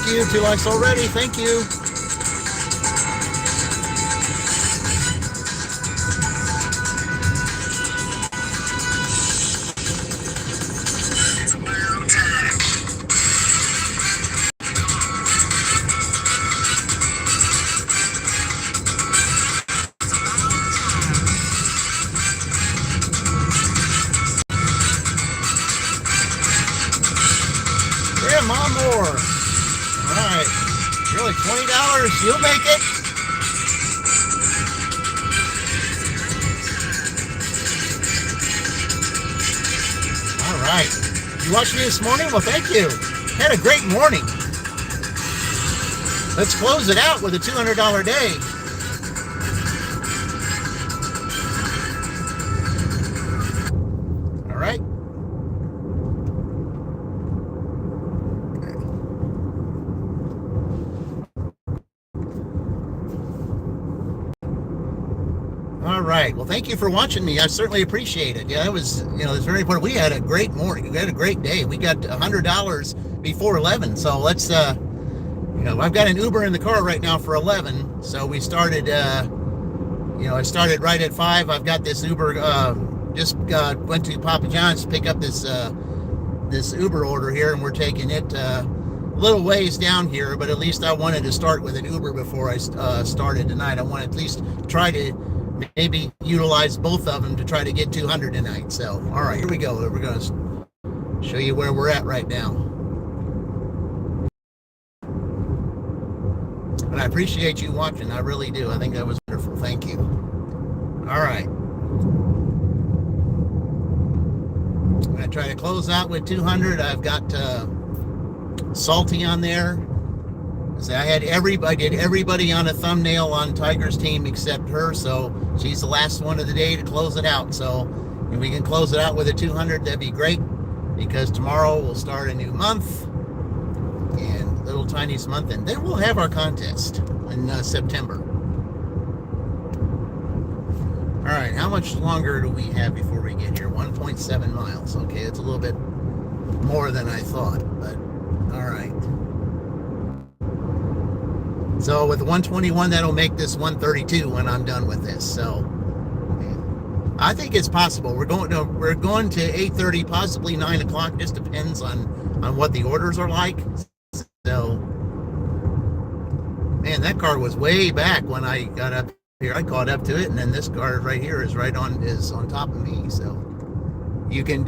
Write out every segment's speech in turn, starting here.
Thank you. 2 likes already. Thank you. Mom more. All right. Really, $20. You'll make it. All right. You watched me this morning? Well, thank you. Had a great morning. Let's close it out with a $200 day. All right. All right. Well, thank you for watching me. I certainly appreciate it. Yeah, it was, it's very important. We had a great morning. We had a great day. We got $100 before 11. So let's, I've got an Uber in the car right now for 11. So we started, I started right at 5. I've got this Uber, went to Papa John's to pick up this Uber order here, and we're taking it a little ways down here, but at least I wanted to start with an Uber before I started tonight. I want to at least try to maybe utilize both of them to try to get 200 tonight. So, all right, here we go. We're going to show you where we're at right now. But I appreciate you watching. I really do. I think that was wonderful. Thank you. All right. I'm going to try to close out with 200. I've got Salty on there. I did everybody on a thumbnail on Tiger's team except her, so she's the last one of the day to close it out. So if we can close it out with a 200, that'd be great, because tomorrow we'll start a new month, and little tiniest month, and then we'll have our contest in September. All right, how much longer do we have before we get here? 1.7 miles. Okay, it's a little bit more than I thought, but all right. So with 121, that'll make this 132 when I'm done with this. So I think it's possible. We're going to 8:30, possibly 9 o'clock. Just depends on what the orders are like. So, man, that car was way back when I got up here. I caught up to it, and then this car right here is on top of me. So you can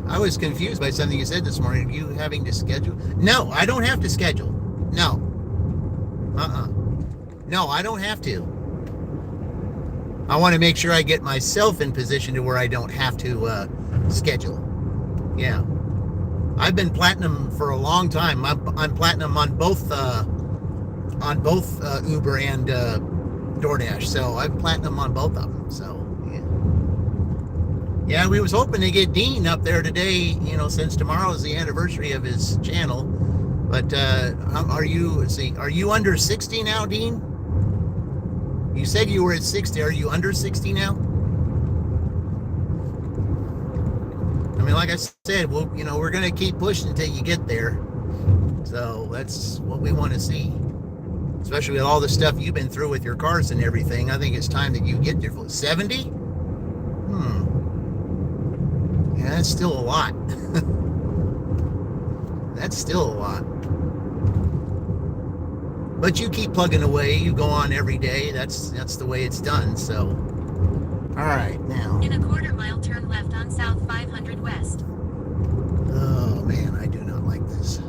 I was confused by something you said this morning. Are you having to schedule? No, I don't have to schedule. No. No, I don't have to. I want to make sure I get myself in position to where I don't have to schedule. Yeah. I've been platinum for a long time. I'm platinum on both Uber and DoorDash. So I'm platinum on both of them. So yeah, we was hoping to get Dean up there today, since tomorrow is the anniversary of his channel. But are you under 60 now, Dean? You said you were at 60. Are you under 60 now? I mean, like I said, we're going to keep pushing until you get there. So that's what we want to see. Especially with all the stuff you've been through with your cars and everything. I think it's time that you get there. 70? Yeah, that's still a lot. That's still a lot. But you keep plugging away. You go on every day. That's the way it's done. So, all right, now. In a quarter mile, turn left on South 500 West. Oh man, I do not like this.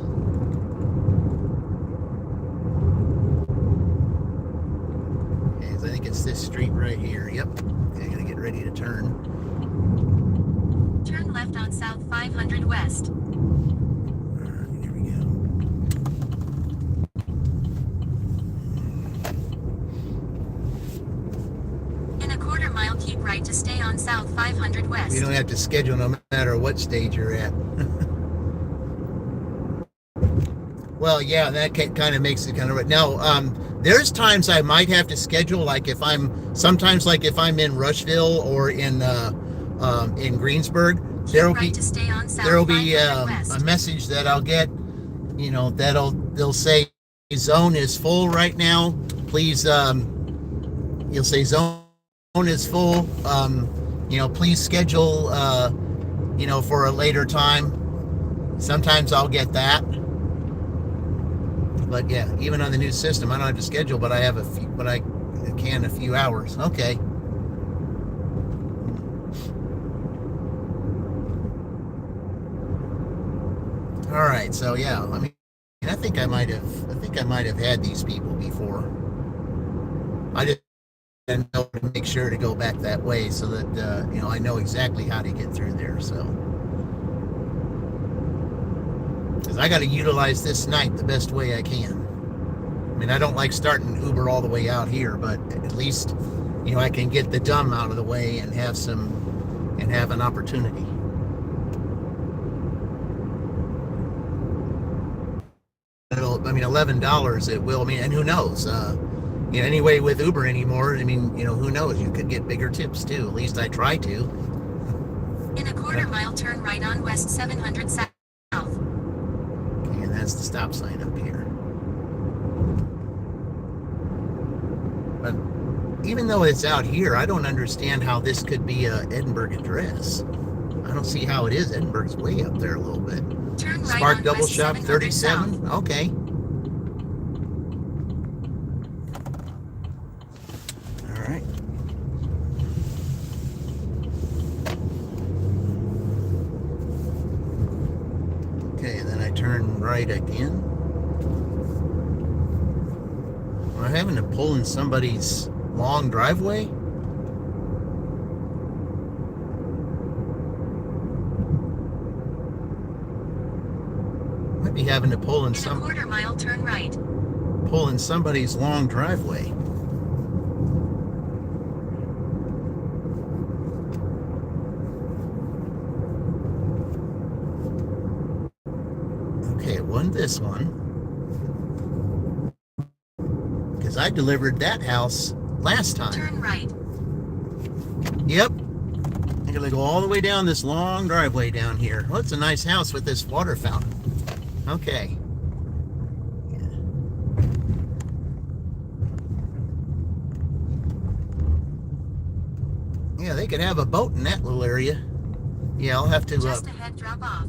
Okay, so I think it's this street right here. Yep. Okay, I'm gonna get ready to turn. Turn left on South 500 West. Keep right to stay on South 500 West. You don't have to schedule no matter what stage you're at. Well, yeah, that kind of makes it kind of... Now, there's times I might have to schedule, like if I'm in Rushville or in Greensburg, there'll be a message that I'll get, that'll they'll say zone is full right now. Please, you'll say zone is full. Please schedule, for a later time. Sometimes I'll get that. But yeah, even on the new system, I don't have to schedule, but I have a few hours. Okay. All right. So yeah, I think I might have had these people before. I just didn't know to make sure to go back that way so that I know exactly how to get through there. So, because I got to utilize this night the best way I can. I mean, I don't like starting Uber all the way out here, but at least I can get the dumb out of the way and have an opportunity. $11 it will. And who knows? Anyway, with Uber anymore, who knows? You could get bigger tips too. At least I try to. In a quarter mile, turn right on West 700 South. Okay, and that's the stop sign up here. But even though it's out here, I don't understand how this could be a Edinburgh address. I don't see how it is. Edinburgh's way up there a little bit. Turn right Spark on Double West Shop 37. South. Okay. All right. Okay, and then I turn right again. Am I having to pull in somebody's long driveway? Might be having to pull in a quarter mile, turn right. Pull in somebody's long driveway. Okay, it wasn't this one. Because I delivered that house last time. Turn right. Yep. I'm going to go all the way down this long driveway down here. Well, it's a nice house with this water fountain. Okay. Yeah, they could have a boat in that little area. Yeah, I'll have to... Just ahead, drop off.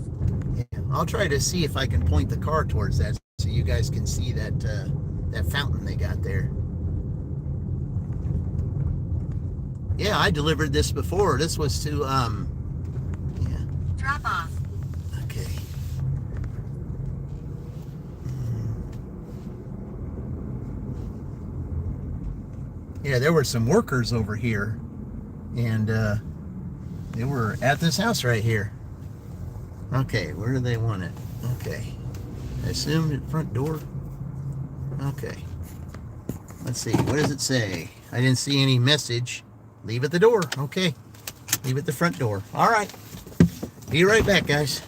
Yeah, I'll try to see if I can point the car towards that so you guys can see that that fountain they got there. Yeah, I delivered this before. This was to, yeah. Drop off. Okay. Yeah, there were some workers over here, and they were at this house right here. Okay, where do they want it? Okay. I assume the front door. Okay. Let's see. What does it say? I didn't see any message. Leave at the door. Okay. Leave at the front door. All right. Be right back, guys.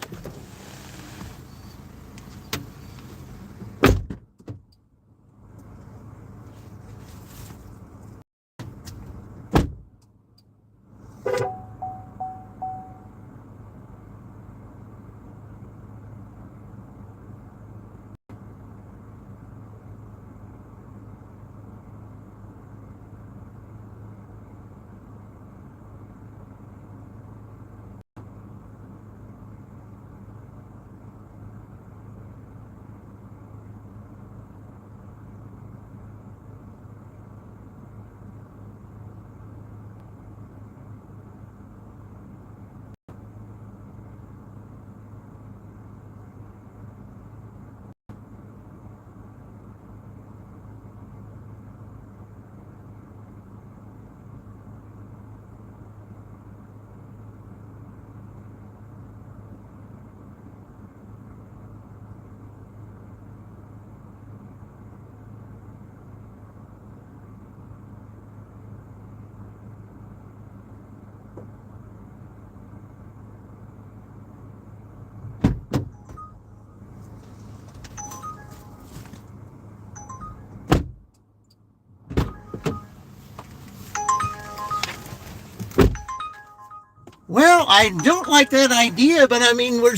Well, I don't like that idea, but I mean, we're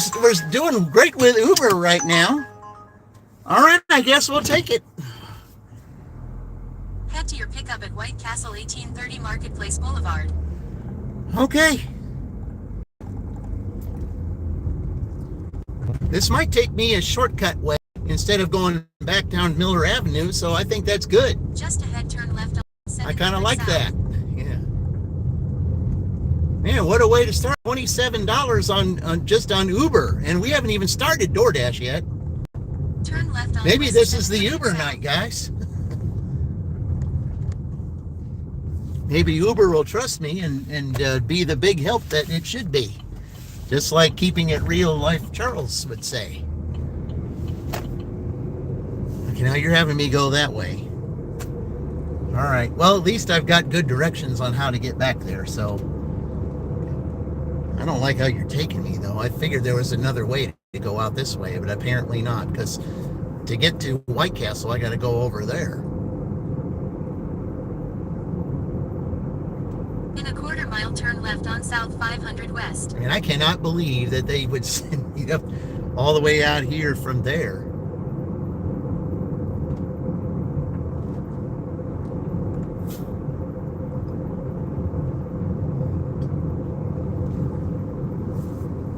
doing great with Uber right now. All right, I guess we'll take it. Head to your pickup at White Castle 1830 Marketplace Boulevard. Okay. This might take me a shortcut way instead of going back down Miller Avenue, so I think that's good. Just ahead, turn left on 7th I kind of like South. that. Yeah. Man, what a way to start. $27 on just on Uber, and we haven't even started DoorDash yet. Turn left on Maybe West this is 7th the Uber South. night, guys. Maybe Uber will trust me and be the big help that it should be. Just like keeping it real, like Charles would say. Okay, now you're having me go that way. All right. Well, at least I've got good directions on how to get back there, so I don't like how you're taking me, though. I figured there was another way to go out this way, but apparently not, because to get to White Castle, I got to go over there. In a quarter mile, turn left on South 500 West. I mean, I cannot believe that they would send me up all the way out here from there.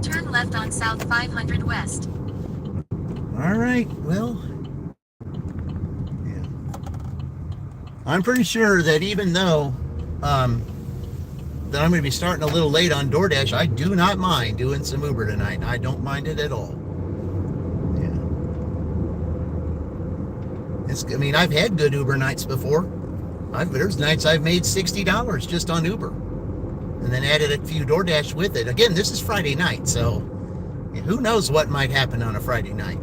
Turn left on South 500 West. All right, well, yeah. I'm pretty sure that even though that I'm going to be starting a little late on DoorDash, I do not mind doing some Uber tonight. I don't mind it at all. Yeah. I mean, I've had good Uber nights before. There's nights I've made $60 just on Uber, and then added a few DoorDash with it. Again, this is Friday night, so who knows what might happen on a Friday night.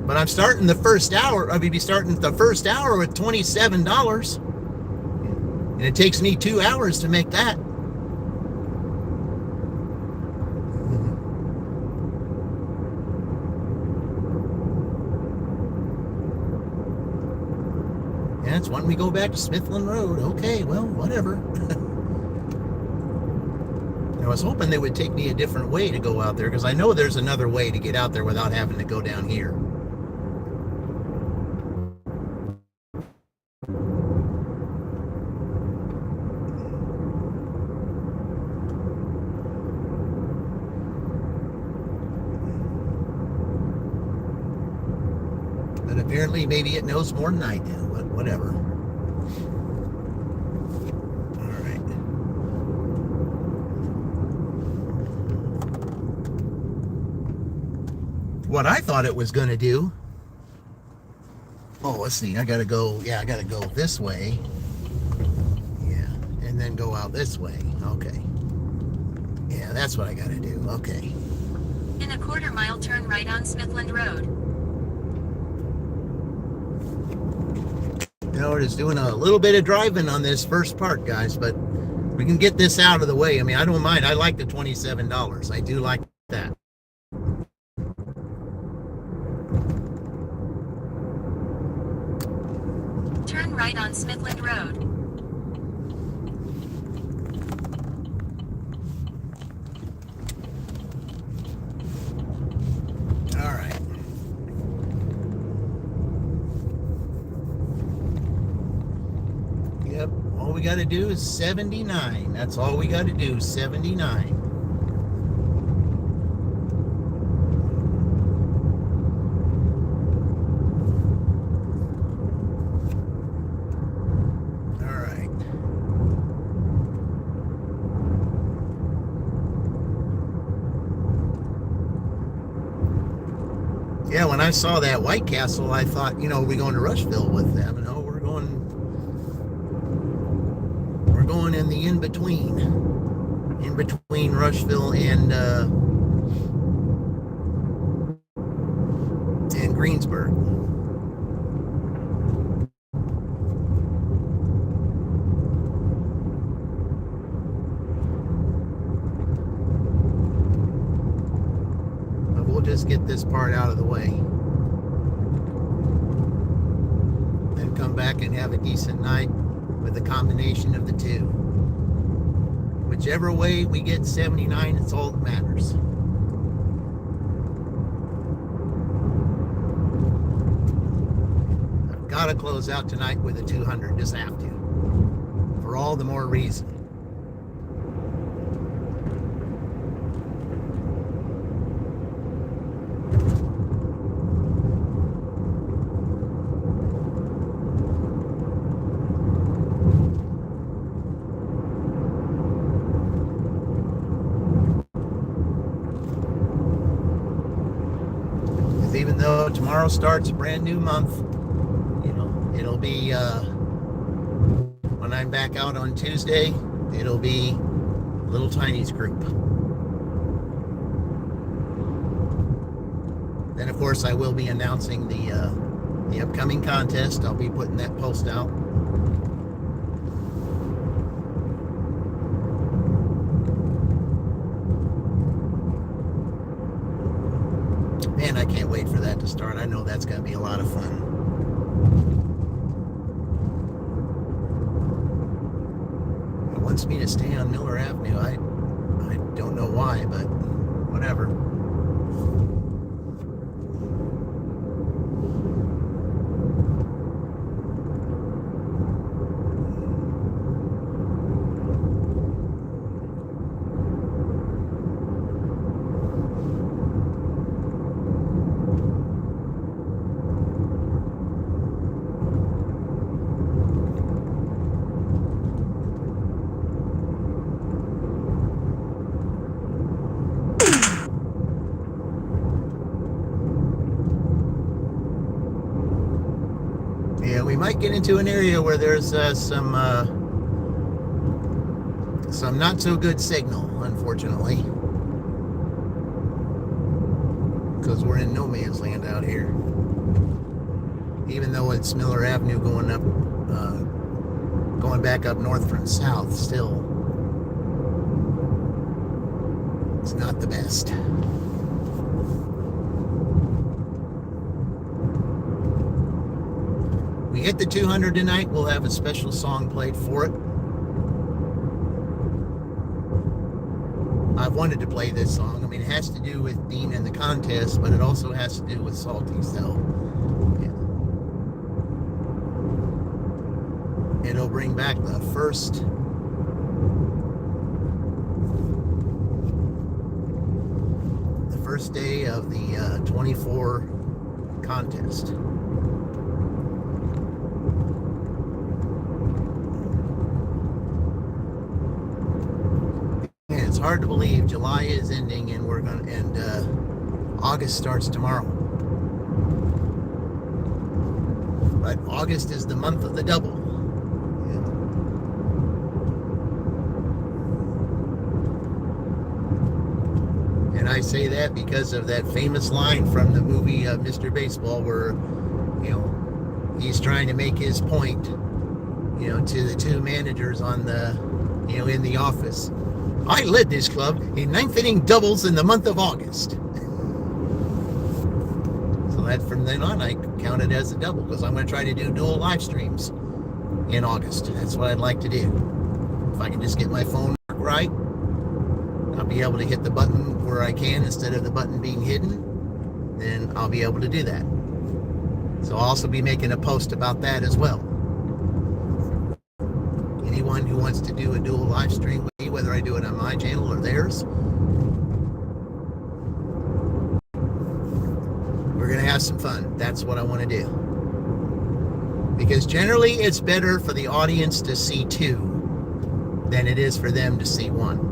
But I'm starting the first hour. I mean, be starting the first hour with $27, and it takes me 2 hours to make that. Yeah, it's when we go back to Smithland Road. Okay, well, whatever. I was hoping they would take me a different way to go out there, because I know there's another way to get out there without having to go down here. But apparently maybe it knows more than I do, but whatever. All right. What I thought it was going to do, let's see, I got to go this way. Yeah, and then go out this way. Okay. Yeah, that's what I got to do. Okay. In a quarter mile, turn right on Smithland Road. You know, we're just doing a little bit of driving on this first part, guys, but we can get this out of the way. I mean, I don't mind. I like the $27. I do like that. Turn right on Smithland Road. All right. Yep, all we got to do is 79. That's all we got to do, 79. All right. Yeah, when I saw that White Castle, I thought, are we going to Rushville with them? No, we're going in the in-between Rushville and Greensburg. But we'll just get this part out of the way, then come back and have a decent night with a combination of the two. Whichever way we get 79, it's all that matters. I've got to close out tonight with a 200. Just have to. For all the more reason. Even though tomorrow starts a brand new month, it'll be when I'm back out on Tuesday, it'll be Little Tiny's group. Then of course I will be announcing the upcoming contest. I'll be putting that post out. Man, I can't wait for that to start. I know that's going to be a lot of fun. It wants me to stay on Miller Avenue. I don't know why, but whatever. Yeah, we might get into an area where there's some not so good signal, unfortunately, because we're in no man's land out here. Even though it's Miller Avenue going back up north from south, still, it's not the best. We hit the 200 tonight, we'll have a special song played for it. I've wanted to play this song. I mean, it has to do with Dean and the contest, but it also has to do with Salty, so yeah. It'll bring back the first day of the 24 contest. It's hard to believe July is ending and August starts tomorrow. But August is the month of the double. Yeah. And I say that because of that famous line from the movie Mr. Baseball, where he's trying to make his point to the two managers on the in the office. I led this club in ninth inning doubles in the month of August. So that from then on, I count it as a double, because I'm going to try to do dual live streams in August. That's what I'd like to do. If I can just get my phone right, I'll be able to hit the button where I can instead of the button being hidden. Then I'll be able to do that. So I'll also be making a post about that as well. Anyone who wants to do a dual live stream with me, whether I do it on my channel or theirs, we're going to have some fun. That's what I want to do. Because generally it's better for the audience to see two than it is for them to see one.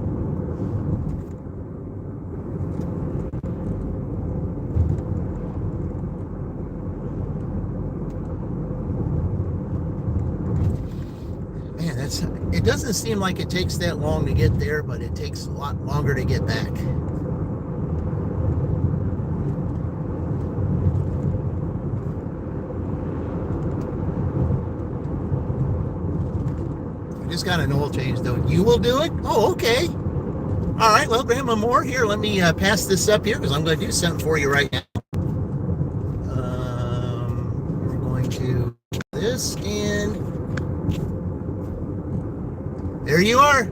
It doesn't seem like it takes that long to get there, but it takes a lot longer to get back. I just got an oil change, though. You will do it? Oh, okay. All right, well, Grandma Moore, here, let me pass this up here, because I'm going to do something for you right now. We're going to do this, and there you are.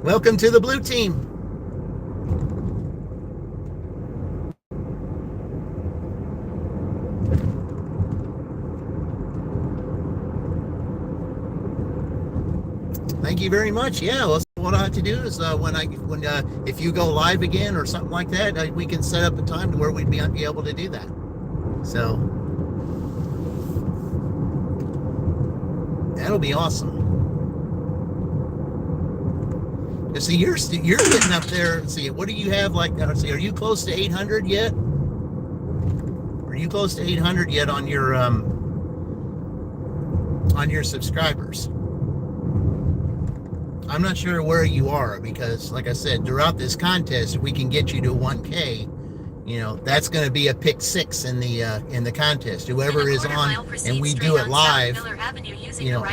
Welcome to the blue team. Thank you very much. Yeah, well, what I have to do is if you go live again or something like that, we can set up a time to where we'd be able to do that. So that'll be awesome. See, you're getting up there. See, what do you have like? See, are you close to 800 yet? Are you close to 800 yet on your subscribers? I'm not sure where you are because, like I said, throughout this contest, if we can get you to 1K, you know, that's going to be a pick 6 in the contest. Whoever is on, and we do it live, you know,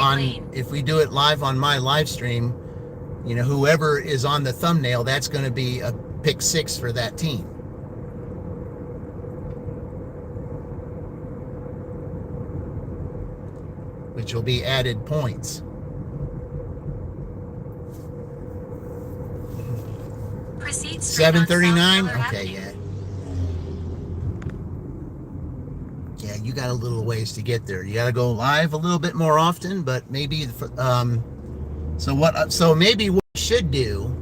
if we do it live on my live stream, you know, whoever is on the thumbnail, that's going to be a pick 6 for that team. Which will be added points. Proceed 739. Okay, yeah. Yeah, you got a little ways to get there. You got to go live a little bit more often, but maybe so maybe what we should do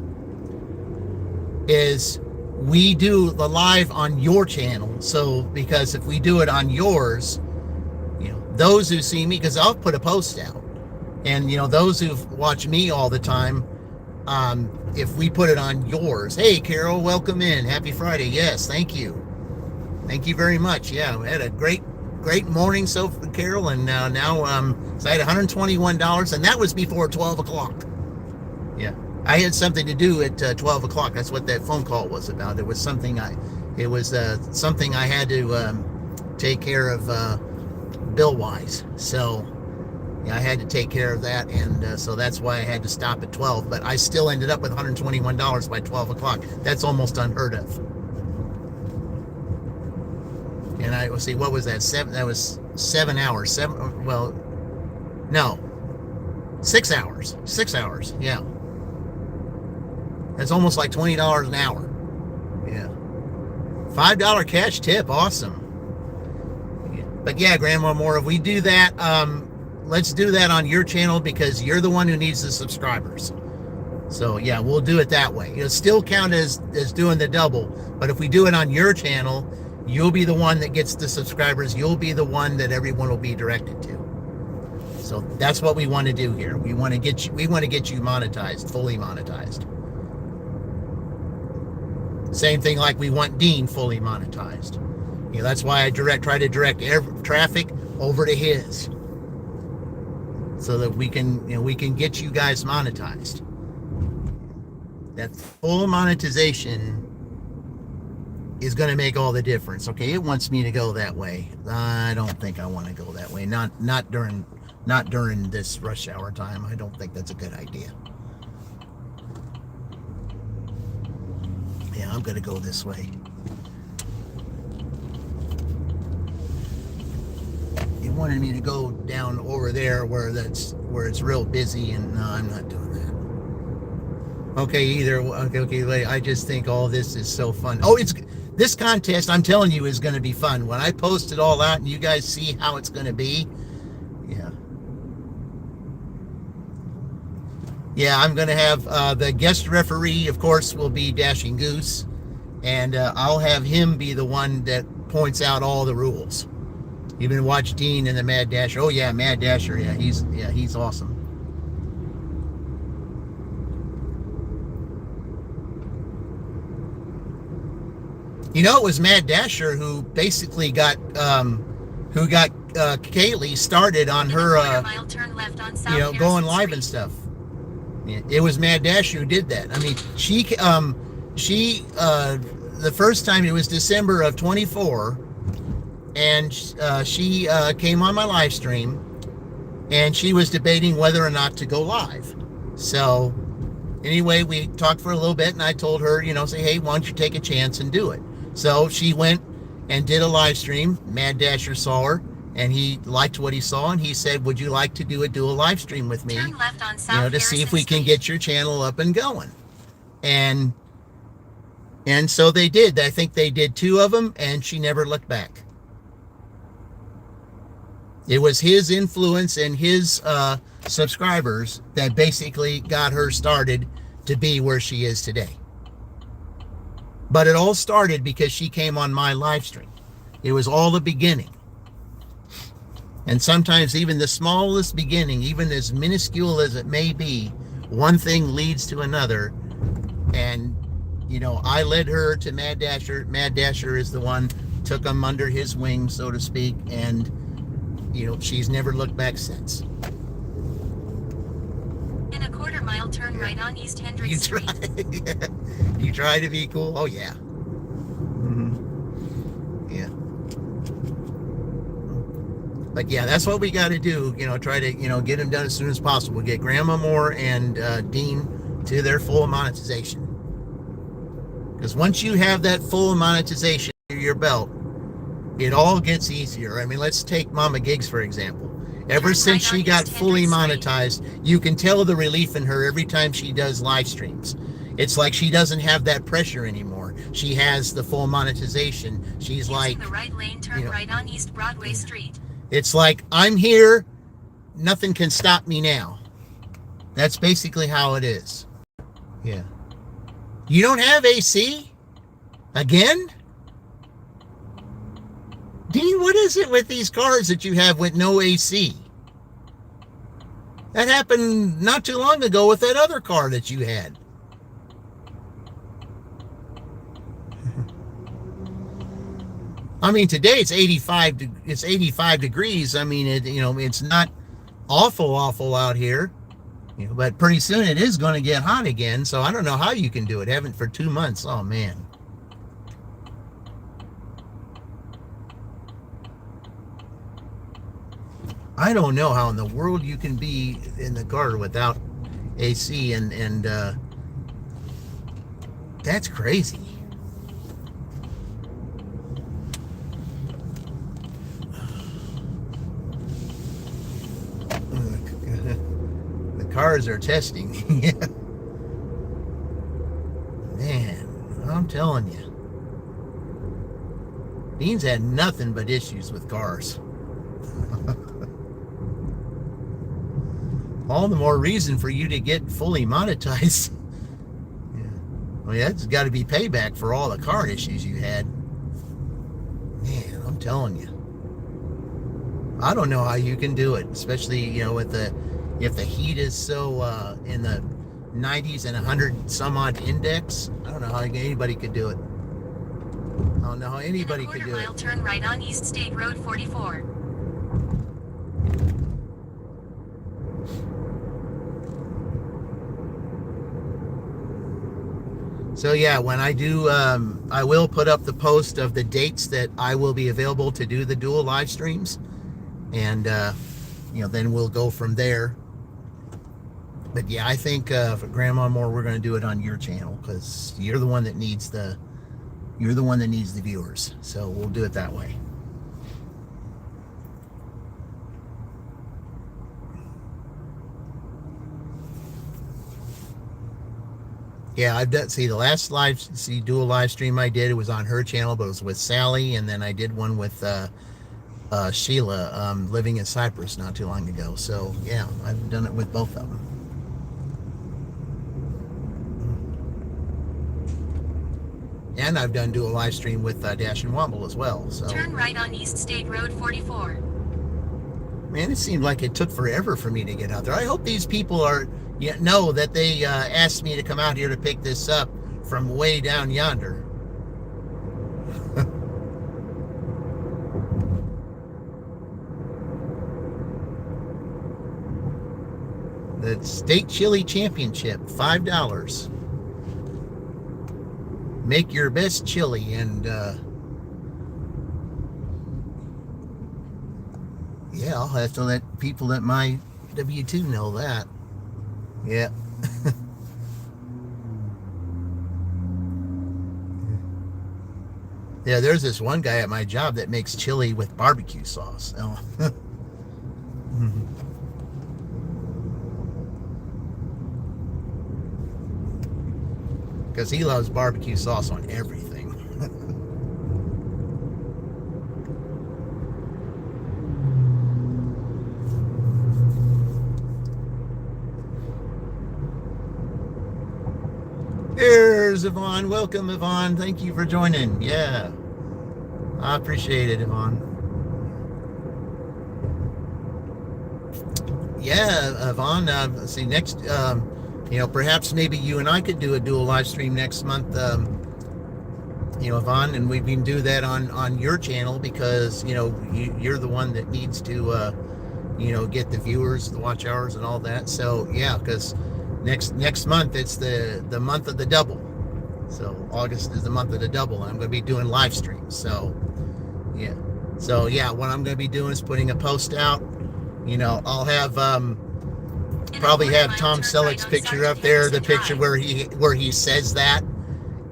is we do the live on your channel. So because if we do it on yours, you know, those who see me, because I'll put a post out, and you know, those who watch me all the time, if we put it on yours, hey Carol, welcome in, happy Friday. Yes, thank you very much. Yeah, we had a great morning so far, Carol, and now so I had $121, and that was before 12 o'clock. Yeah, I had something to do at 12 o'clock. That's what that phone call was about. It was something I had to take care of bill-wise. So yeah, I had to take care of that, and so that's why I had to stop at 12. But I still ended up with $121 by 12 o'clock. That's almost unheard of. And I see, what was that? That was 7 hours. 6 hours. 6 hours. Yeah. That's almost like $20 an hour. Yeah. $5 cash tip. Awesome. Yeah. But yeah, Grandma Moore, if we do that, let's do that on your channel because you're the one who needs the subscribers. So yeah, we'll do it that way. It'll still count as doing the double, but if we do it on your channel, you'll be the one that gets the subscribers. You'll be the one that everyone will be directed to. So that's what we want to do here. We want to get you monetized, fully monetized. Same thing like we want Dean fully monetized. You know, that's why I try to direct traffic over to his, so that we can get you guys monetized. That full monetization is going to make all the difference. Okay, it wants me to go that way. I don't think I want to go that way. Not during this rush hour time. I don't think that's a good idea. Yeah, I'm going to go this way. He wanted me to go down over there where it's real busy, and no, I'm not doing that. Okay, I just think all this is so fun. Oh, this contest, I'm telling you, is going to be fun. When I post it all out and you guys see how it's going to be, yeah, I'm going to have the guest referee, of course, will be Dashing Goose, and I'll have him be the one that points out all the rules. You been watch Dean and the Mad Dasher? Oh yeah, Mad Dasher. Yeah, he's awesome. You know, it was Mad Dasher who basically got Kaylee started on her going live and stuff. Yeah, it was Mad Dasher who did that. I mean, she the first time, it was December of 24. And she came on my live stream, and she was debating whether or not to go live. So anyway, we talked for a little bit, and I told her, say, hey, why don't you take a chance and do it? So she went and did a live stream. Mad Dasher saw her, and he liked what he saw, and he said, would you like to do a live stream with me, Turn left on South to see if Harrison we can Street. get your channel up and going. And so they did. I think they did 2 of them, and she never looked back. It was his influence and his subscribers that basically got her started to be where she is today. But it all started because she came on my live stream. It was all the beginning. And sometimes even the smallest beginning, even as minuscule as it may be, one thing leads to another. And, I led her to Mad Dasher. Mad Dasher is the one, took him under his wing, so to speak. And, she's never looked back since. In a quarter mile, turn right on East Hendricks You Street. try, you try to be cool. Oh, yeah. Yeah. But yeah, that's what we got to do. Try to, get them done as soon as possible. Get Grandma Moore and Dean to their full monetization. Because once you have that full monetization under your belt, it all gets easier. I mean, let's take Mama Gigs, for example. Ever since she got fully monetized, you can tell the relief in her every time she does live streams. It's like she doesn't have that pressure anymore. She has the full monetization. She's like, the right lane, turn right on East Broadway Street. It's like, I'm here, nothing can stop me now. That's basically how it is. Yeah. You don't have AC? Again? Dean, what is it with these cars that you have with no AC? That happened not too long ago with that other car that you had. I mean, today it's 85 degrees. I mean, it's not awful out here. But pretty soon it is going to get hot again. So I don't know how you can do it. Haven't for 2 months. Oh, man. I don't know how in the world you can be in the car without AC, and that's crazy. The cars are testing. Yeah. Man, I'm telling you. Dean's had nothing but issues with cars. All the more reason for you to get fully monetized. Yeah. Well, that's got to be payback for all the car issues you had. Man, I'm telling you. I don't know how you can do it, especially, with if the heat is so in the 90s and 100 some odd index. I don't know how anybody could do it. I don't know how anybody could do it. In a quarter mile, turn right on East State Road 44. So yeah, when I do, I will put up the post of the dates that I will be available to do the dual live streams, and then we'll go from there. But yeah, I think for Grandma Moore, we're going to do it on your channel because you're the one that needs the viewers. So we'll do it that way. Yeah, I've done, the last dual live stream I did, it was on her channel, but it was with Sally, and then I did one with Sheila, living in Cyprus not too long ago. So yeah, I've done it with both of them. And I've done dual live stream with Dash and Womble as well. So turn right on East State Road 44. Man, it seemed like it took forever for me to get out there. I hope these people know that they asked me to come out here to pick this up from way down yonder. The State Chili Championship, $5. Make your best chili, and yeah, I'll have to let people at my W2 know that. Yeah. Yeah, there's this one guy at my job that makes chili with barbecue sauce. Oh. Because he loves barbecue sauce on everything. Here's Yvonne. Welcome, Yvonne. Thank you for joining. Yeah, I appreciate it, Yvonne. Yeah, Yvonne. See, next, perhaps maybe you and I could do a dual live stream next month. Yvonne, and we can do that on your channel because you're the one that needs to get the viewers, the watch hours, and all that. So yeah, because next month it's the month of the double. So August is the month of the double, and I'm going to be doing live streams. So yeah, what I'm going to be doing is putting a post out. I'll have probably have Tom Selleck's picture up there, the picture where he says that,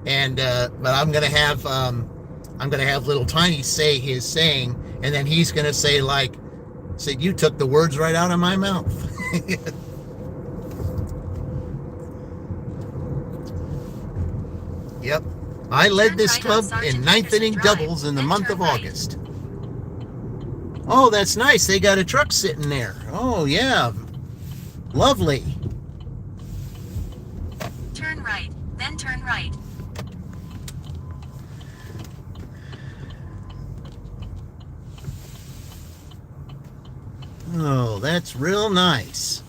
and but I'm going to have little Tiny say his saying, and then he's going to say you took the words right out of my mouth. Yep. I led this club in ninth inning doubles in the month of August. Oh, that's nice. They got a truck sitting there. Oh, yeah. Lovely. Turn right, then turn right. Oh, that's real nice.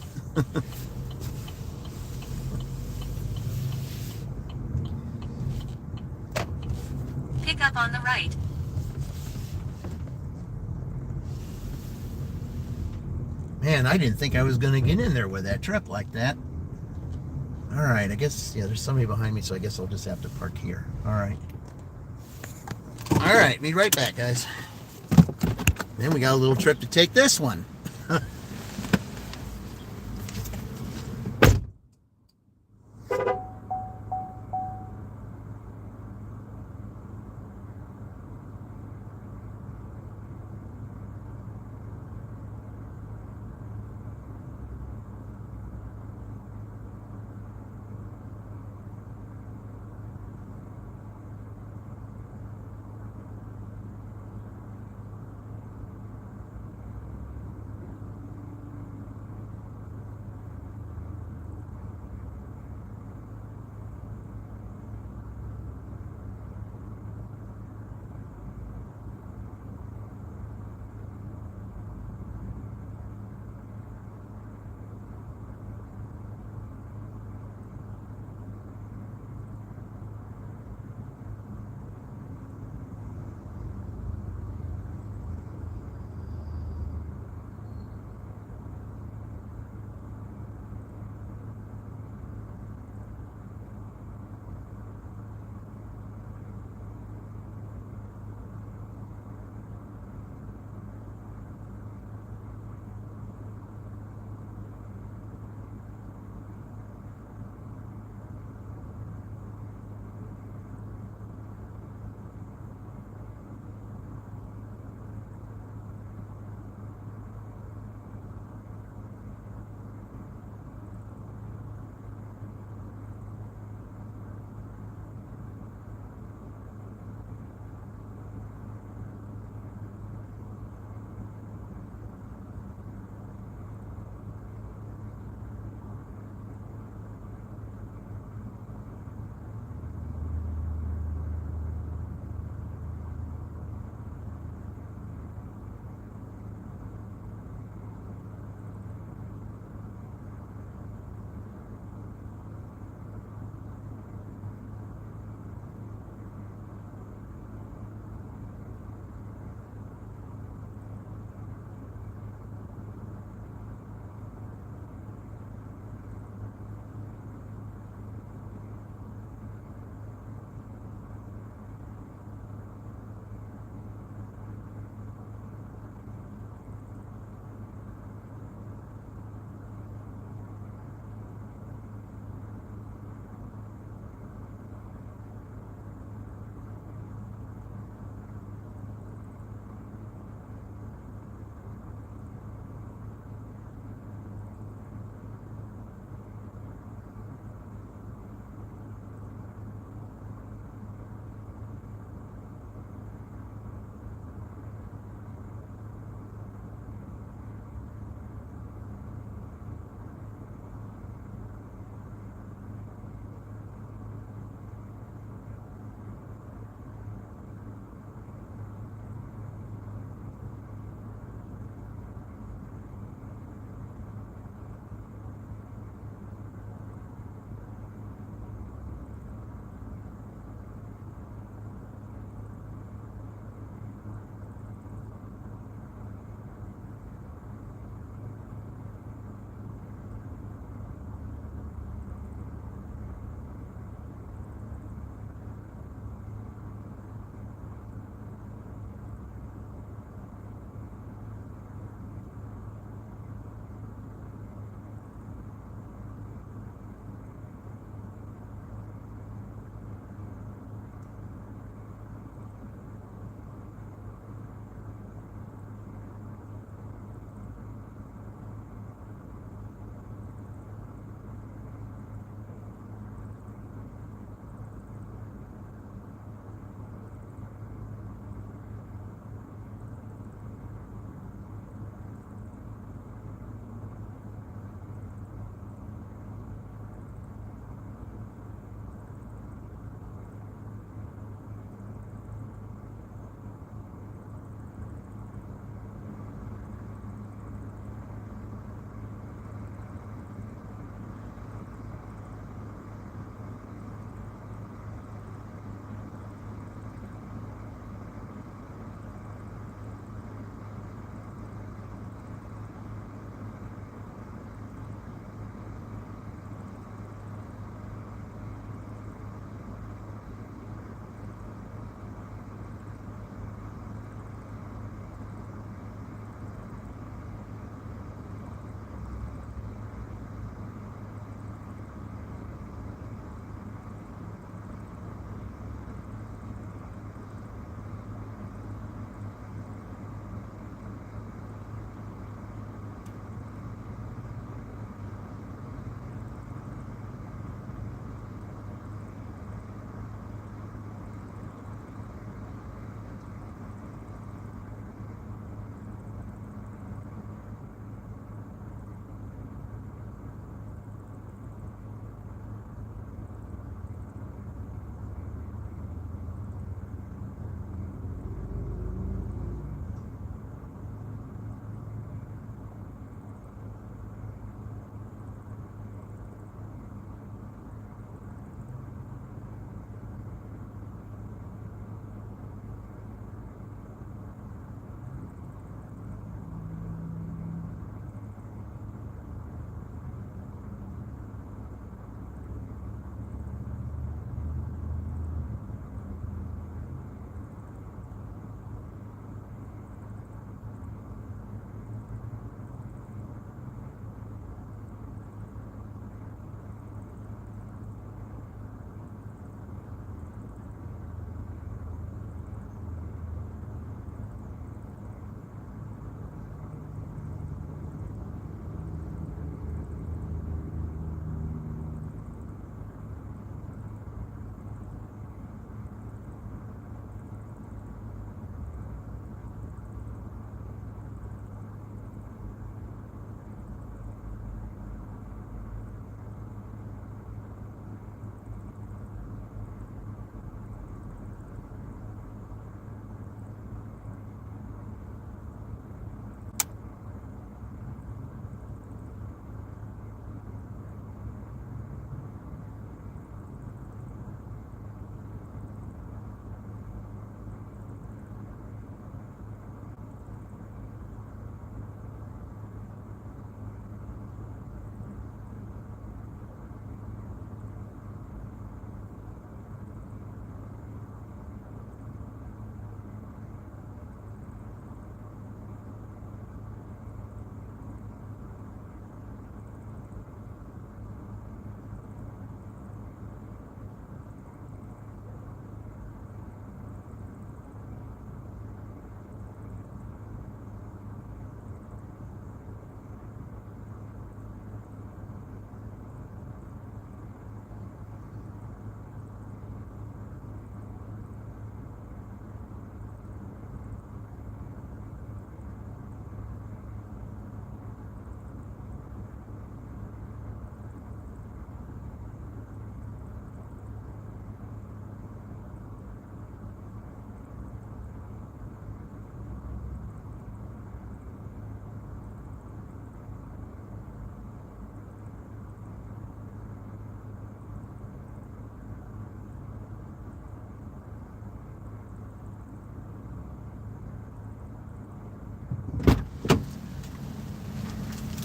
Pick up on the right. Man, I didn't think I was going to get in there with that truck like that. All right, I guess, there's somebody behind me, so I guess I'll just have to park here. All right. All right, be right back, guys. Then we got a little trip to take this one.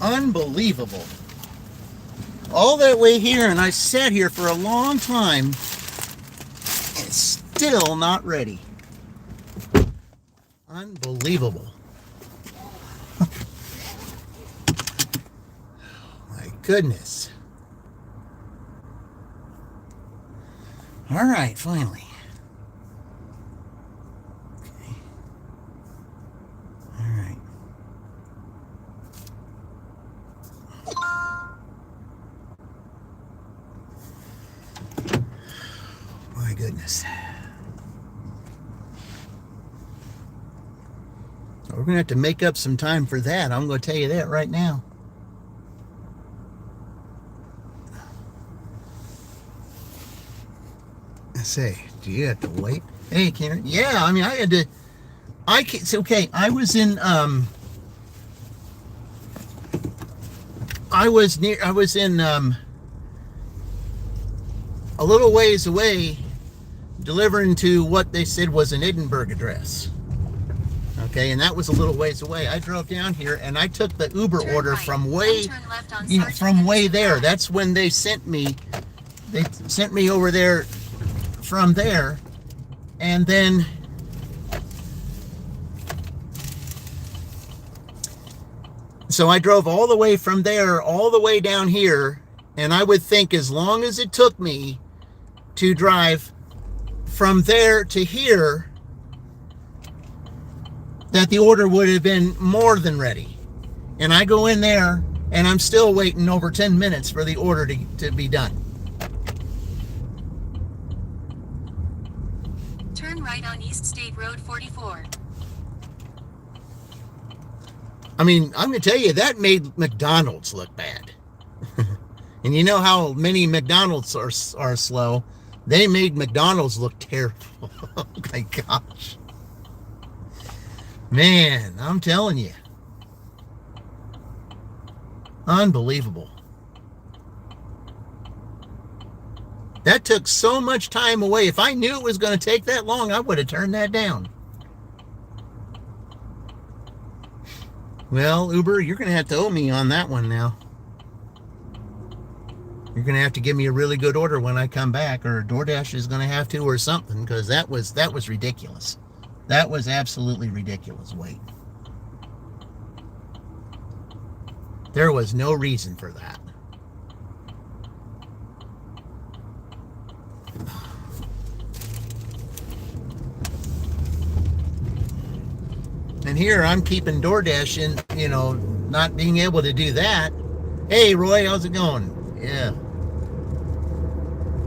Unbelievable. All that way here, and I sat here for a long time, and it's still not ready. Unbelievable. My goodness. All right, finally. Okay. All right. My goodness. We're going to have to make up some time for that. I'm going to tell you that right now. I say, do you have to wait? Hey, Karen. Yeah, I mean, I had to. It's okay. I was in. I was in a little ways away, delivering to what they said was an Edinburgh address. Okay, and that was a little ways away. I drove down here and I took the Uber order from way, from way there. That's when they sent me. They sent me over there from there, and then so I drove all the way from there all the way down here, and I would think as long as it took me to drive from there to here, that the order would have been more than ready. And I go in there and I'm still waiting over 10 minutes for the order to be done. Turn right on East State Road 44. I mean, I'm going to tell you, that made McDonald's look bad. And you know how many McDonald's are slow? They made McDonald's look terrible. Oh my gosh. Man, I'm telling you. Unbelievable. That took so much time away. If I knew it was going to take that long, I would have turned that down. Well, Uber, you're going to have to owe me on that one now. You're going to have to give me a really good order when I come back, or DoorDash is going to have to, or something, because that was ridiculous. That was absolutely ridiculous. Wait. There was no reason for that. And here I'm keeping DoorDash in, not being able to do that. Hey, Roy, how's it going? Yeah.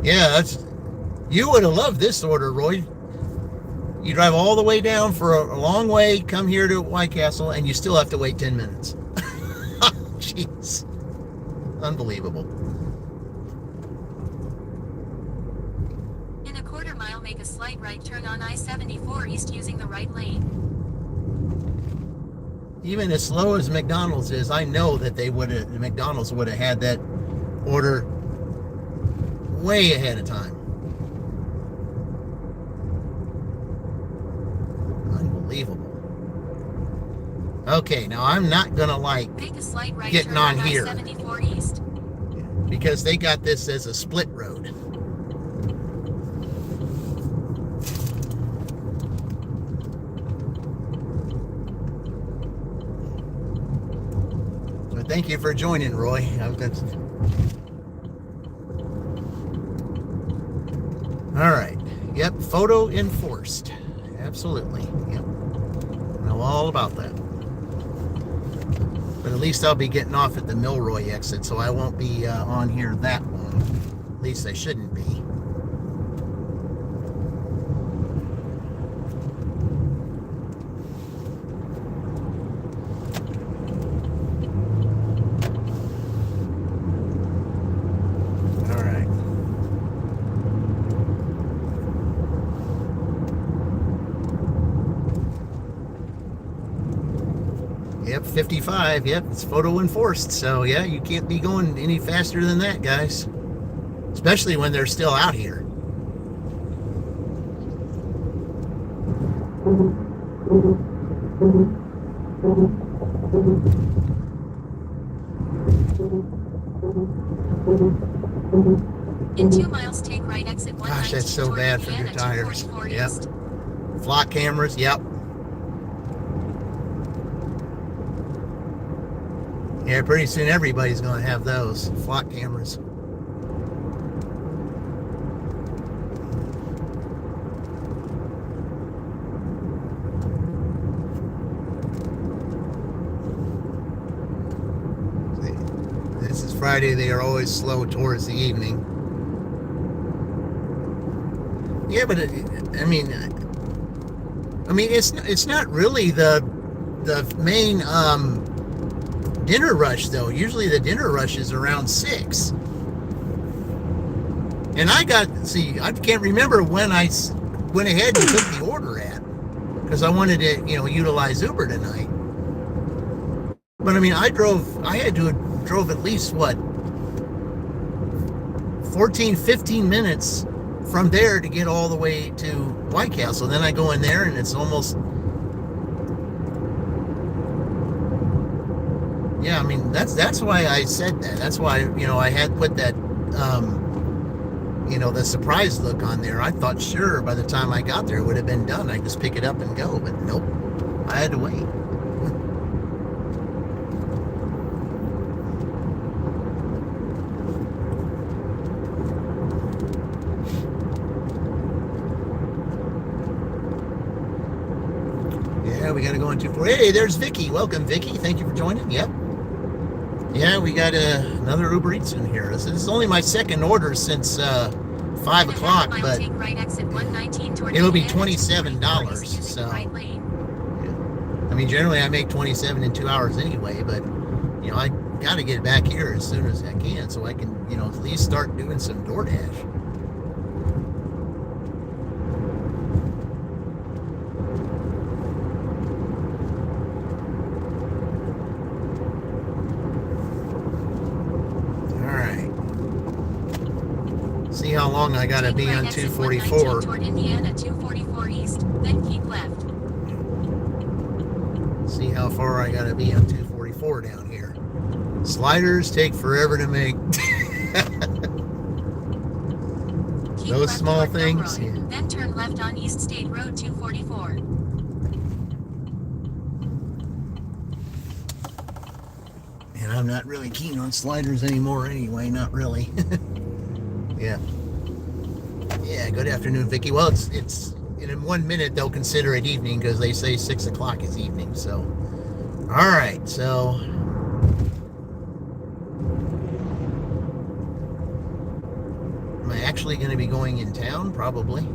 Yeah, you would have loved this order, Roy. You drive all the way down for a long way, come here to White Castle, and you still have to wait 10 minutes. Jeez. Unbelievable. In a quarter mile, make a slight right turn on I-74 East using the right lane. Even as slow as McDonald's is, I know that McDonald's would have had that order way ahead of time. Unbelievable. Okay, now I'm not gonna Make a slight right getting turn on here I-74 East. because they got this as a split road. So thank you for joining, Roy. All right. Yep, photo enforced. Absolutely. Yep. I know all about that. But at least I'll be getting off at the Milroy exit, so I won't be on here that long. At least I shouldn't be. All right. Yep, 55. Yep, it's photo enforced. So, yeah, you can't be going any faster than that, guys. Especially when they're still out here. In 2 miles, take right exit 119 Gosh, that's so toward bad for Indiana your tires. 244 Yep. East. Flock cameras, yep. Yeah, pretty soon everybody's going to have those flock cameras. This is Friday. They are always slow towards the evening. Yeah, but I mean, it's not really the main dinner rush though. Usually the dinner rush is around 6. And I can't remember when I went ahead and took the order at, because I wanted to utilize Uber tonight. But I mean, I drove at least 14-15 minutes from there to get all the way to White Castle. Then I go in there and it's almost, yeah, I mean, that's why I said that. That's why, I had put that, the surprise look on there. I thought sure by the time I got there it would have been done. I just pick it up and go, but nope. I had to wait. Yeah, we got to go on 2-4. Hey, there's Vicky. Welcome, Vicky. Thank you for joining. Yep. Yeah, we got another Uber Eats in here. This is only my second order since 5 o'clock, but it'll be $27. So, I mean, generally I make 27 in 2 hours anyway, but I got to get back here as soon as I can so I can, at least start doing some DoorDash. See how long I gotta be on 244. Toward Indiana 244 East, then keep left. See how far I gotta be on 244 down here. Sliders take forever to make. Those small things. Yeah. Then turn left on East State Road 244. And I'm not really keen on sliders anymore anyway, not really. Yeah. Yeah, good afternoon, Vicky. Well, it's in 1 minute they'll consider it evening because they say 6 o'clock is evening. So, all right. So, am I actually going to be going in town? Probably.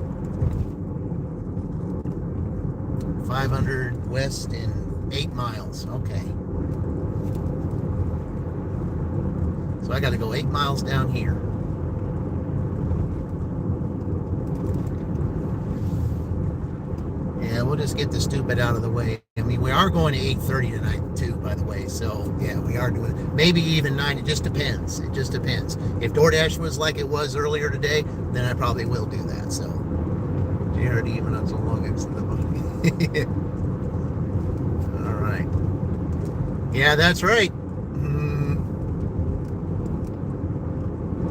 500 west and 8 miles. Okay. So I got to go 8 miles down here. Yeah, we'll just get the stupid out of the way. I mean, we are going to 8:30 tonight too, by the way. So yeah, we are doing maybe even 9. It just depends. It just depends. If DoorDash was like it was earlier today, then I probably will do that. So Jared, even on so long it's the money. All right. Yeah, that's right.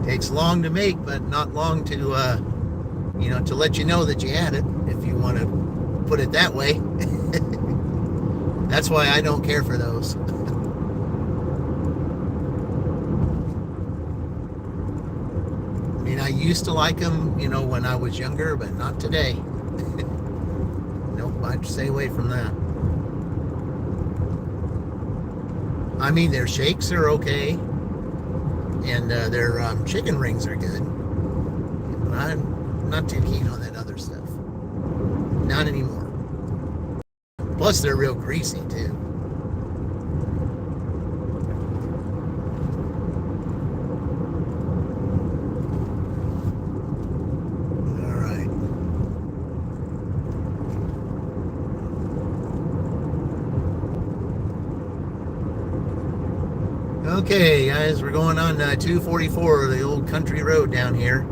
Takes long to make, but not long to to let you know that you had it, if you want to put it that way. That's why I don't care for those. I mean, I used to like them, when I was younger, but not today. Nope, I'd stay away from that. I mean, their shakes are okay, and their chicken rings are good. But I'm not too keen on that other stuff. Not anymore. Plus, they're real greasy, too. All right. Okay, guys, we're going on 244, the old country road down here.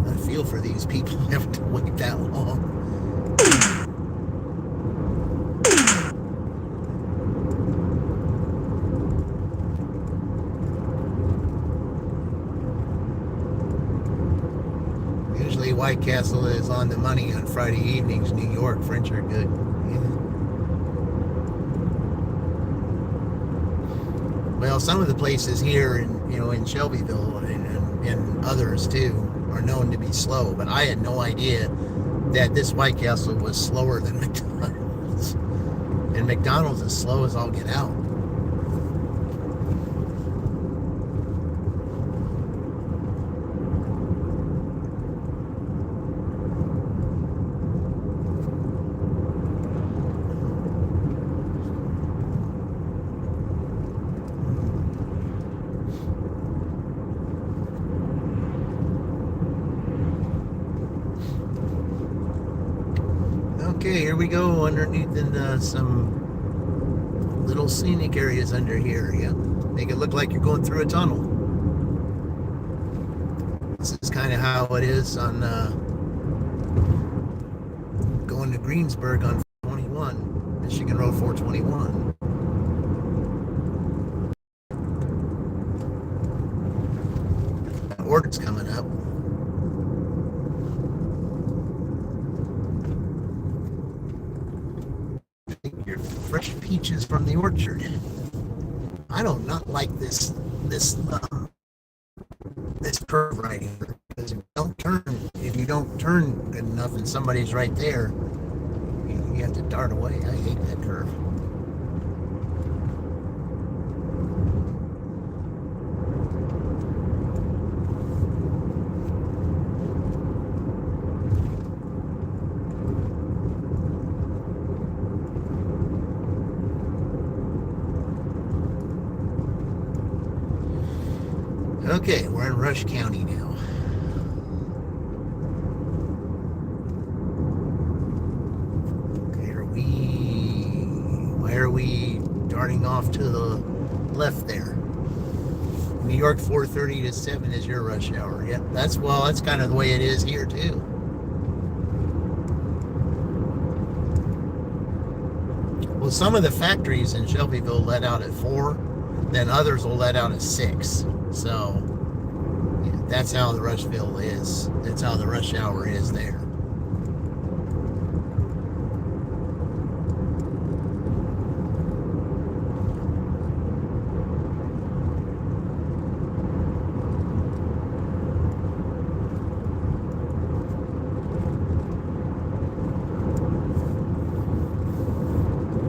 I feel for these people having to wait that long. White Castle is on the money on Friday evenings. New York, French are good. Yeah. Well, some of the places here in Shelbyville and others too are known to be slow, but I had no idea that this White Castle was slower than McDonald's. And McDonald's is slow as all get out. Okay, here we go underneath in some little scenic areas under here. Yeah, make it look like you're going through a tunnel. This is kind of how it is on going to Greensburg on 21, Michigan Road 421. Order's coming up. Your fresh peaches from the orchard. I do not like this curve right here, because if you don't turn good enough and somebody's right there, you have to dart away. I hate that curve. Okay, we're in Rush County now. Okay, why are we darting off to the left there? New York 4:30 to 7 is your rush hour. Yep, that's kind of the way it is here too. Well, some of the factories in Shelbyville let out at 4, then others will let out at 6. So yeah, that's how the Rushville is. That's how the rush hour is there.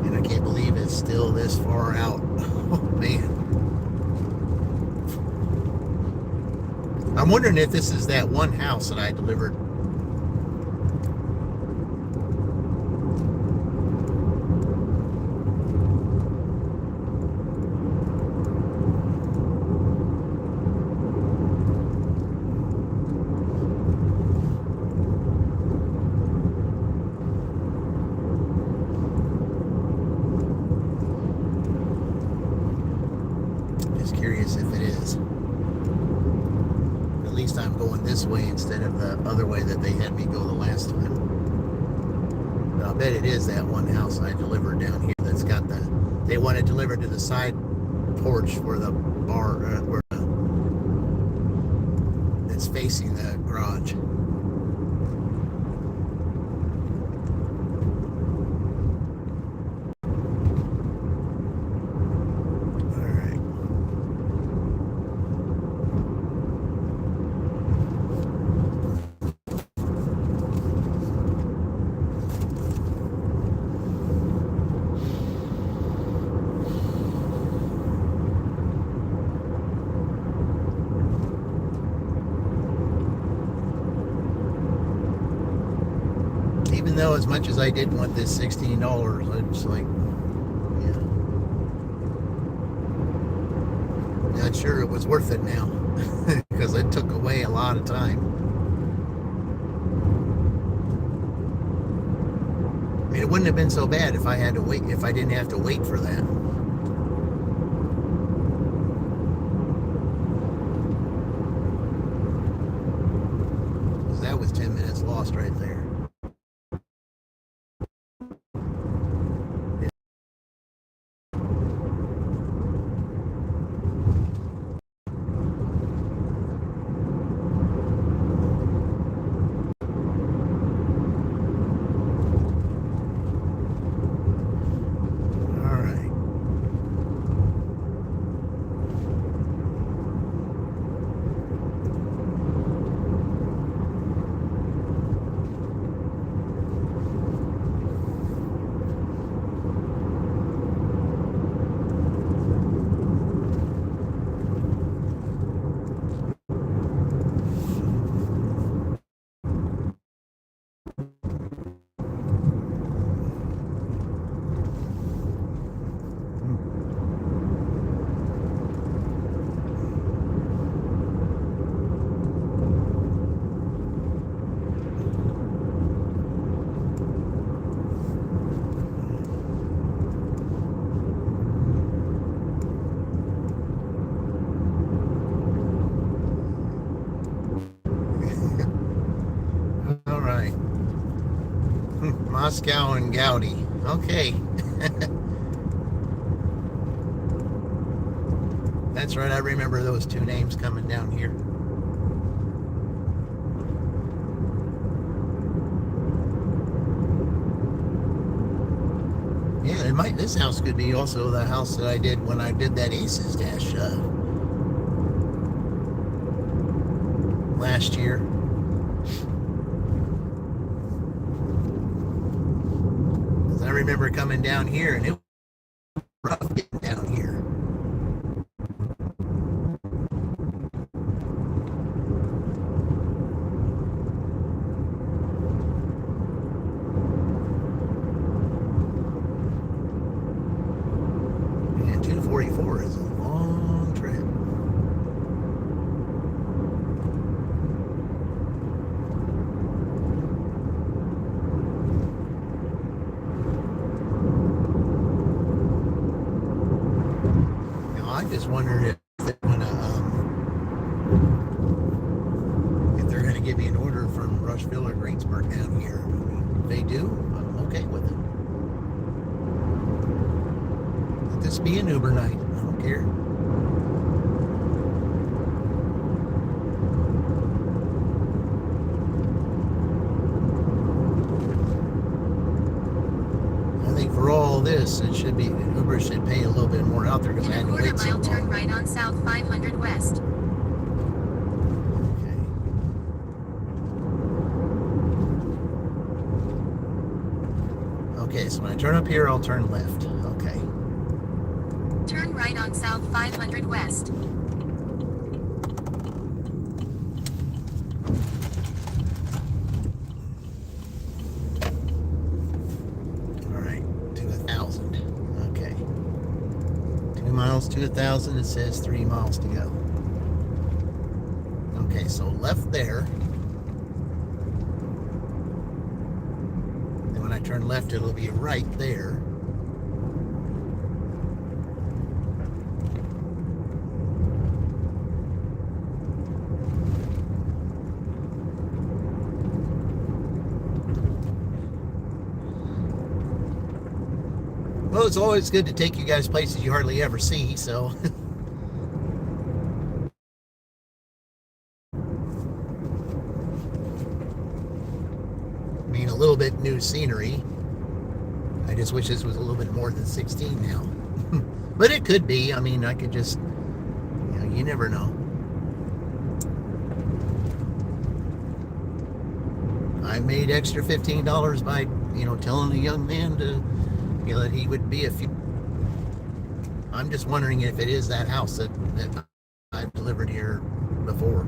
And I can't believe it's still this far out. Oh man. I'm wondering if this is that one house that I delivered. Just curious if it is. At least I'm going this way instead of the other way that they had me go the last time. But I'll bet it is that one house I delivered down here that's got they want it delivered to the side porch where the bar, that's facing the garage. Even though as much as I did want this $16, I was like, yeah, not sure it was worth it now because it took away a lot of time. I mean, it wouldn't have been so bad if I didn't have to wait for that. Because that was 10 minutes lost right there. Moscow and Gowdy. Okay. That's right. I remember those two names coming down here. Yeah, this house could be also the house that I did when I did that Aces Dash last year. Because I remember coming down here and it was rough getting down here. And 244 is a long trip. I just wondered if they're gonna give me an order from Rushville or Greensburg down here. If they do, I'm okay with it. Let this be an Uber night. I don't care. I think for all this, it should be Uber should pay a little bit more out there because I had to wait so long. Turn right on South 500 West. Okay, so when I turn up here, I'll turn left. Okay. Turn right on South 500 West. All right, to 1,000. Okay. 2 miles to 1,000. It says 3 miles to go. Okay, so left there. Then when I turn left, it'll be right there. Well, it's always good to take you guys places you hardly ever see, so. I mean, a little bit new scenery. I just wish this was a little bit more than 16 now. But it could be. I mean, I could just, you never know. I made extra $15 by, telling a young man to, that he would be a few. I'm just wondering if it is that house that I've delivered here before.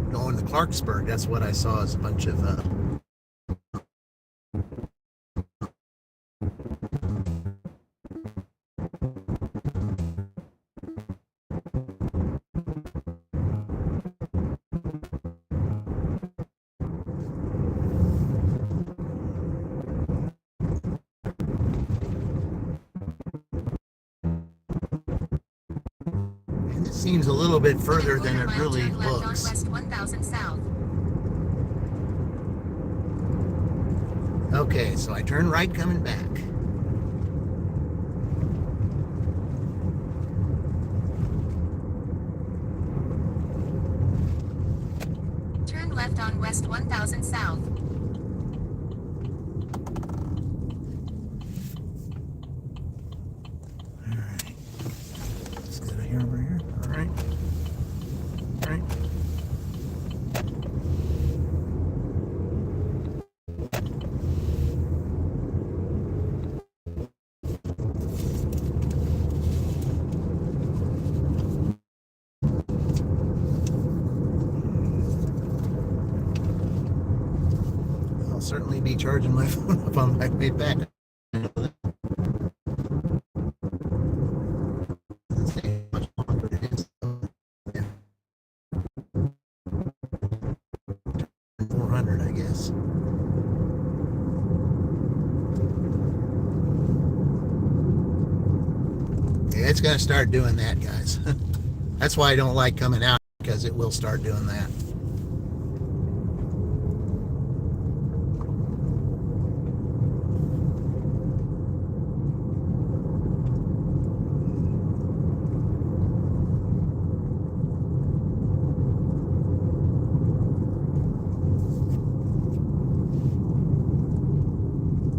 Going to Clarksburg, that's what I saw is a bunch of seems a little bit further than it really looks. West 1000 South. Okay, so I turn right coming back. Turn left on West 1000 South. Certainly be charging my phone up on my way back. Much longer it is. Yeah. 400, I guess. it's going to start doing that, guys. That's why I don't like coming out, because it will start doing that.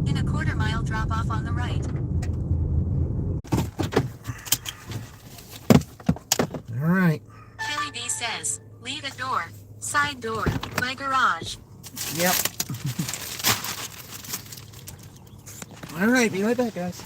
In a quarter-mile drop-off on the right. All right. Kelly D says, leave a door. Side door. My garage. Yep. All right, be right back, guys.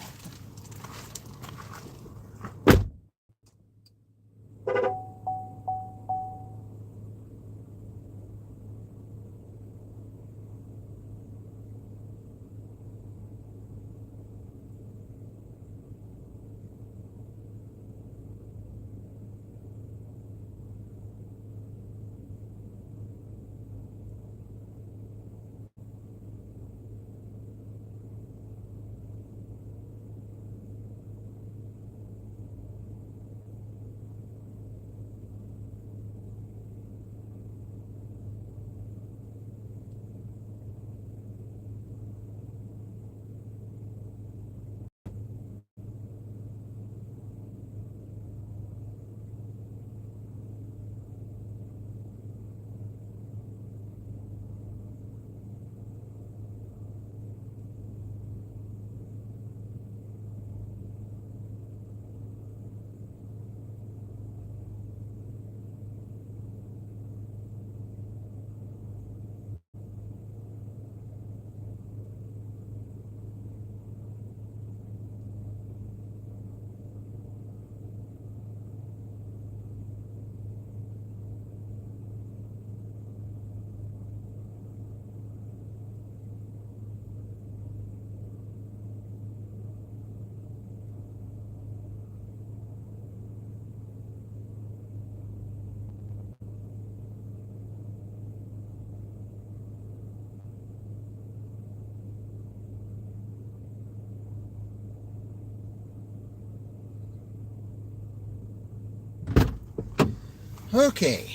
Okay.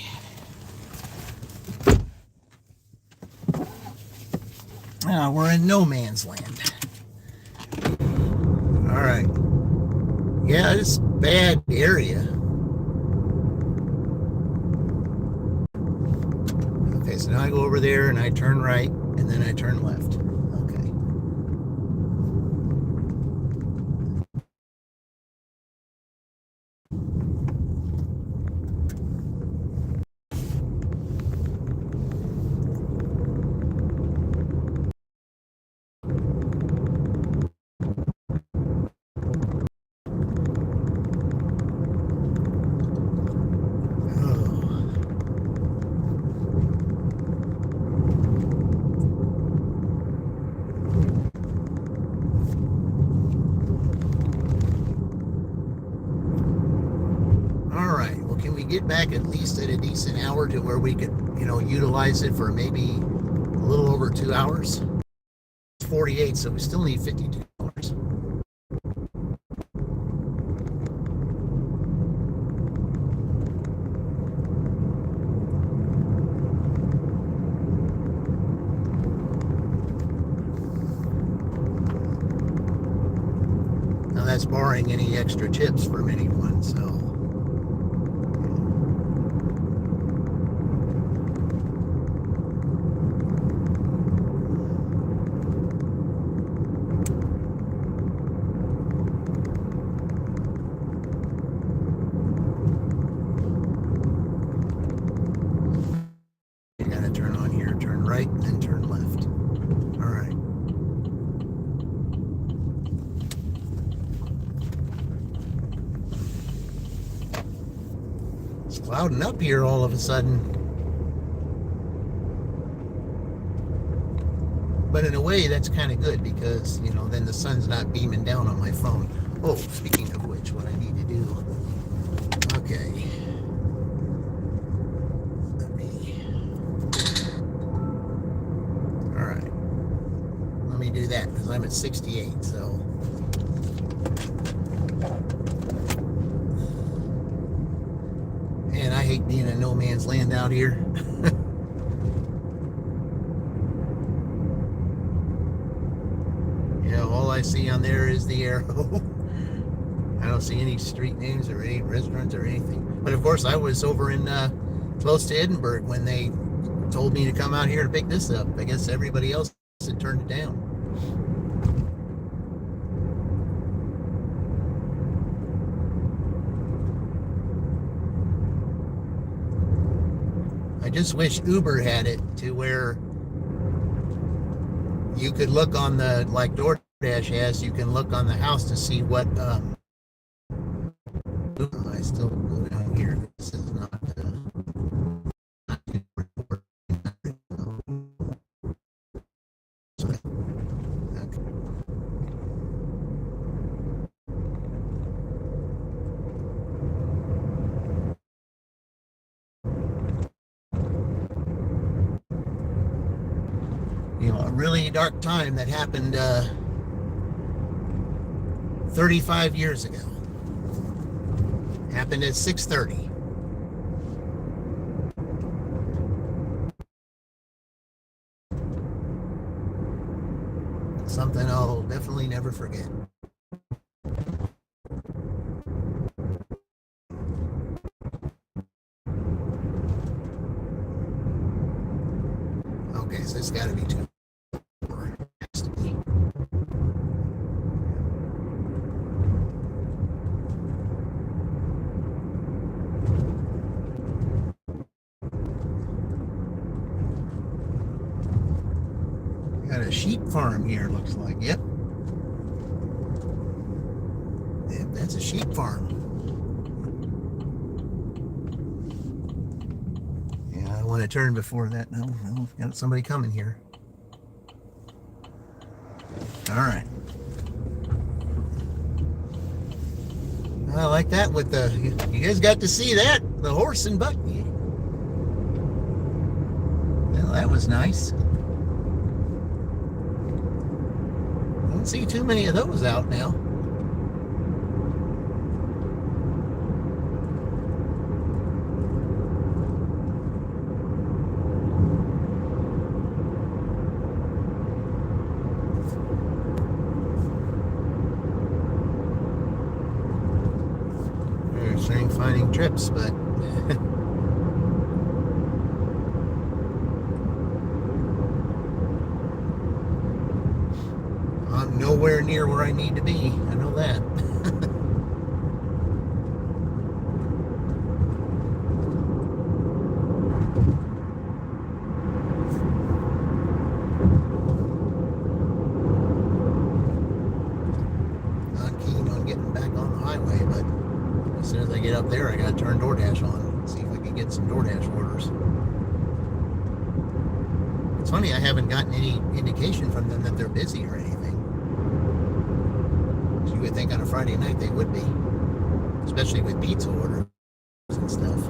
Now we're in no man's land. All right. Yeah, it's a bad area. Okay, so now I go over there and I turn right and then I turn left. Okay. Get back at least at a decent hour to where we could, utilize it for maybe a little over 2 hours. It's 48, so we still need 52 hours. Now that's barring any extra tips from anyone, so. Right and then turn left. All right. It's clouding up here all of a sudden. But in a way, that's kind of good because, then the sun's not beaming down on my phone. Oh, speaking of which, what I need to do. Okay. Do that because I'm at 68, so hate being in no man's land out here. Yeah, all I see on there is the arrow. I don't see any street names or any restaurants or anything. But of course, I was over in close to Edinburgh when they told me to come out here to pick this up. I guess everybody else had turned it down. I just wish Uber had it to where you could look on the, like DoorDash has, you can look on the house to see what, I still go down here. This is not, a really dark time that happened 35 years ago. Happened at 6:30. Something I'll definitely never forget. Okay, so it's got to be two. Got a sheep farm here, looks like. Yep. Yep, that's a sheep farm. Yeah, I want to turn before that. No, got somebody coming here. All right. I like that with the, you guys got to see that, the horse and buggy. Well, that was nice. Don't see too many of those out now. They're saying finding trips, but I'm nowhere near where I need to be. I know that. Not keen on getting back on the highway, but as soon as I get up there, I gotta turn DoorDash on. See if I can get some DoorDash orders. It's funny, I haven't gotten any indication from them that they're busy or anything. You would think on a Friday night they would be, especially with pizza orders and stuff.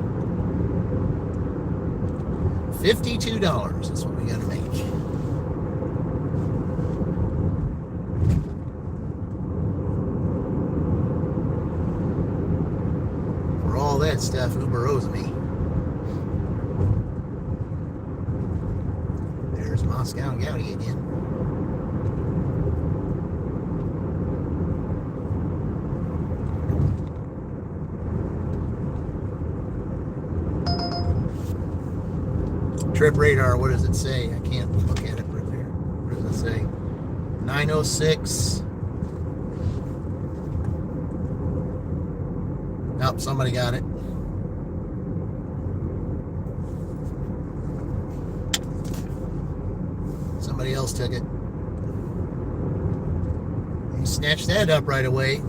$52 is what we gotta make. For all that stuff Uber owes me. There's Moscow Gouty again. Trip radar, what does it say? I can't look at it right there. What does it say? 906. Nope, somebody got it. Somebody else took it. You snatched that up right away.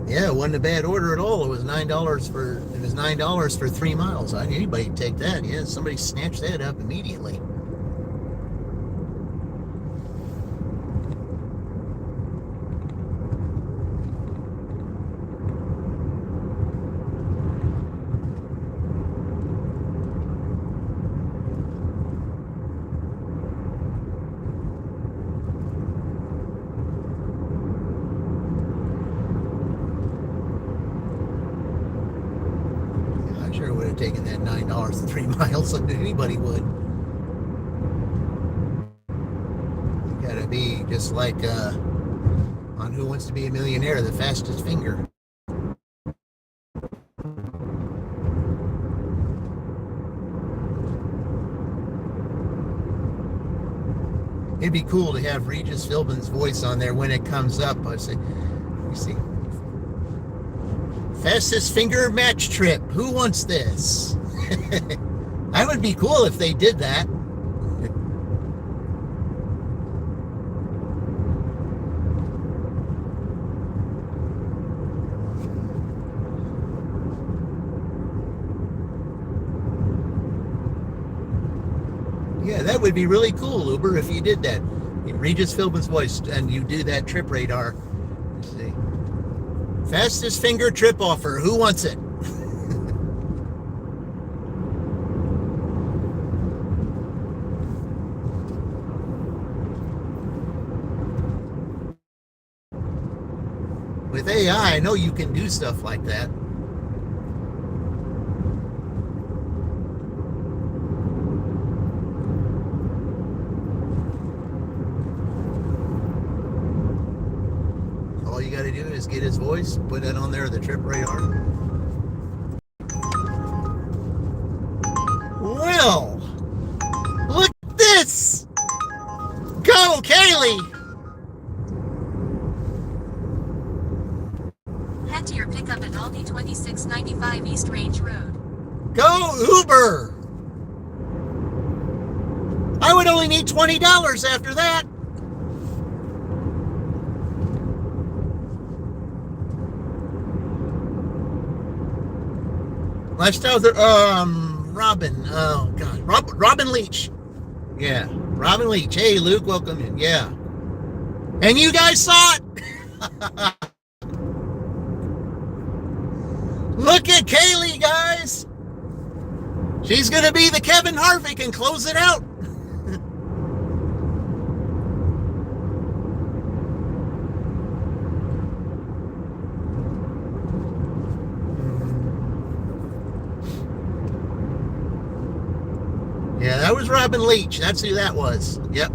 Yeah, it wasn't a bad order at all. It was $9 for 3 miles. Anybody take that? Yeah, somebody snatched that up immediately. $3 to 3 miles like anybody would. You gotta be just like on Who Wants to Be a Millionaire, the fastest finger. It'd be cool to have Regis Philbin's voice on there when it comes up. I say, you see, fastest finger match trip. Who wants this? That would be cool if they did that. Yeah, that would be really cool, Uber, if you did that. Regis Philbin's voice, and you do that trip radar. Let's see. Fastest finger trip offer. Who wants it? With AI, I know you can do stuff like that. All you got to do is get his voice, put that on there, the trip radar. Well, look at this. Go, Kaylee. Head to your pickup at Aldi 2695 East Range Road. Go, Uber. I would only need $20 after that. Lifestyle, Robin. Oh God, Robin Leach. Yeah, Robin Leach. Hey, Luke, welcome in. Yeah, and you guys saw it. Look at Kaylee, guys. She's gonna be the Kevin Harvick and close it out. Yeah, that was Robin Leach. That's who that was. Yep.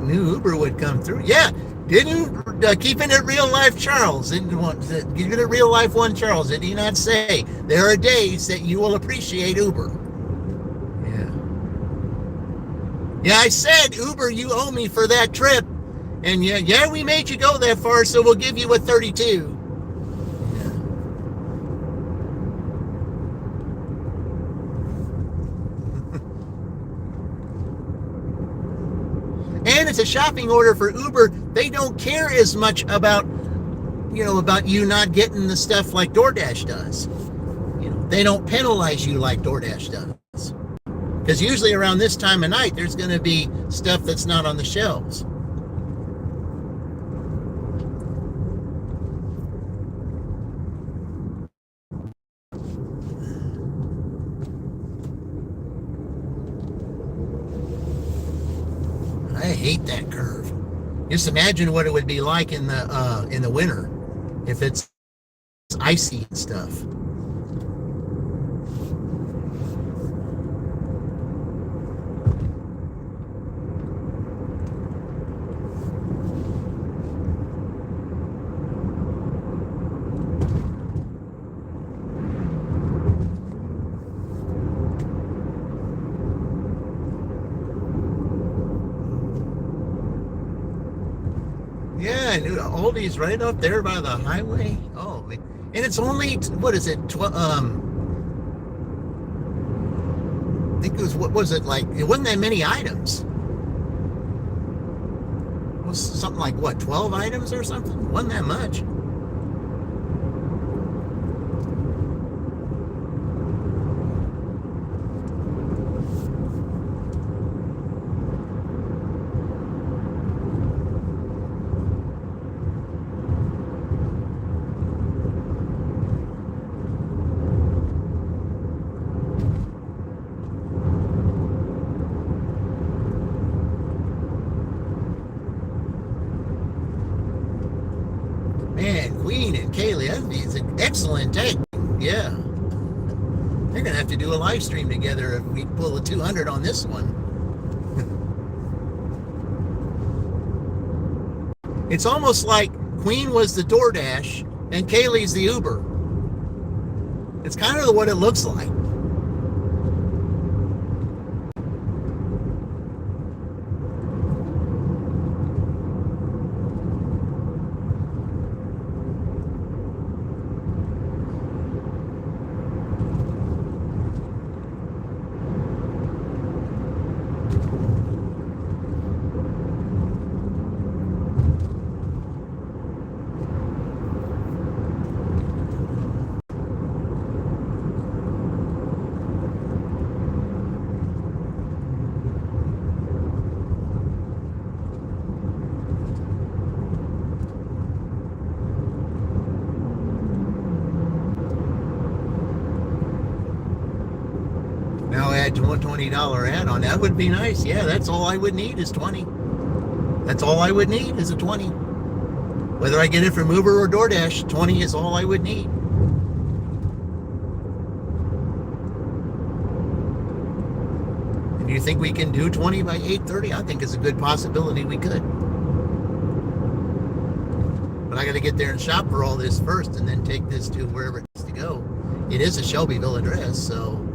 Knew Uber would come through. Yeah, didn't Keeping It Real Life Charles, didn't want Keeping It Real Life one Charles, did he not say there are days that you will appreciate Uber? Yeah. Yeah, I said, Uber, you owe me for that trip. And yeah, we made you go that far, so we'll give you a 32. And it's a shopping order for Uber. They don't care as much about you not getting the stuff like DoorDash does. They don't penalize you like DoorDash does. Because usually around this time of night, there's going to be stuff that's not on the shelves. I hate that curve. Just imagine what it would be like in the winter if it's icy and stuff. Yeah, and Aldi's right up there by the highway. Oh, and it's only, what is it? I think it was, what was it like? It wasn't that many items. It was something like, what, 12 items or something? It wasn't that much. an excellent take. Yeah. They're going to have to do a live stream together if we pull a 200 on this one. It's almost like Queen was the DoorDash and Kaylee's the Uber. It's kind of what it looks like. Now add a $20 add-on. That would be nice. Yeah, that's all I would need is 20. That's all I would need is a 20. Whether I get it from Uber or DoorDash, 20 is all I would need. And do you think we can do 20 by 8:30? I think it's a good possibility we could. But I got to get there and shop for all this first and then take this to wherever it needs to go. It is a Shelbyville address, so...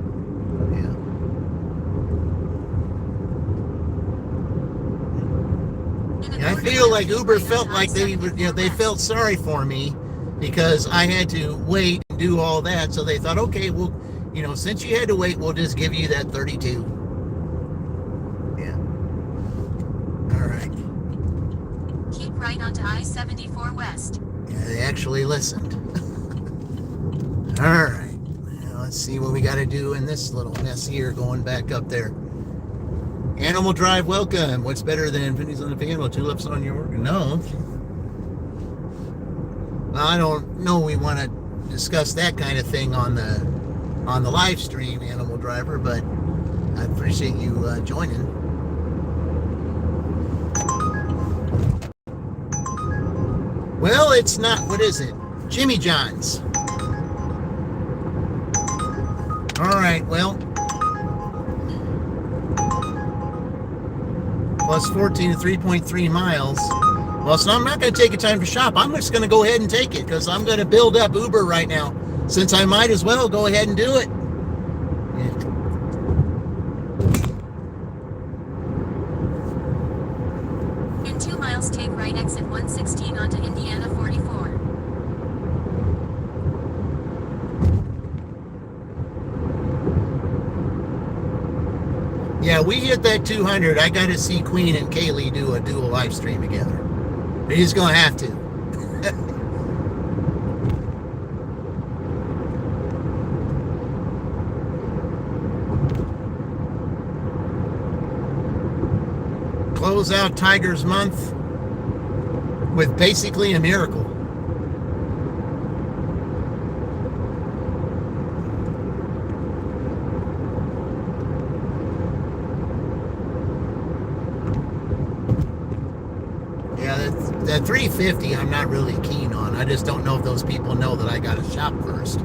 I feel like Uber felt like they felt sorry for me because I had to wait and do all that. So they thought, okay, well, since you had to wait, we'll just give you that 32. Yeah. All right. Keep right onto I-74 West. Yeah, they actually listened. All right. Now let's see what we got to do in this little mess here going back up there. Animal Drive, welcome. What's better than pennies on the piano, tulips on your work? No. Well, I don't know. We want to discuss that kind of thing on the live stream, Animal Driver, but I appreciate you joining. Well, it's not. What is it? Jimmy John's. All right. Well. Plus 14 to 3.3 miles. Well, so I'm not going to take a time to shop. I'm just going to go ahead and take it because I'm going to build up Uber right now. Since I might as well go ahead and do it. In 2 miles, take right exit 116 onto Indiana 44. Yeah, we hit that 200. I got to see Queen and Kaylee do a dual live stream together. They're just going to have to. Close out Tiger's Month with basically a miracle. That 350 I'm not really keen on. I just don't know if those people know that I got to shop first.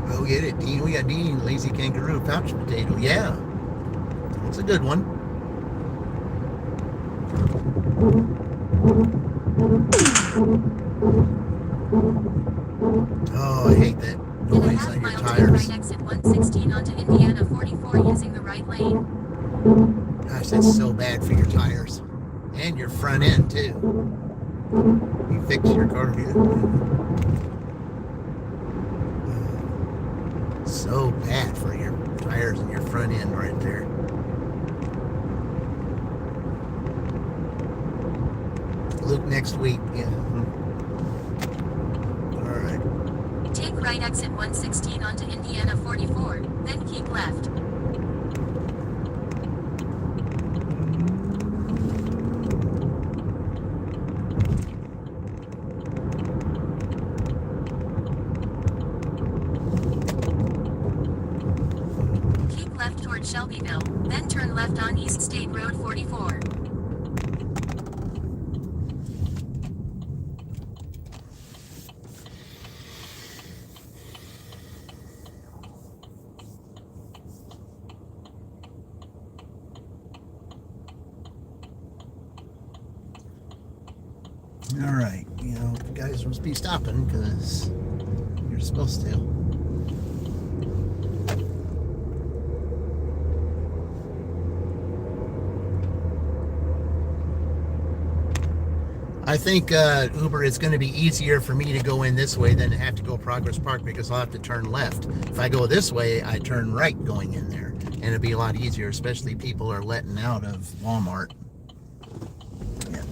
Go get it, Dean. We got Dean, Lazy Kangaroo, Pouch Potato. Yeah, that's a good one. Oh, I hate that noise on your tires. Right exit 116 onto Indiana 44 using the right lane. Gosh, that's so bad for your tires. And your front end, too. You fix your car here. So bad for your tires and your front end right there. Luke next week, yeah. All right. Take right exit 116 onto Indiana 44, then keep left. Shelbyville, then turn left on East State Road 44. All right, you know, you guys must be stopping because you're supposed to. I think Uber is going to be easier for me to go in this way than to have to go Progress Park because I'll have to turn left. If I go this way, I turn right going in there, and it'll be a lot easier, especially people are letting out of Walmart. Yeah.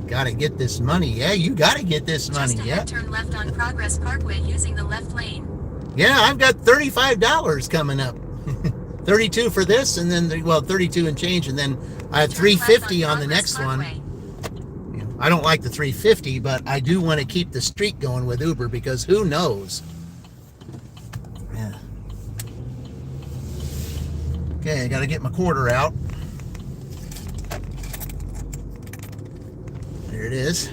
Gotta get this money. Yeah, you gotta get this money. Just Yeah. ahead, turn left on Progress Parkway using the left lane. Yeah, I've got $35 coming up. 32 for this, and then, well, 32 and change, and then I have $350 on the next one. You know, I don't like the $350, but I do want to keep the streak going with Uber because who knows? Yeah. Okay, I got to get my quarter out. There it is.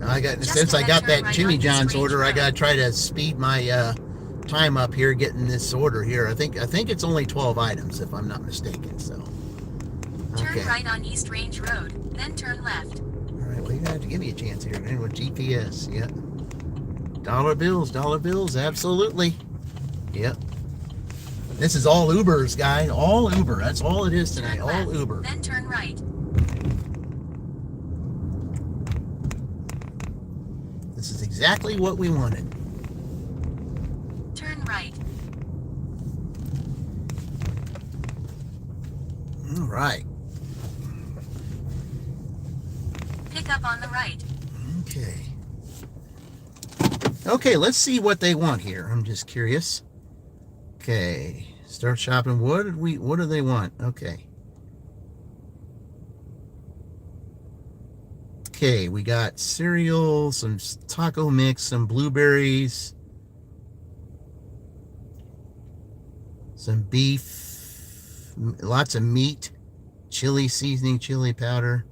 I got since I got that Jimmy John's order, I got to try to speed my time up here getting this order here. I think it's only 12 items if I'm not mistaken. So Turn right on East Range Road, then turn left. All right, well, you're gonna have to give me a chance here. And with GPS, yeah. Dollar bills, absolutely. Yep. This is all Ubers, guys. All Uber. That's all it is tonight. Turn All left, Uber. then turn right. This is exactly what we wanted. Turn right. All right. Pick up on the right. Okay. Okay, let's see what they want here. I'm just curious. Okay. Start shopping. What do they want? Okay. Okay, we got cereal, some taco mix, some blueberries, some beef, lots of meat, chili seasoning, chili powder.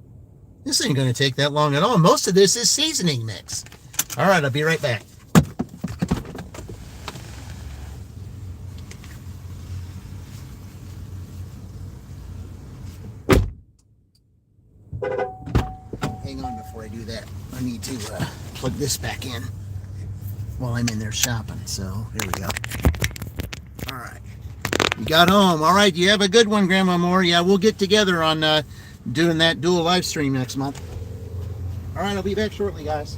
This ain't going to take that long at all. Most of this is seasoning mix. All right, I'll be right back. Hang on before I do that. I need to plug this back in while I'm in there shopping. So here we go. All right. You got home. All right. You have a good one, Grandma Moore. Yeah, we'll get together on doing that dual live stream next month. All right. I'll be back shortly, guys.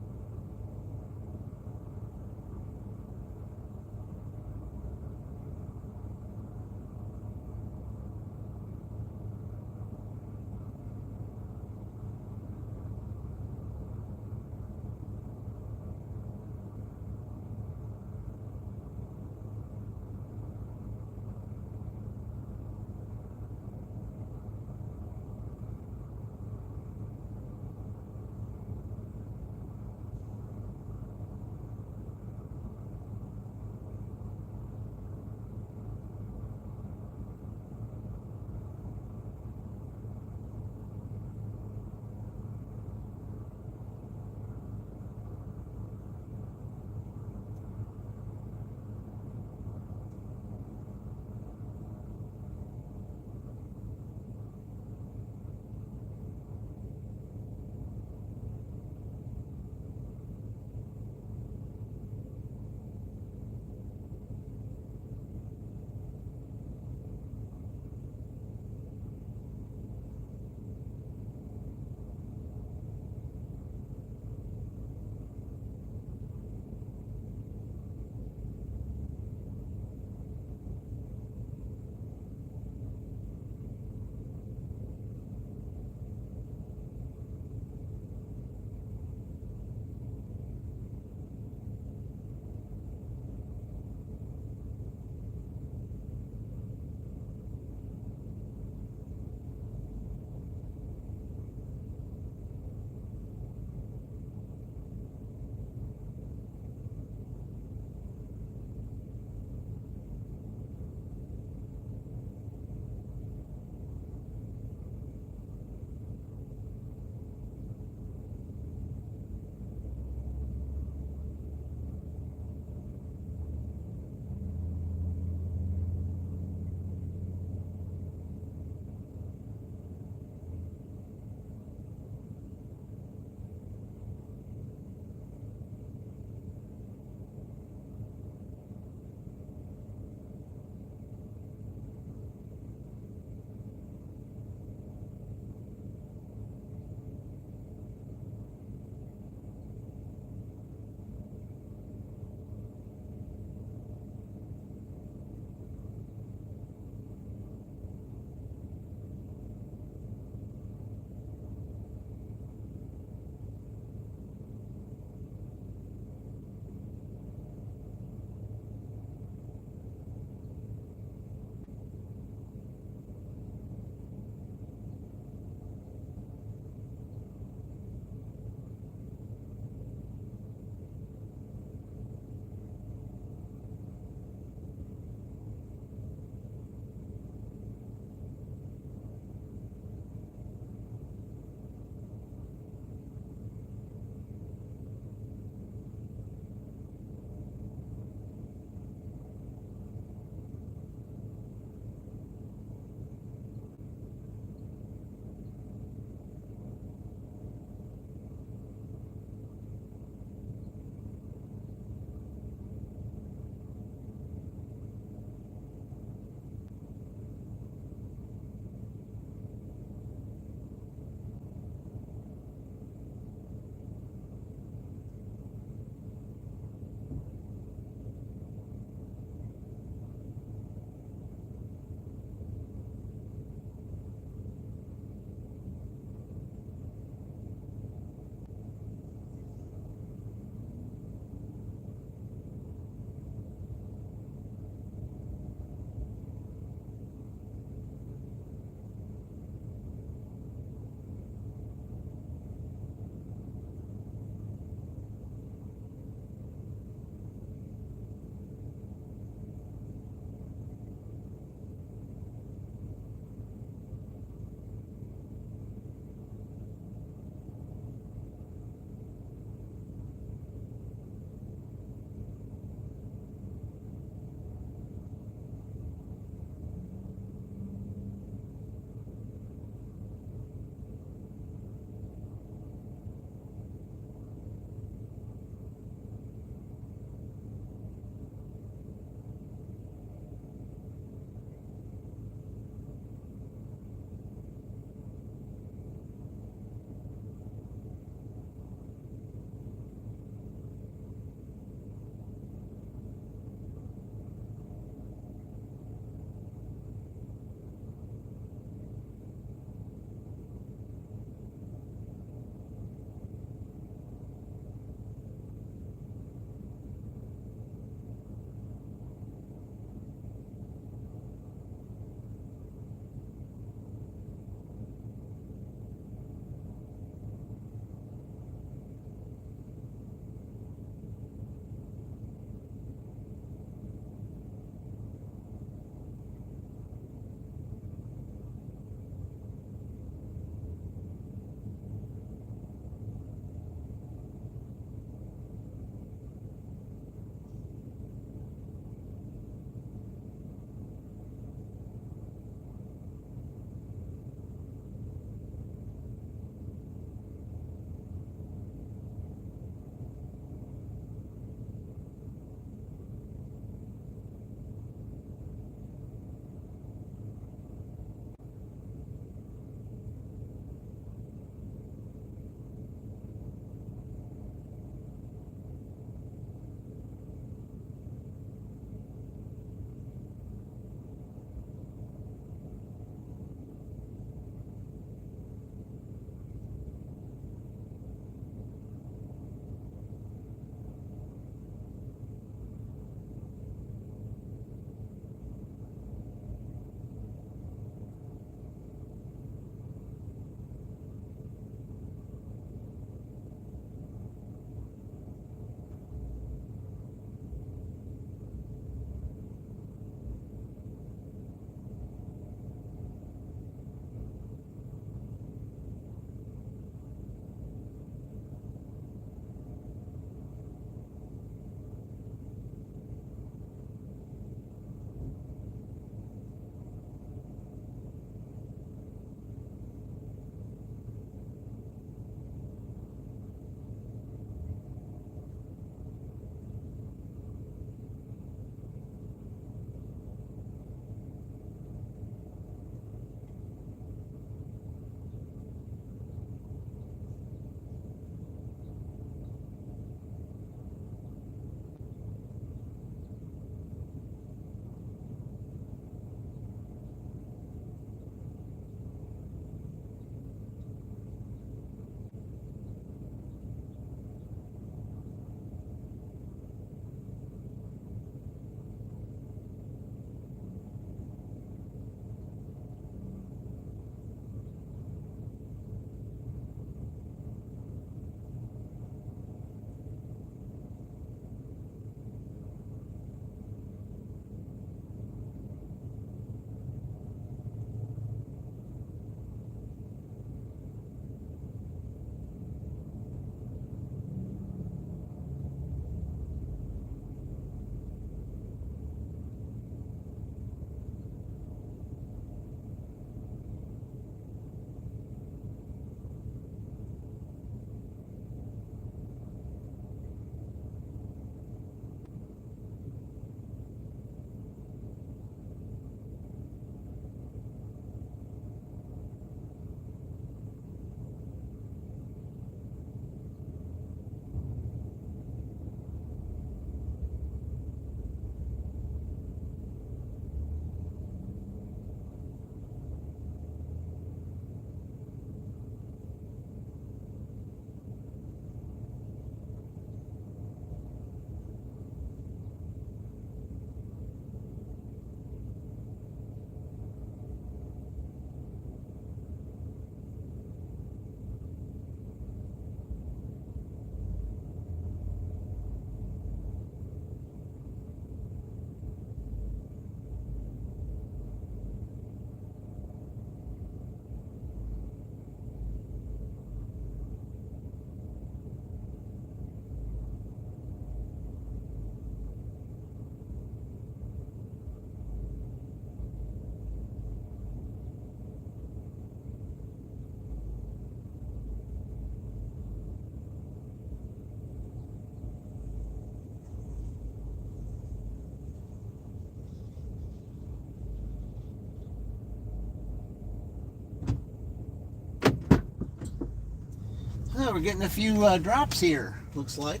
Oh, we're getting a few drops here, looks like.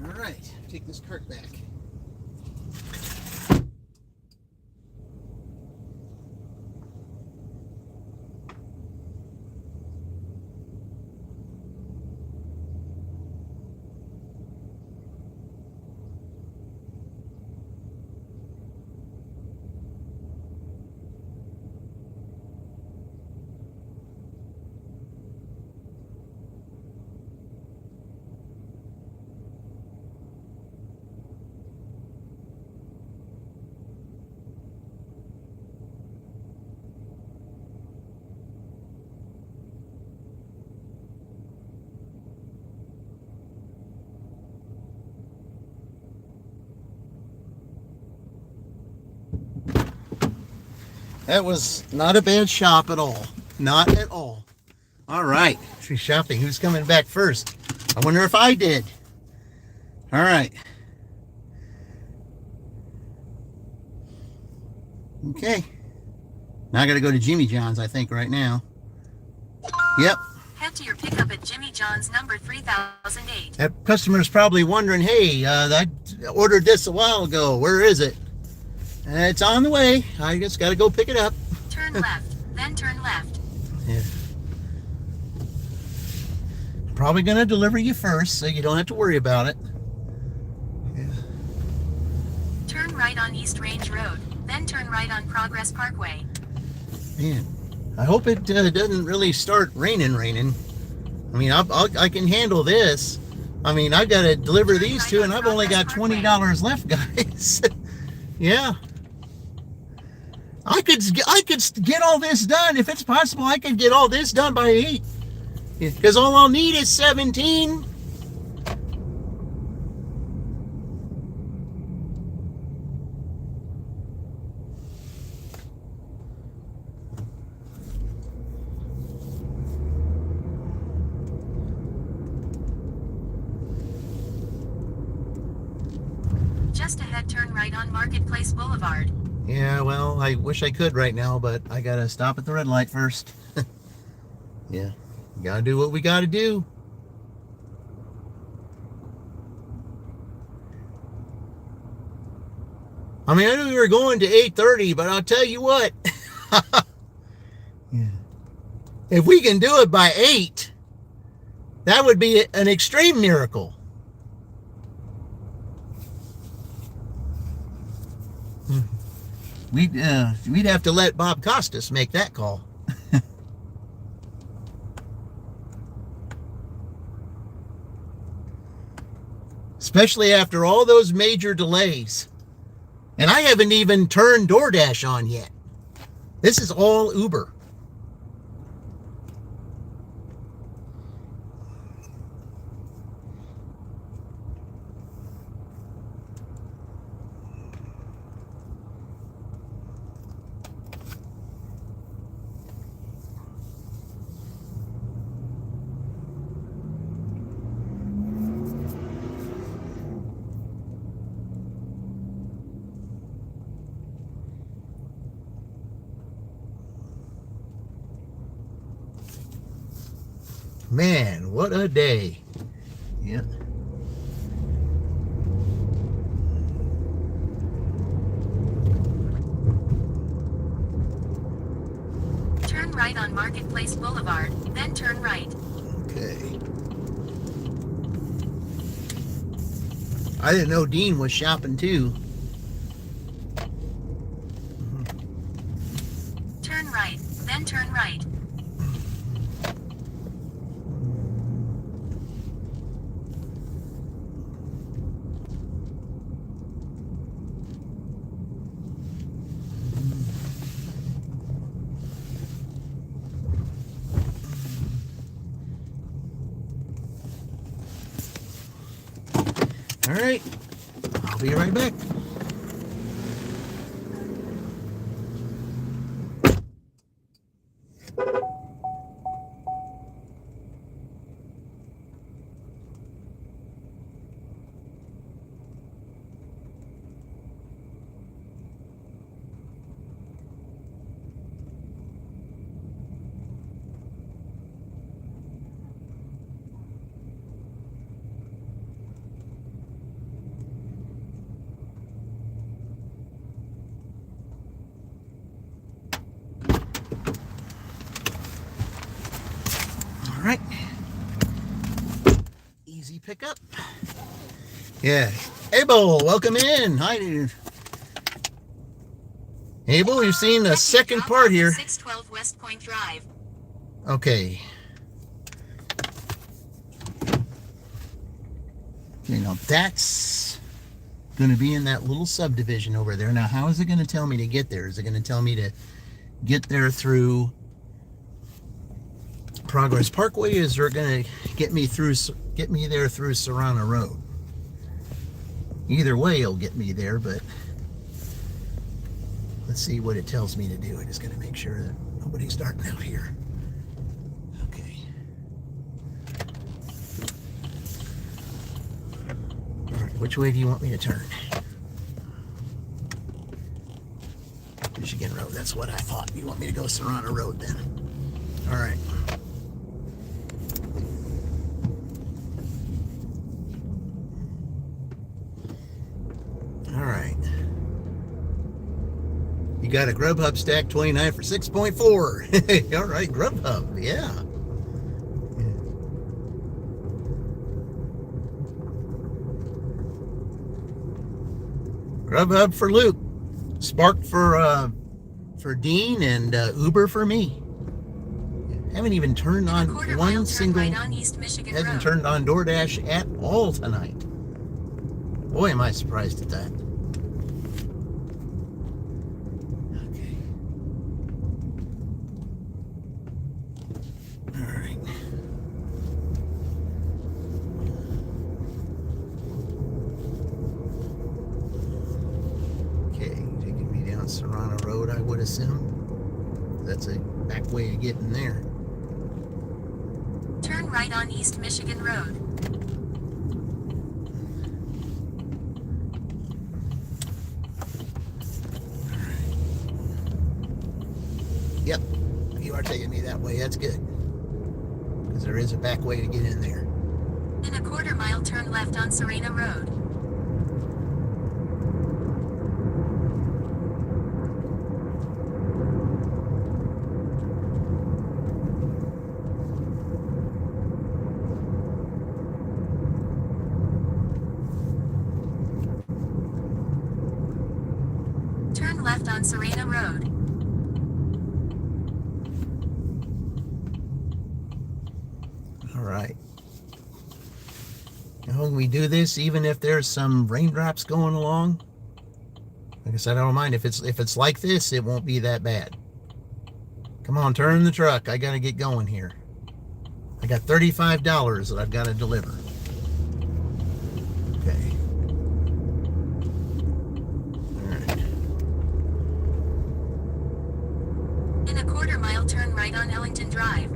All right, take this cart back. That was not a bad shop at all. Not at all. All right. She's shopping. Who's coming back first? I wonder if I did. All right. Okay. Now I got to go to Jimmy John's, I think, right now. Yep. Head to your pickup at Jimmy John's number 3008. That customer's probably wondering, hey, I ordered this a while ago. Where is it? It's on the way. I just got to go pick it up. Turn left, then turn left. Yeah. Probably going to deliver you first, so you don't have to worry about it. Yeah. Turn right on East Range Road, then turn right on Progress Parkway. Man, I hope it doesn't really start raining. I mean, I can handle this. I mean, I've got to deliver these two, and I've only got $20 left, guys. Yeah. I could get all this done. If it's possible, I could get all this done by 8. Because all I'll need is 17. Just ahead, turn right on Marketplace Boulevard. Yeah, well, I wish I could right now, but I gotta stop at the red light first. Yeah, gotta do what we gotta do. I mean, I knew we were going to 8:30, but I'll tell you what. Yeah. If we can do it by 8, that would be an extreme miracle. We'd have to let Bob Costas make that call. Especially after all those major delays. And I haven't even turned DoorDash on yet. This is all Uber. Man, what a day. Yep. Turn right on Marketplace Boulevard, then turn right. Okay. I didn't know Dean was shopping too. Turn right, then turn right. All right. I'll be right back. pick up. Yeah. Abel, welcome in. Hi. Abel, you've seen the second part here. 612 West Point Drive. Okay. You know, that's going to be in that little subdivision over there. Now, how is it going to tell me to get there? Is it going to tell me to get there through Progress Parkway? Is it going to get me there through Serrano Road? Either way, it'll get me there, but let's see what it tells me to do. I just got to make sure that nobody's darting out here. Okay. All right, which way do you want me to turn? Michigan Road, that's what I thought. You want me to go Serrano Road then? All right. All right. You got a Grubhub stack 29 for 6.4. All right, Grubhub, yeah. Grubhub for Luke, Spark for Dean, and Uber for me. Haven't even turned on one single. Hasn't turned on DoorDash at all tonight. Boy, am I surprised at that. Okay. All right. Okay, taking me down Serrano Road, I would assume. That's a back way to get in there. Turn right on East Michigan Road. Yep, you are taking me that way. That's good. Because there is a back way to get in there. In a quarter mile, turn left on Serena Road. Turn left on Serena Road. All right. Now, when we do this, even if there's some raindrops going along, like I said, I don't mind. If it's like this, it won't be that bad. Come on, turn the truck. I got to get going here. I got $35 that I've got to deliver. Okay. All right. In a quarter mile, turn right on Ellington Drive.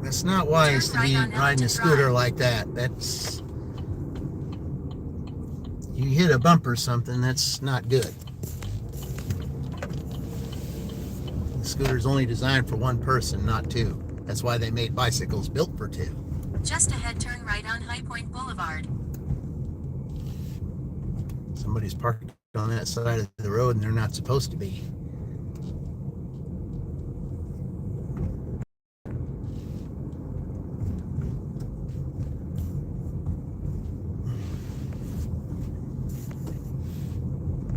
That's not wise to be riding a scooter like that. That's, you hit a bump or something, that's not good. The scooter's only designed for one person, not two. That's why they made bicycles built for two. Just ahead, turn right on High Point Boulevard. Somebody's parked on that side of the road and they're not supposed to be.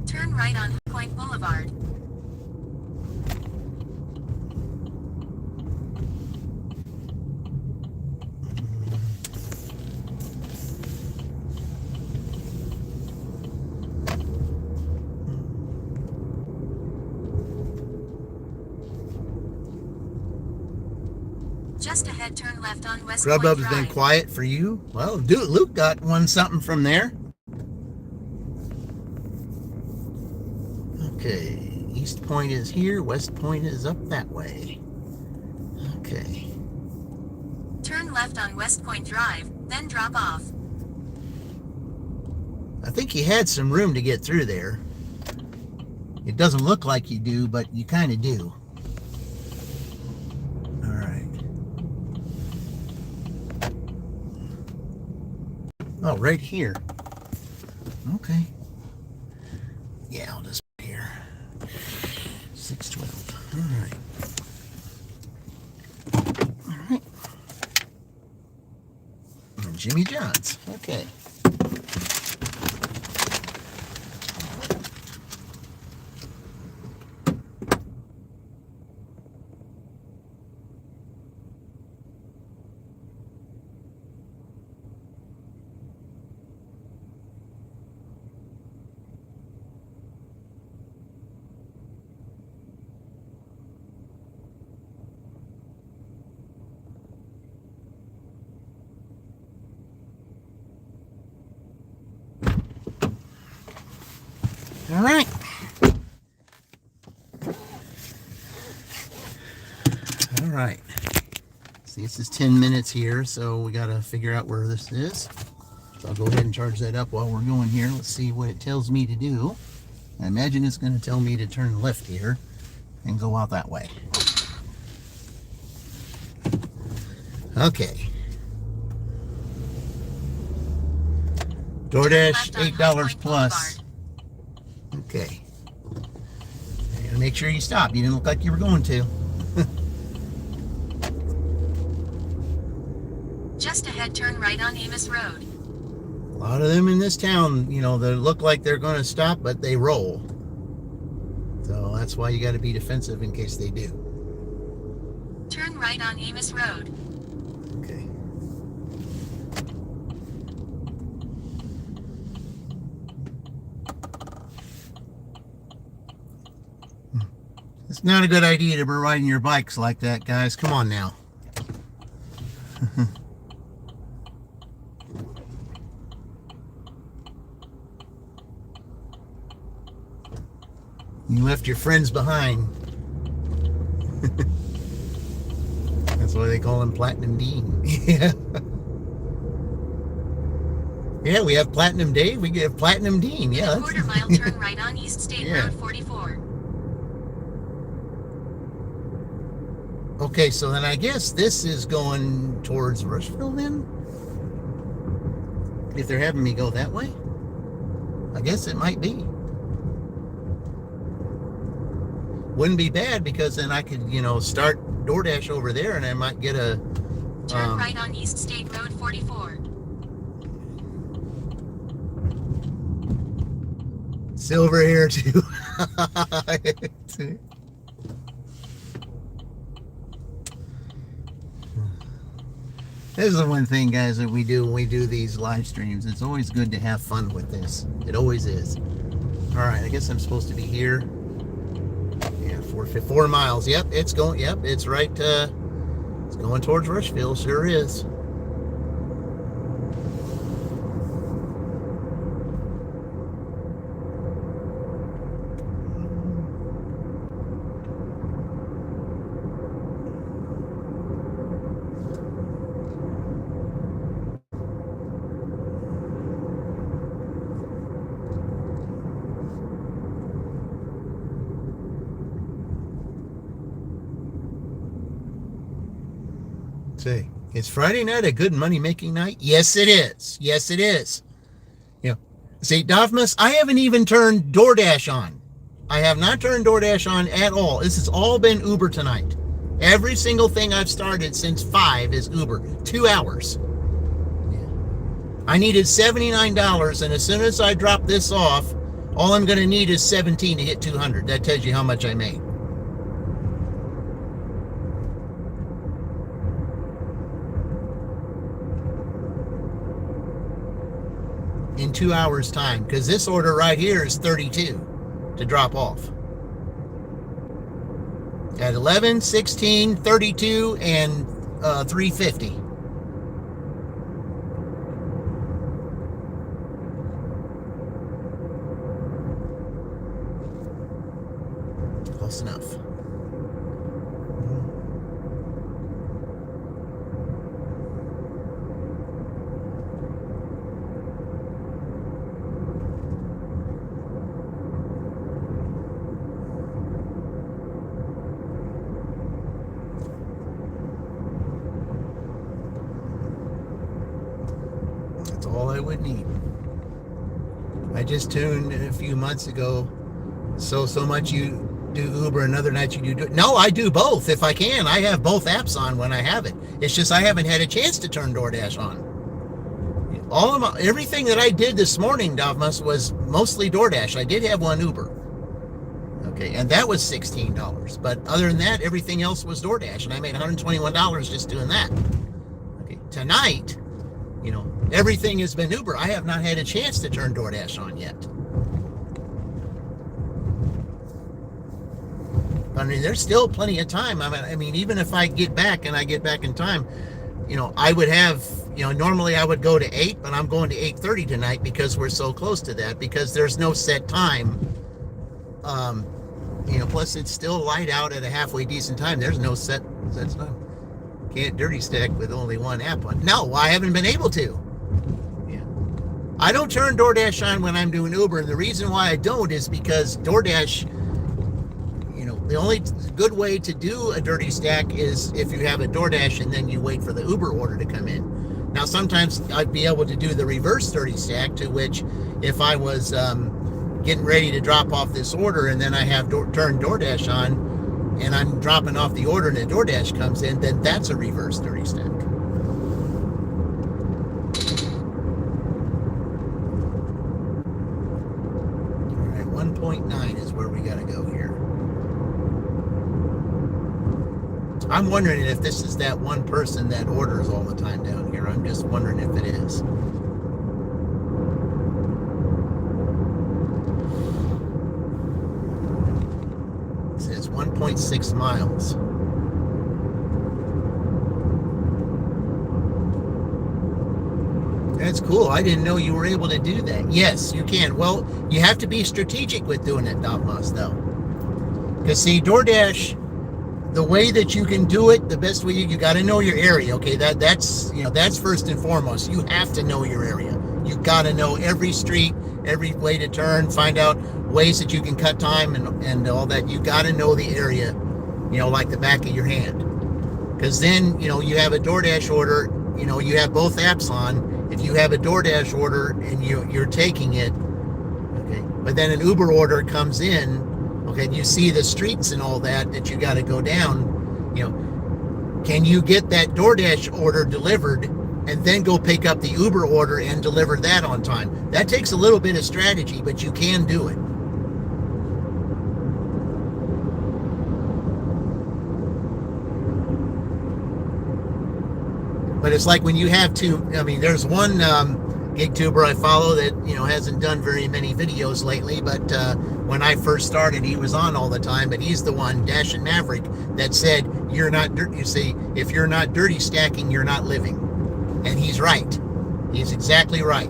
Turn right on High Point Boulevard. Just ahead, turn left on West Point Grubhub's Drive. been quiet for you. Well, dude, Luke got something from there. Okay, East Point is here, West Point is up that way. Okay. Turn left on West Point Drive, then drop off. I think you had some room to get through there. It doesn't look like you do, but you kind of do. Oh, right here. Okay. Yeah, I'll just put here. 612. All right. All right. And Jimmy John's. Okay. All right. All right. See, this is 10 minutes here, so we got to figure out where this is. So I'll go ahead and charge that up while we're going here. Let's see what it tells me to do. I imagine it's going to tell me to turn left here and go out that way. Okay. DoorDash, $8 plus. Okay. You gotta make sure you stop. You didn't look like you were going to. Just ahead, turn right on Amos Road. A lot of them in this town, you know, they look like they're going to stop, but they roll. So that's why you got to be defensive in case they do. Turn right on Amos Road. Okay. It's not a good idea to be riding your bikes like that, guys. Come on now. You left your friends behind. That's why they call him Platinum Dean. Yeah. Yeah, we have Platinum Dave. We have Platinum Dean. Yeah. In a quarter mile, turn right on East State Yeah. Road 44. Okay, so then I guess this is going towards Rushville then? If they're having me go that way? I guess it might be. Wouldn't be bad because then I could, you know, start DoorDash over there and I might get a... Turn right on East State Road 44. Silver here too. This is the one thing, guys, that we do when we do these live streams. It's always good to have fun with this. It always is. All right, I guess I'm supposed to be here. Yeah, 4 miles. Yep, it's going. Yep, it's right. It's going towards Rushville. Sure is. See, it's Friday night a good money-making night? Yes, it is. Yes, it is. Yeah. See, Dofmus, I haven't even turned DoorDash on. I have not turned DoorDash on at all. This has all been Uber tonight. Every single thing I've started since 5 is Uber. 2 hours. Yeah. I needed $79, and as soon as I drop this off, all I'm going to need is 17 to hit 200. That tells you how much I made. In 2 hours time, because this order right here is 32 to drop off at 11, 16, 32 and 350. Close enough. That's all I would need. I just tuned a few months ago. So much you do Uber, another night you do. No, I do both if I can. I have both apps on when I have it. It's just I haven't had a chance to turn DoorDash on. Everything that I did this morning, Davmas, was mostly DoorDash. I did have one Uber. Okay, and that was $16. But other than that, everything else was DoorDash, and I made $121 just doing that. Okay, tonight, everything has been Uber. I have not had a chance to turn DoorDash on yet. I mean, there's still plenty of time. I mean, even if I get back and I get back in time, I would have, normally I would go to 8, but I'm going to 8:30 tonight because we're so close to that, because there's no set time. Plus it's still light out at a halfway decent time. There's no set time. Can't dirty stack with only one app on. No, I haven't been able to. Yeah. I don't turn DoorDash on when I'm doing Uber, and the reason why I don't is because DoorDash, the only good way to do a dirty stack is if you have a DoorDash and then you wait for the Uber order to come in. Now, sometimes I'd be able to do the reverse dirty stack, to which if I was getting ready to drop off this order and then I have turned DoorDash on and I'm dropping off the order and the DoorDash comes in, then that's a reverse dirty stack. All right, 1.9 is where we got to go here. I'm wondering if this is that one person that orders all the time down here. I'm just wondering if it is. It says 1.6 miles. That's cool. I didn't know you were able to do that. Yes, you can. Well, you have to be strategic with doing it, Davmas, though. Because, see, DoorDash, the way that you can do it, the best way, you got to know your area. Okay, that's first and foremost. You have to know your area. You got to know every street, every way to turn, find out ways that you can cut time and all that. You got to know the area, like the back of your hand. Because then, you have a DoorDash order, you have both apps on. If you have a DoorDash order and you're taking it, okay, but then an Uber order comes in, okay, you see the streets and all that you got to go down, can you get that DoorDash order delivered and then go pick up the Uber order and deliver that on time? That takes a little bit of strategy, but you can do it. But it's like when you have to, there's one gig tuber I follow that, hasn't done very many videos lately, but when I first started, he was on all the time, but he's the one, Dash and Maverick, that said, if you're not dirty stacking, you're not living. And he's right. He's exactly right.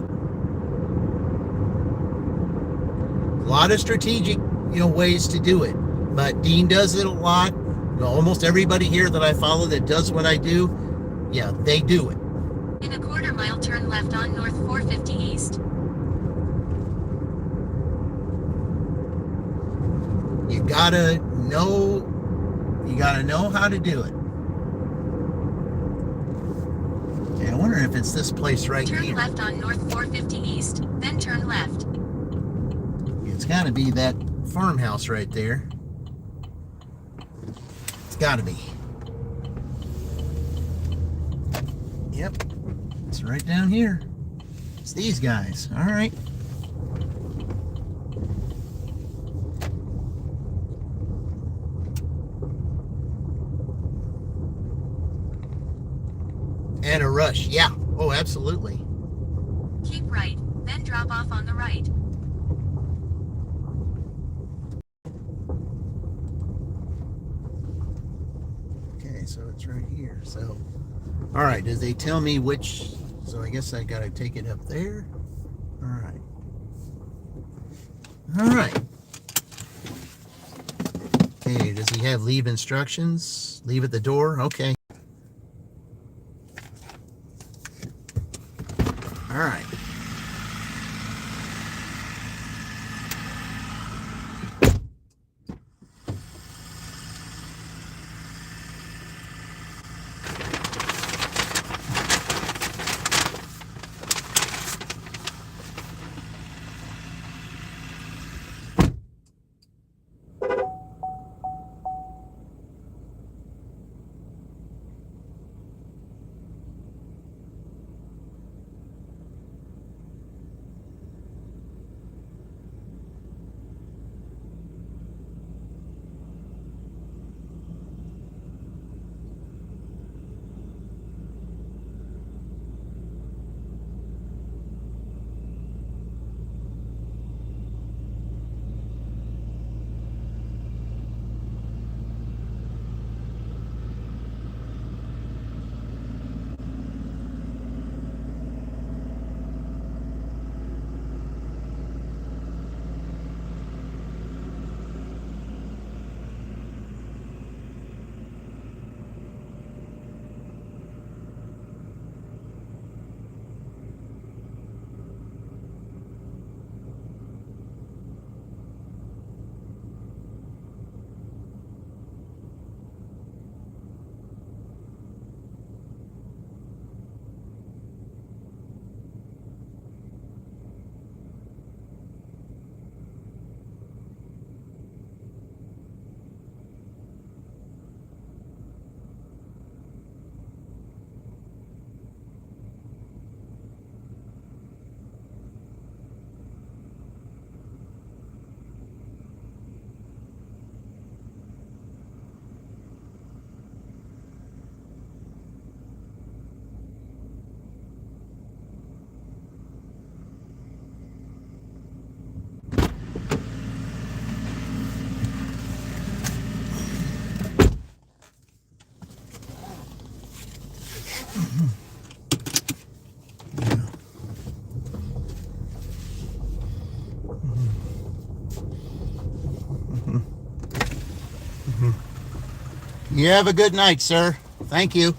A lot of strategic, ways to do it, but Dean does it a lot. Almost everybody here that I follow that does what I do, yeah, they do it. In a quarter mile, turn left on North 450 East. You gotta know how to do it. Okay, I wonder if it's this place right here. Turn left on North 450 East, then turn left. It's gotta be that farmhouse right there. It's gotta be. Yep, it's right down here. It's these guys. All right. And a rush. Yeah. Oh, absolutely. Keep right, then drop off on the right. Okay, so it's right here. So, all right, did they tell me which? So I guess I got to take it up there. All right. All right. Okay, does he have leave instructions? Leave at the door? Okay. All right. You have a good night, sir. Thank you.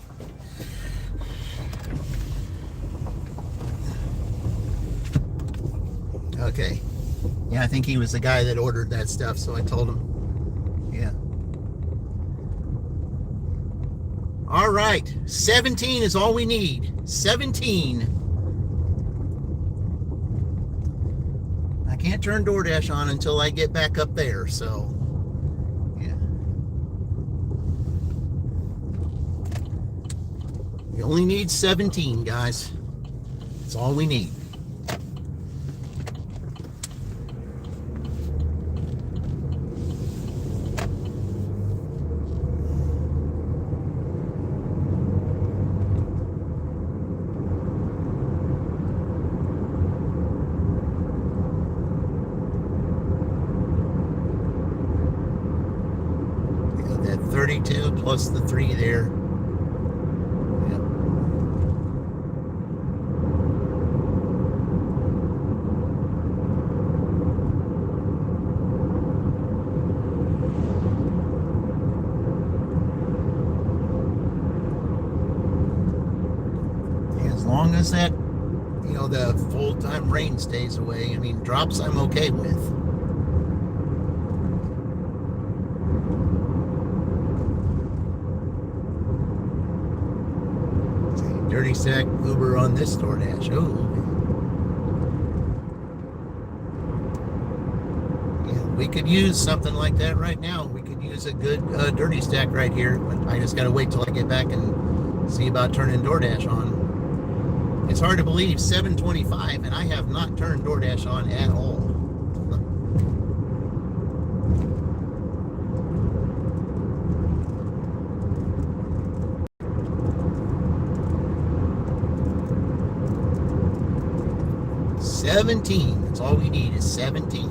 Okay. Yeah, I think he was the guy that ordered that stuff, so I told him. Yeah. All right. 17 is all we need. 17. I can't turn DoorDash on until I get back up there, so yeah. We only need 17, guys. That's all we need. That 32 plus the 3 there. Yep. As long as that, the full-time rain stays away, I mean, drops I'm okay with. Dirty sack Uber on this DoorDash. Oh, yeah, we could use something like that right now. We could use a good dirty stack right here. But I just got to wait till I get back and see about turning DoorDash on. It's hard to believe 7:25, and I have not turned DoorDash on at all. $17. That's all we need is 17.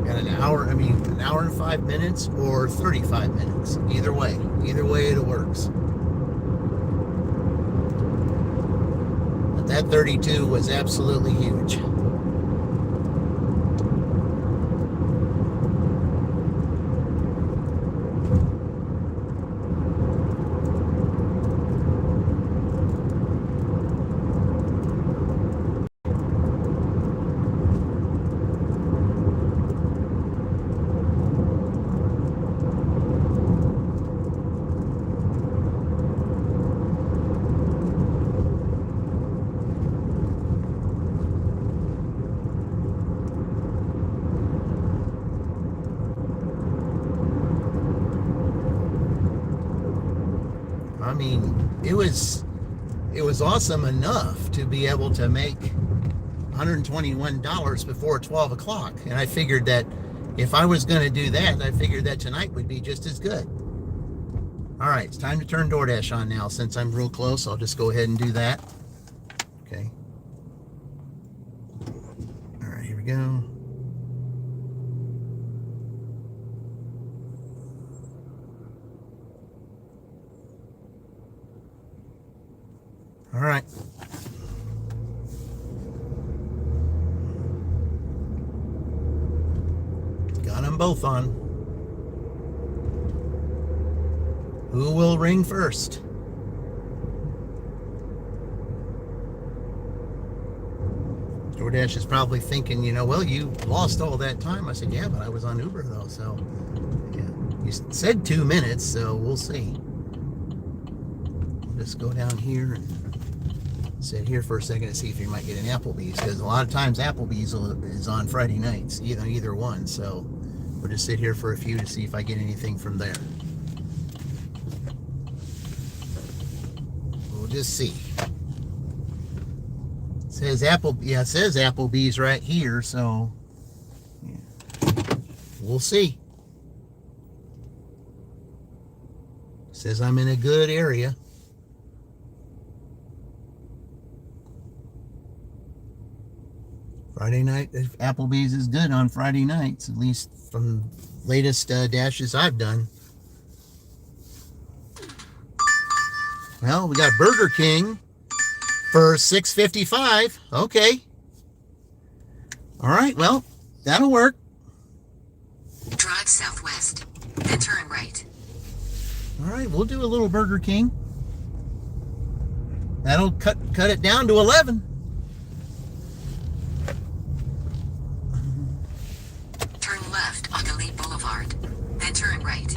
Got an hour and 5 minutes or 35 minutes. Either way it works. That 32 was absolutely huge. I mean, it was awesome enough to be able to make $121 before 12 o'clock. And I figured that if I was going to do that, I figured that tonight would be just as good. All right, it's time to turn DoorDash on now. Since I'm real close, I'll just go ahead and do that. Okay. All right, here we go. All right. Got them both on. Who will ring first? DoorDash is probably thinking, well, you lost all that time. I said, yeah, but I was on Uber though, so yeah. You said 2 minutes, so we'll see. We'll just go down here and sit here for a second to see if you might get an Applebee's, because a lot of times Applebee's is on Friday nights, either one. So we'll just sit here for a few to see if I get anything from there. We'll just see. It says it says Applebee's right here, so yeah. We'll see. It says I'm in a good area. Friday night, Applebee's is good on Friday nights, at least from latest dashes I've done. Well, we got Burger King for $6.55. Okay. All right, well, that'll work. Drive southwest, then turn right. All right, we'll do a little Burger King. That'll cut it down to 11. Turn left on Elite Boulevard, then turn right.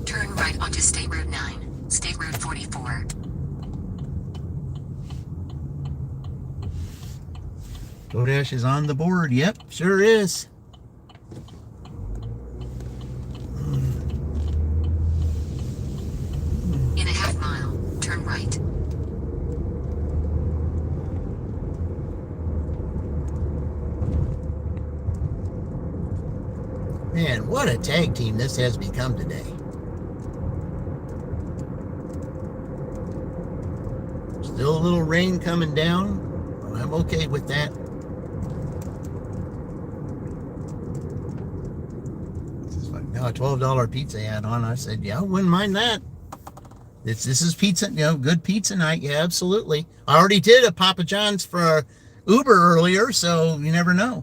Turn right onto State Route 9, State Route 44. doordash is on the board. Yep, sure is. In a half mile, turn right. Man, what a tag team this has become today. Still a little rain coming down. I'm okay with that. Now a $12 pizza add-on. I said, yeah, I wouldn't mind that. This is pizza, good pizza night. Yeah, absolutely. I already did a Papa John's for Uber earlier, so you never know.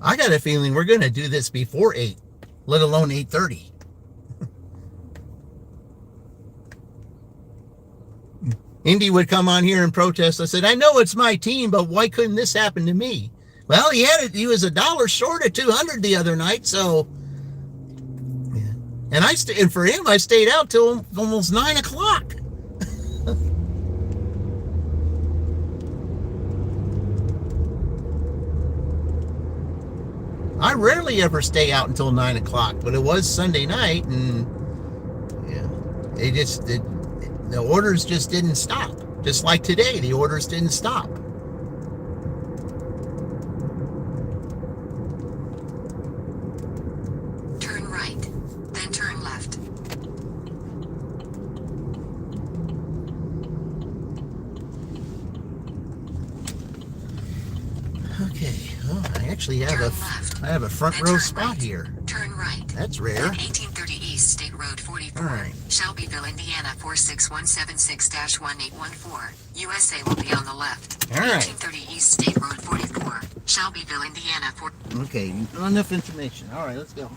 I got a feeling we're going to do this before 8, let alone 8:30. Indy would come on here and protest. I said, I know it's my team, but why couldn't this happen to me? Well, he was $1 short of 200 the other night, so yeah. And for him, I stayed out till almost 9 o'clock. I rarely ever stay out until 9 o'clock, but it was Sunday night, and yeah, the orders just didn't stop. Just like today, the orders didn't stop. Turn right, then turn left. Okay, well, I actually have a front row spot here. Turn right. That's rare. 1830 East State Road 44. All right. Shelbyville, Indiana 46176-1814. USA will be on the left. All right. 1830 East State Road 44. Shelbyville, Indiana 4. Okay, enough information. All right, let's go.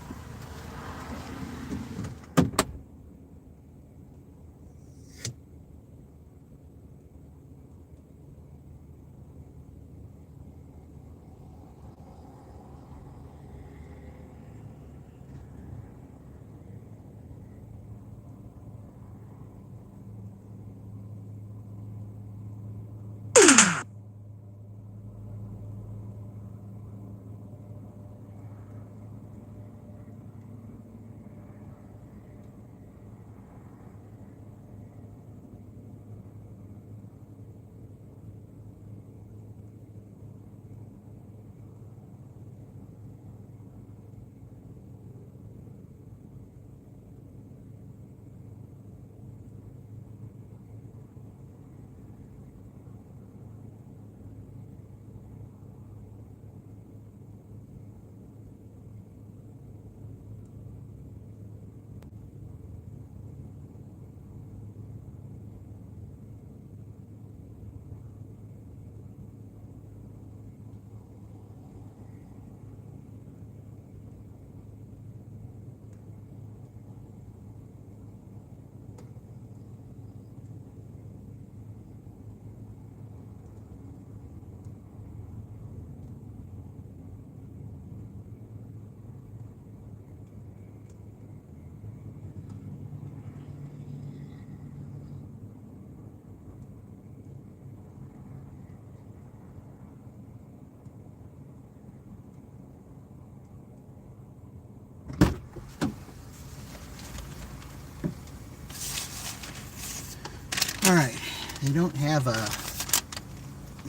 All right, they don't have a,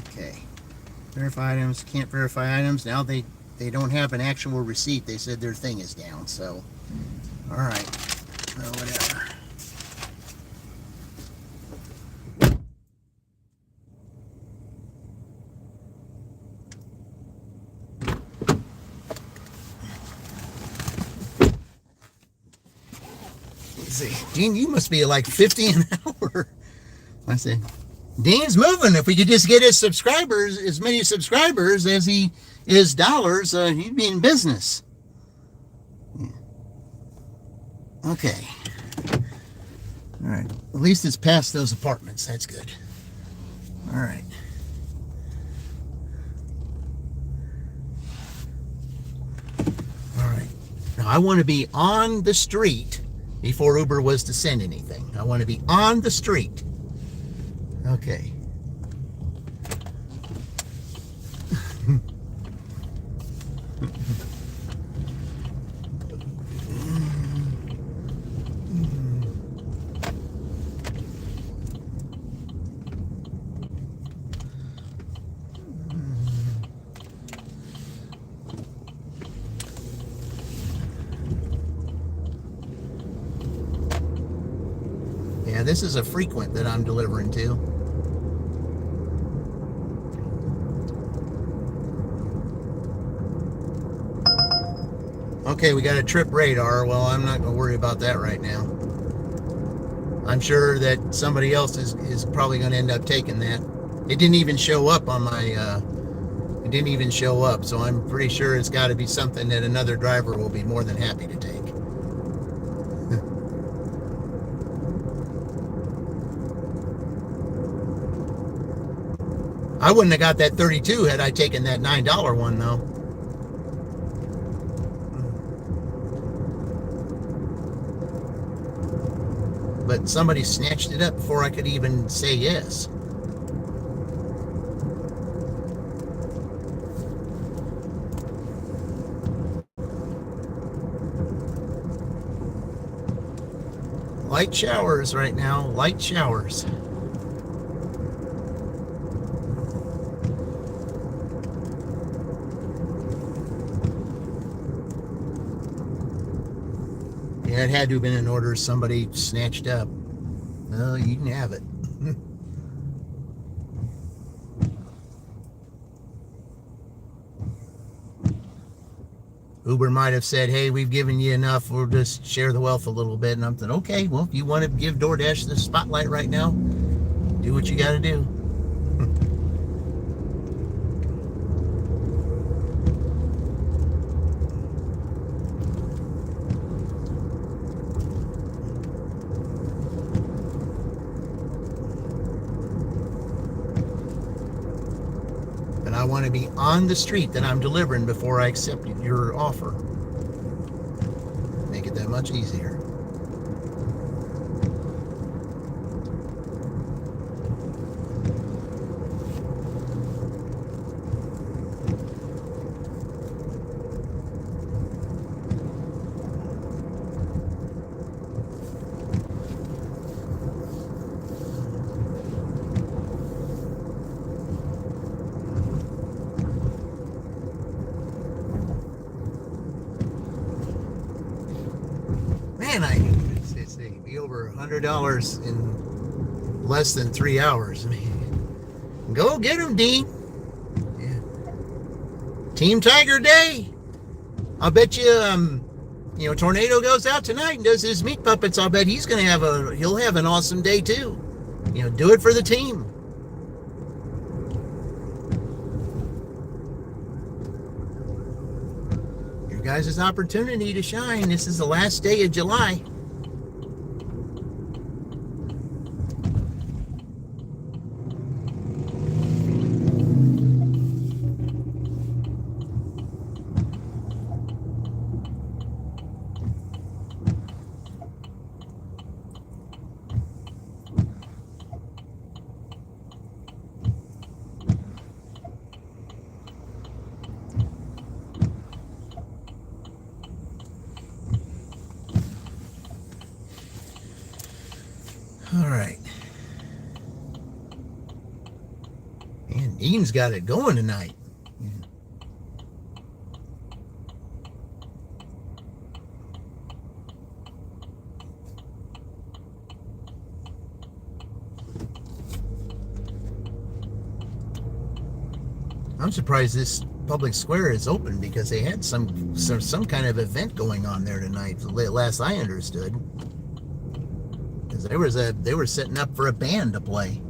okay, verify items, can't verify items. Now they don't have an actual receipt. They said their thing is down, so, all right, well, whatever. see. Dean, you must be like 50 an hour. I see. Dean's moving. If we could just get his subscribers, as many subscribers as he is dollars, he'd be in business. Yeah. Okay. All right. At least it's past those apartments. That's good. All right. All right. Now I want to be on the street before Uber was to send anything. I want to be on the street. Okay. Yeah, this is a frequent that I'm delivering to. Okay, we got a trip radar. Well, I'm not going to worry about that right now. I'm sure that somebody else is probably going to end up taking that. It didn't even show up on my, it didn't even show up, so I'm pretty sure it's got to be something that another driver will be more than happy to take. I wouldn't have got that 32 had I taken that $9 one, though. But somebody snatched it up before I could even say yes. Light showers right now, light showers. Yeah, it had to have been an order somebody snatched up. Well, you can have it. Uber might have said, hey, we've given you enough. We'll just share the wealth a little bit. And I'm thinking, okay, well, if you want to give DoorDash the spotlight right now, do what you got to do. I want to be on the street that I'm delivering before I accept your offer. Make it that much easier. Man, it's be over $100 in less than 3 hours. I mean, go get them, Dean. Yeah. Team Tiger Day. I'll bet you, Tornado goes out tonight and does his meat puppets. I'll bet he's gonna he'll have an awesome day too. Do it for the team. Guys' opportunity to shine. This is the last day of July. All right. And Dean's got it going tonight. Yeah. I'm surprised this public square is open because they had some kind of event going on there tonight, last I understood. because they were setting up for a band to play.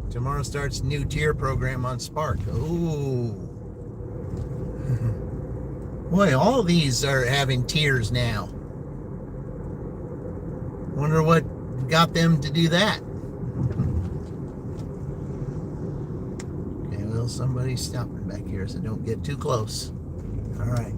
Tomorrow starts new tier program on Spark. Ooh. Boy, all these are having tiers now. Wonder what got them to do that. Okay, well, somebody's stopping back here, so don't get too close. All right.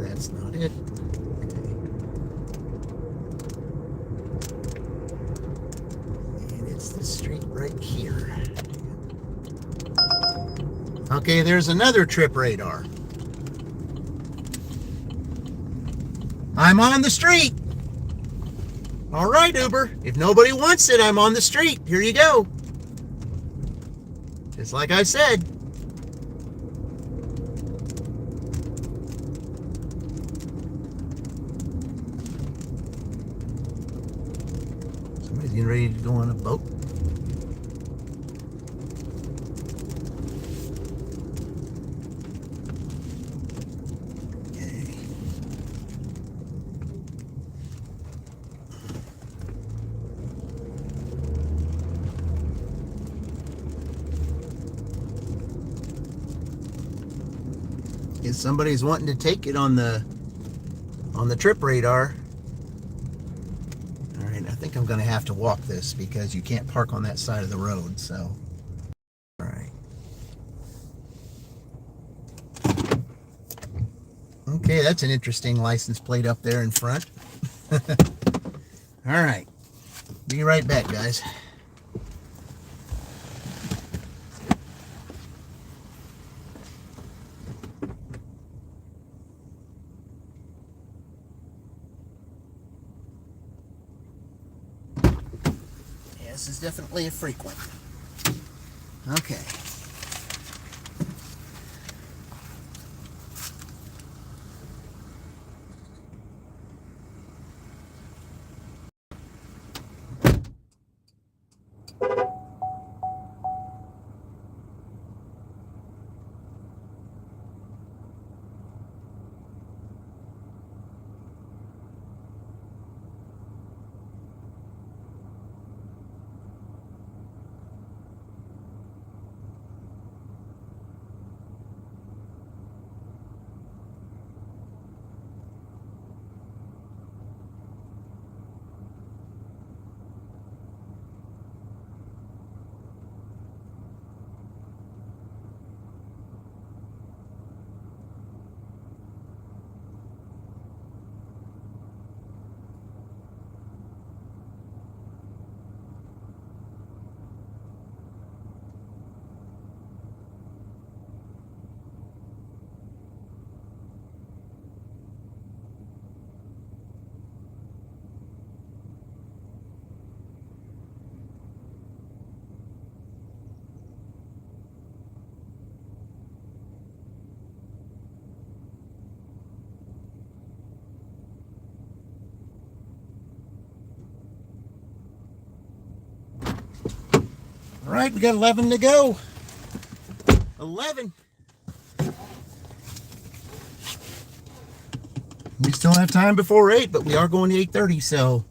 That's not it. Okay. And it's the street right here. Okay, there's another trip radar. I'm on the street. All right, Uber. If nobody wants it, I'm on the street. Here you go. Just like I said. Somebody's getting ready to go on a boat. If somebody's wanting to take it on the trip radar. All right, I think I'm going to have to walk this because you can't park on that side of the road. So, all right. Okay, that's an interesting license plate up there in front. All right, be right back, guys. This is definitely a frequent. Okay. All right, we got 11 to go. 11. We still have time before 8, but we are going to 8:30, so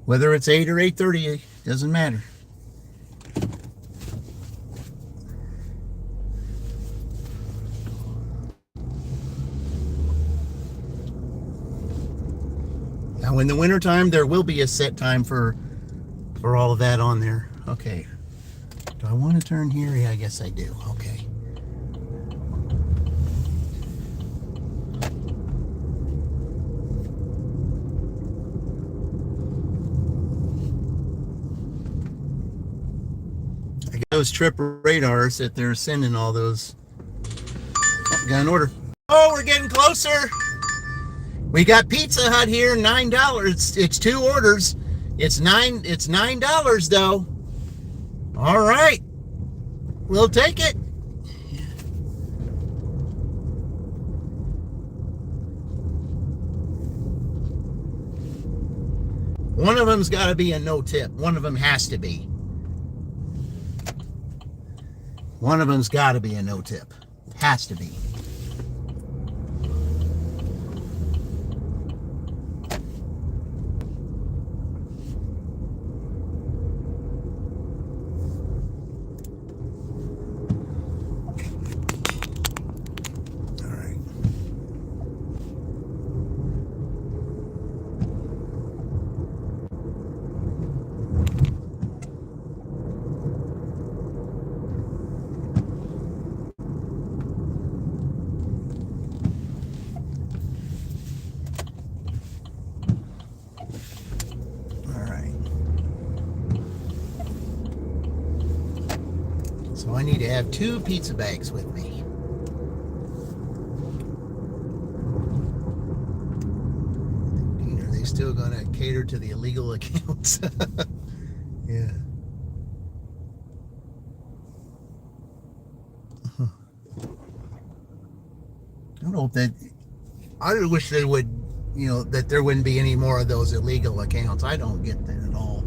whether it's 8 or 8:30, it doesn't matter. Now, in the wintertime, there will be a set time for all of that on there. Okay. Do I want to turn here? Yeah, I guess I do. Okay. those trip radars that they're sending all those. Oh, got an order. Oh, we're getting closer. We got Pizza Hut here, $9. It's 2 orders. It's $9 though. All right. We'll take it. One of them's got to be a no tip. One of them has to be. One of them's got to be a no tip. Has to be. So I need to have 2 pizza bags with me. Are they still going to cater to the illegal accounts? Yeah. I don't know if that. I wish they would, that there wouldn't be any more of those illegal accounts. I don't get that at all.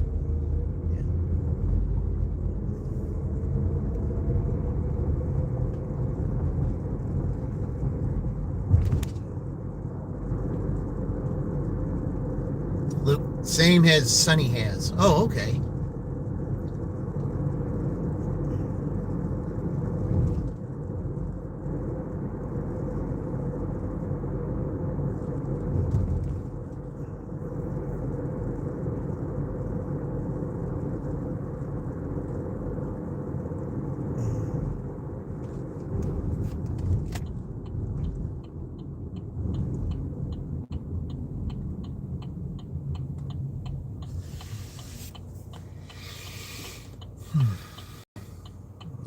Luke, same as Sunny has. Oh, okay.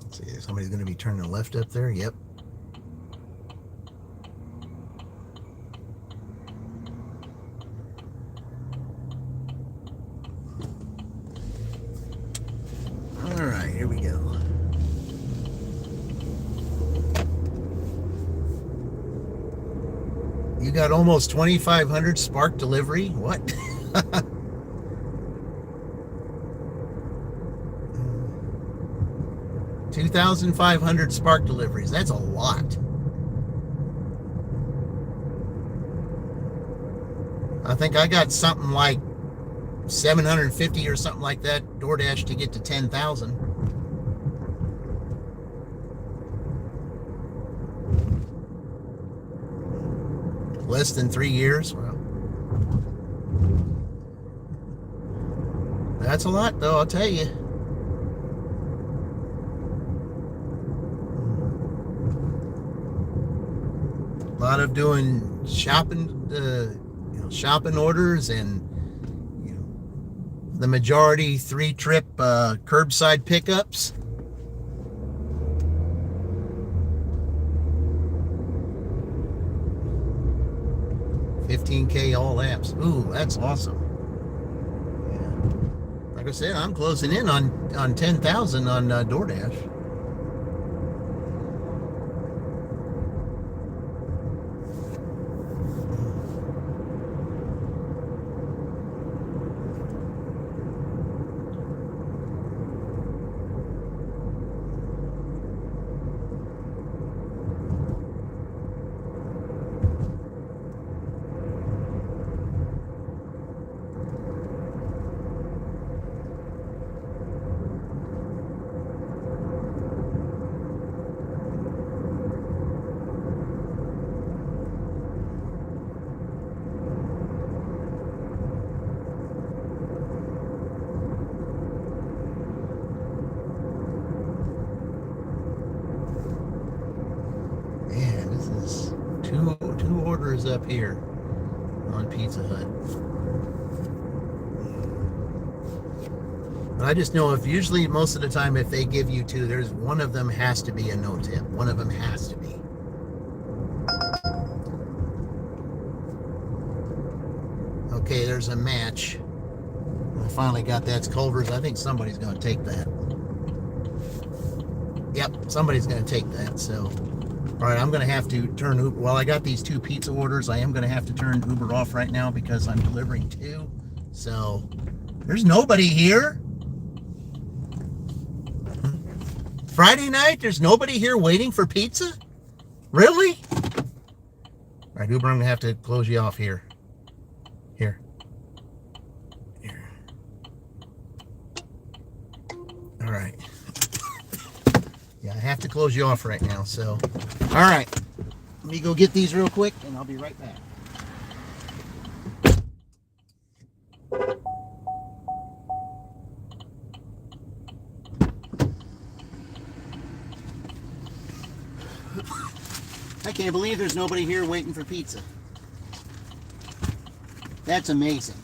Let's see, somebody's going to be turning left up there. Yep. All right, here we go. You got almost 2,500 Spark delivery? What? 2,500 Spark deliveries. That's a lot. I think I got something like 750 or something like that DoorDash to get to 10,000. Less than 3 years. Well, that's a lot, though, I'll tell you. A lot of doing shopping, shopping orders, and the majority 3-trip curbside pickups. $15K all apps. Ooh, that's awesome. Yeah. Like I said, I'm closing in on 10,000 on DoorDash. Two orders up here on Pizza Hut. But I just know if usually most of the time if they give you two, there's one of them has to be a no tip. One of them has to be. Okay, there's a match. I finally got that. It's Culver's. I think somebody's going to take that. Yep, somebody's going to take that. So, all right, I'm going to have to turn Uber. Well, I got these 2 pizza orders. I am going to have to turn Uber off right now because I'm delivering 2. So, there's nobody here. Friday night, there's nobody here waiting for pizza? Really? All right, Uber, I'm going to have to close you off here. Here. All right. Yeah, I have to close you off right now, so. All right. Let me go get these real quick, and I'll be right back. I can't believe there's nobody here waiting for pizza. That's amazing.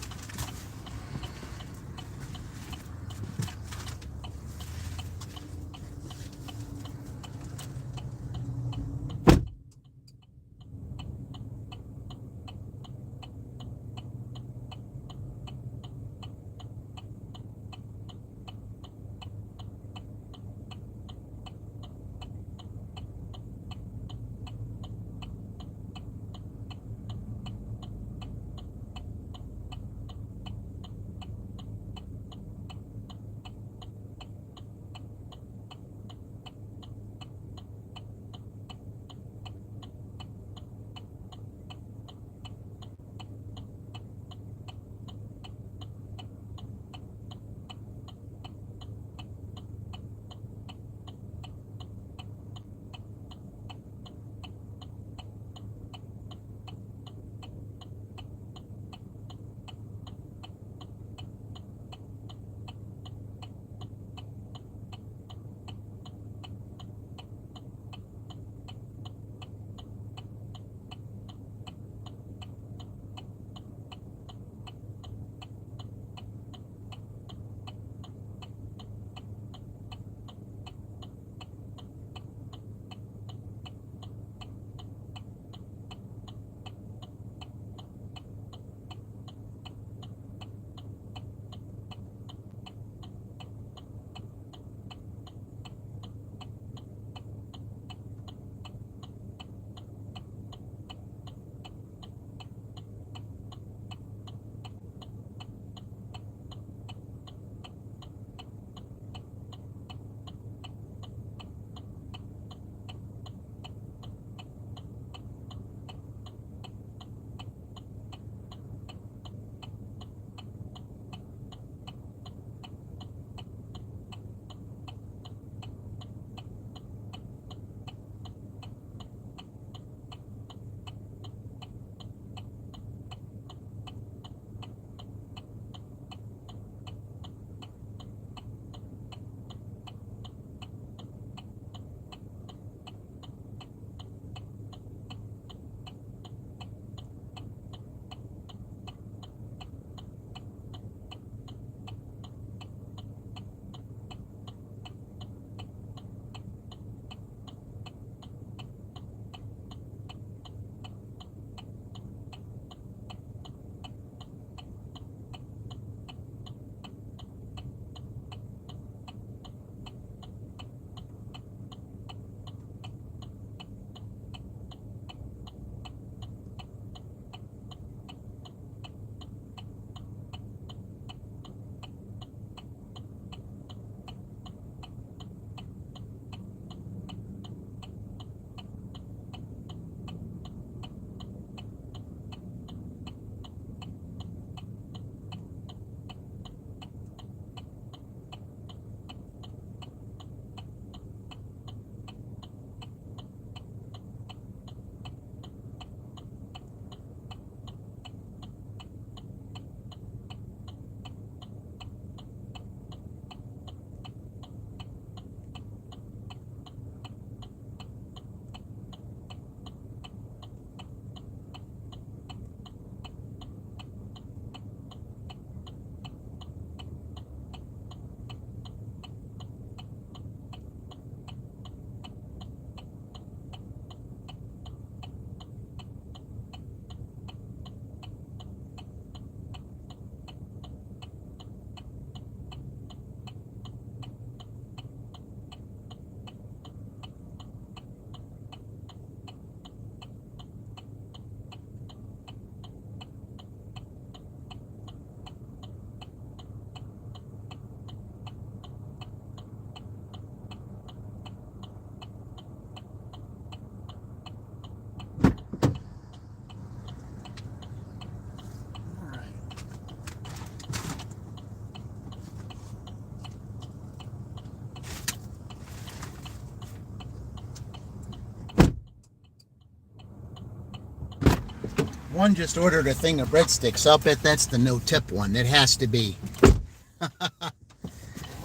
one just ordered a thing of breadsticks. I'll bet that's the no tip one. It has to be.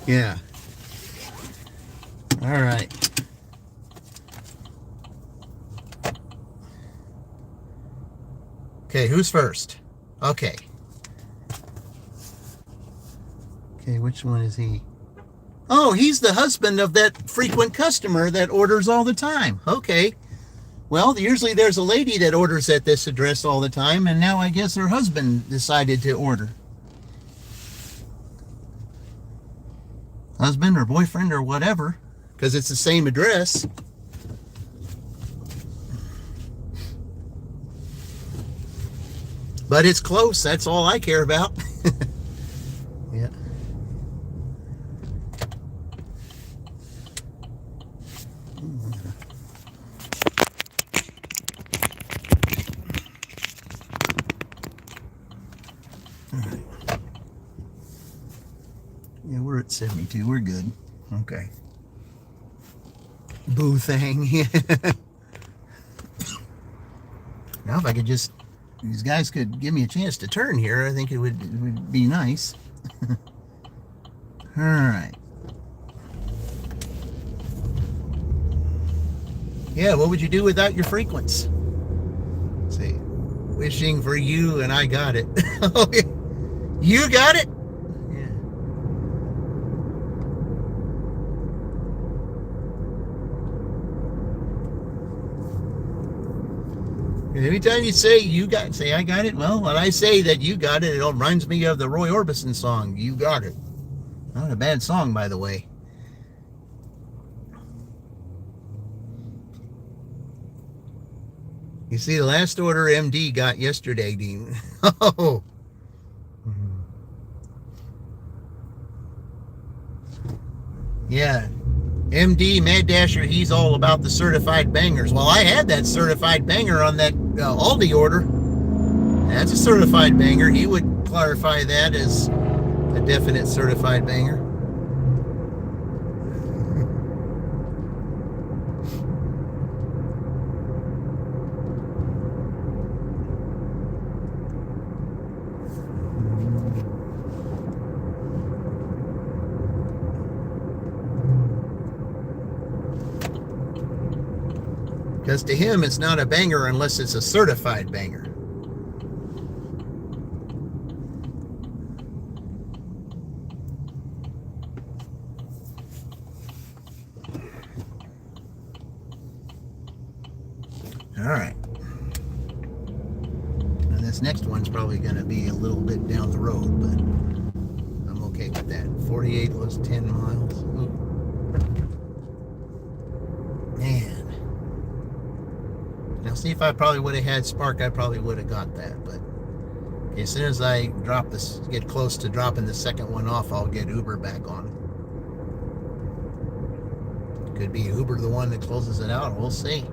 Yeah. All right. Okay, who's first? Okay. Okay, which one is he? Oh, he's the husband of that frequent customer that orders all the time. Okay. Well, usually there's a lady that orders at this address all the time, and now I guess her husband decided to order. Husband or boyfriend or whatever, because it's the same address. But it's close. That's all I care about. Yeah. All right. Yeah, we're at 72. We're good. Okay. Boo thing. Now, if I could just, these guys could give me a chance to turn here, I think it would be nice. All right. Yeah, what would you do without your frequents? Let's see, wishing for you and I got it. You got it? Yeah. Every time you say I got it, well, when I say that you got it, it reminds me of the Roy Orbison song, You Got It. Not a bad song, by the way. You see, the last order MD got yesterday, Dean. Oh. Yeah. MD, Mad Dasher, he's all about the certified bangers. Well, I had that certified banger on that Aldi order. That's a certified banger. He would clarify that as a definite certified banger. Because to him, it's not a banger unless it's a certified banger. All right. And this next one's probably going to be a little bit down the road, but I'm okay with that. 48 was 10 miles. Ooh. Man. Now, see, if I probably would have had Spark, I probably would have got that. But okay, as soon as I drop this, get close to dropping the second one off, I'll get Uber back on. Could be Uber the one that closes it out. We'll see.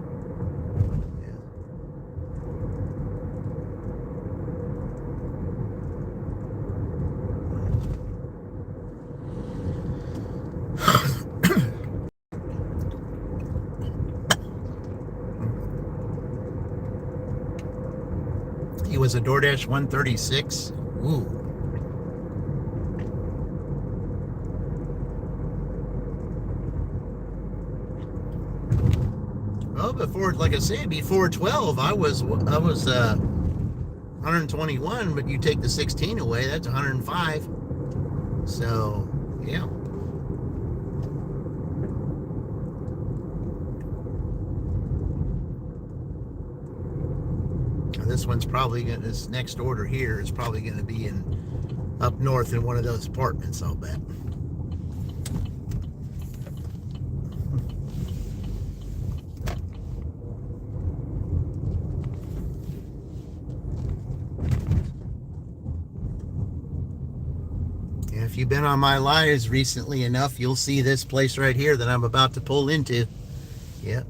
He was a DoorDash 136. Ooh. Well, before, like I said, before 12, I was 121, but you take the 16 away, that's 105. So, yeah. This one's probably going to, this next order here is probably going to be in up north in one of those apartments, I'll bet. And if you've been on my lives recently enough, you'll see this place right here that I'm about to pull into. Yep.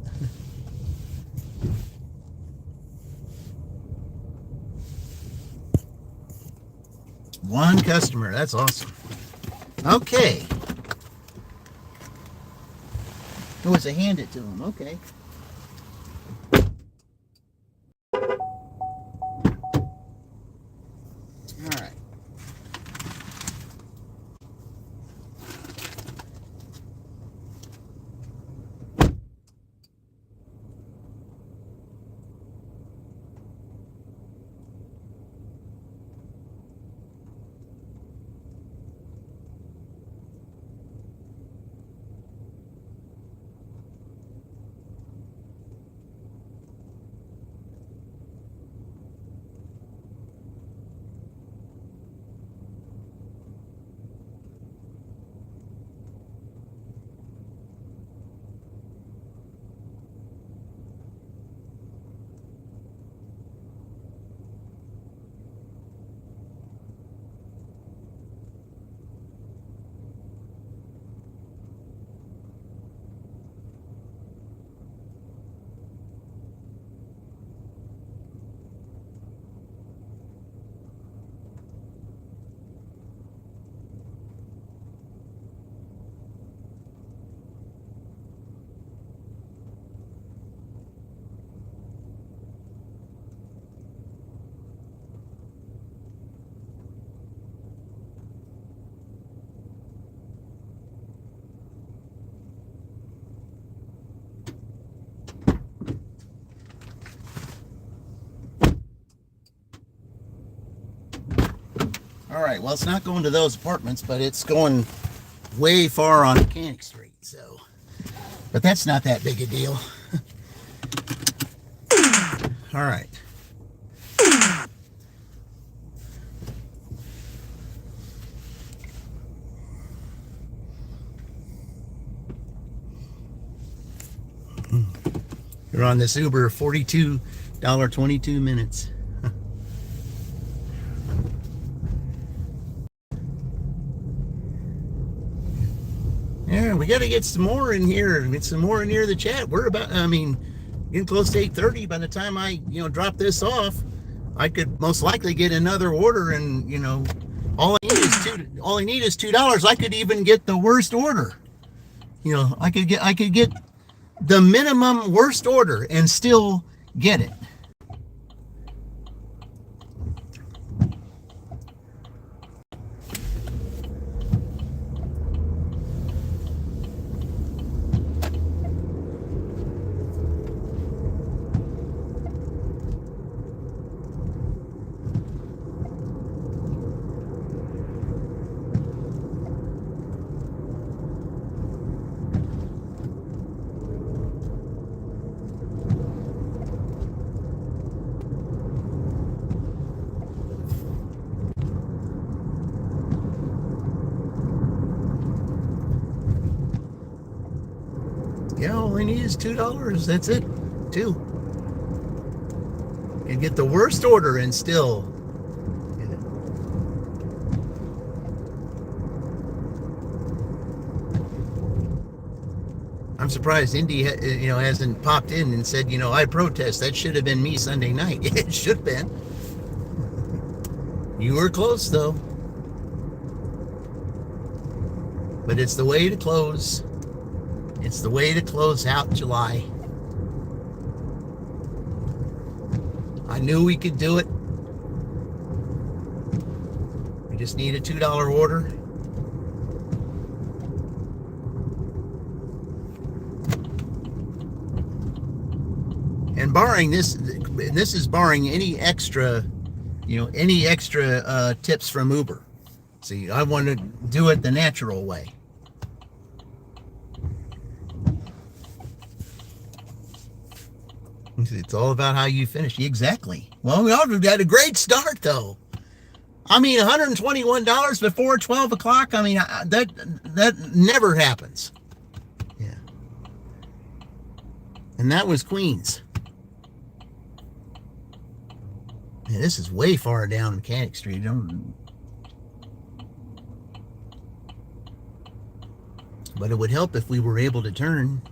One customer. That's awesome. Okay. Oh, it's a hand it to him. Okay. All right, well, it's not going to those apartments, but it's going way far on Mechanic Street, so. But that's not that big a deal. All right. You're on this Uber, $42.22 minutes. Yeah, we got to get some more in here. Get some more in here the chat. We're about, I mean, getting close to 8:30. By the time I, drop this off, I could most likely get another order, and all I need is $2. I could even get the worst order. I could get the minimum worst order and still get it. Yeah, all I need is $2. That's it. $2. And get the worst order and still get it. I'm surprised Indy, hasn't popped in and said, I protest. That should have been me Sunday night. It should have been. You were close, though. But it's the way to close. It's the way to close out July. I knew we could do it. We just need a $2 order. And barring this is barring any extra, tips from Uber. See, I want to do it the natural way. It's all about how you finish. Exactly. Well, we all got a great start, though. I mean, $121 before 12 o'clock. I mean, that never happens. Yeah. And that was Queens. Man, this is way far down Mechanic Street. But it would help if we were able to turn.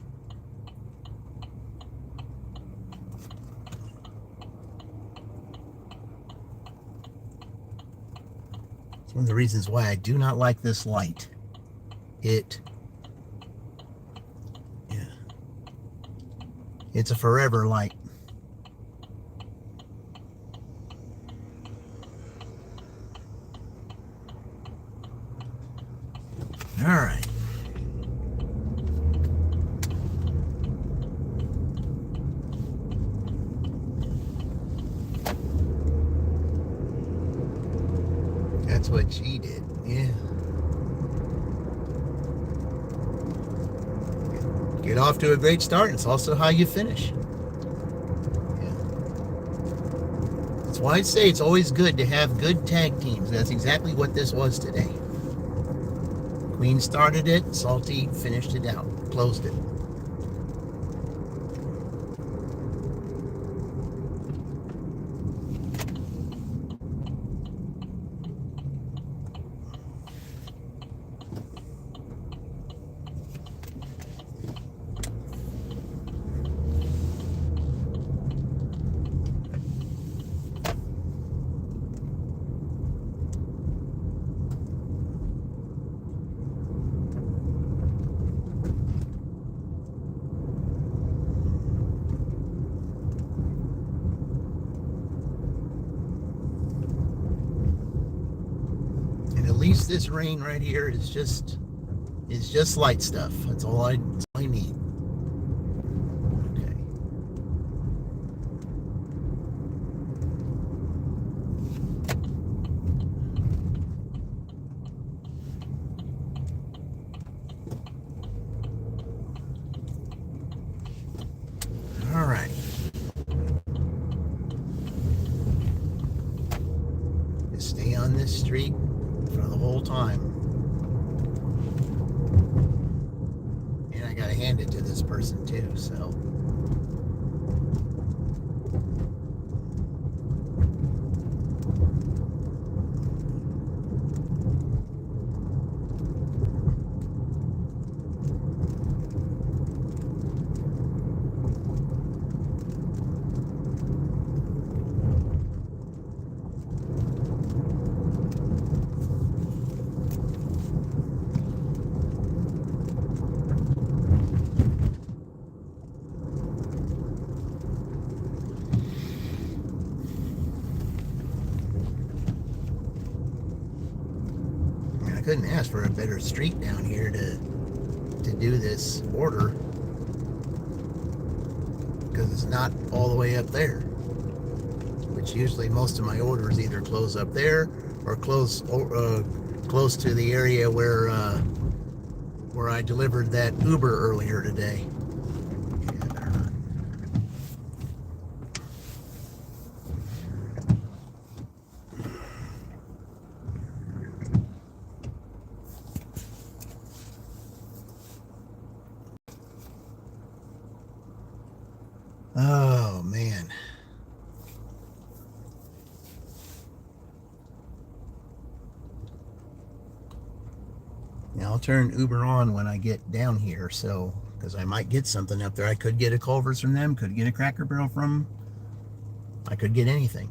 One of the reasons why I do not like this light. It's a forever light. All right. That's what she did, yeah. Get off to a great start. It's also how you finish. Yeah. That's why I say it's always good to have good tag teams. That's exactly what this was today. Queen started it, Salty finished it out, closed it. This rain right here is just light stuff. That's all I need. Okay. street for the whole time. And I gotta hand it to this person too, so. I couldn't ask for a better street down here to do this order, because it's not all the way up there, which usually most of my orders either close up there or close to the area where I delivered that Uber earlier today. Oh, man. Now I'll turn Uber on when I get down here, so, because I might get something up there. I could get a Culver's from them, could get a Cracker Barrel from them. I could get anything.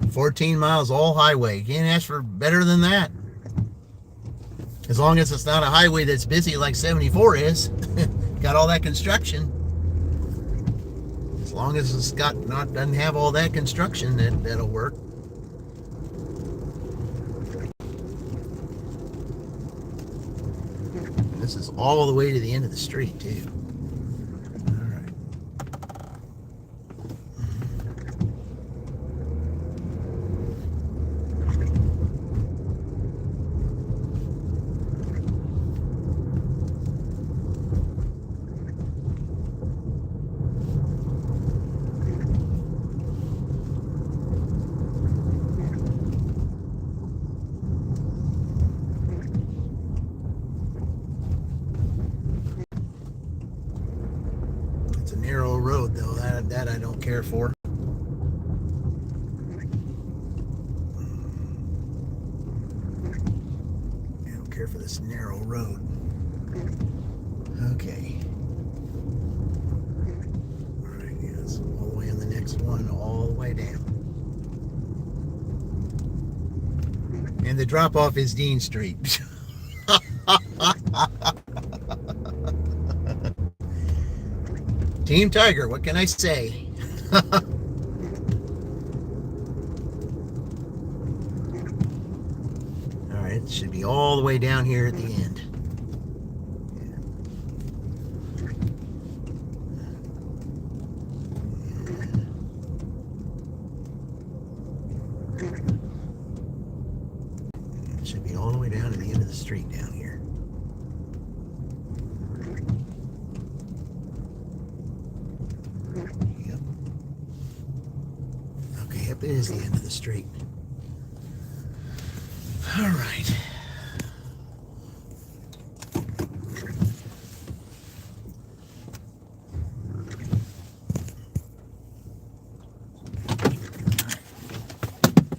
$14 miles all highway. You can't ask for better than that. As long as it's not a highway that's busy like 74 is. Got all that construction. As long as it's doesn't have all that construction, that'll work. This is all the way to the end of the street too. Narrow road though, that I don't care for. I don't care for this narrow road. Okay. Alright, yes, all the way on the next one, all the way down. And the drop off is Dean Street. Team Tiger, what can I say? All right, it should be all the way down here at the end. It should be all the way down to the end of the street down here. Yep, it is the end of the street. All right.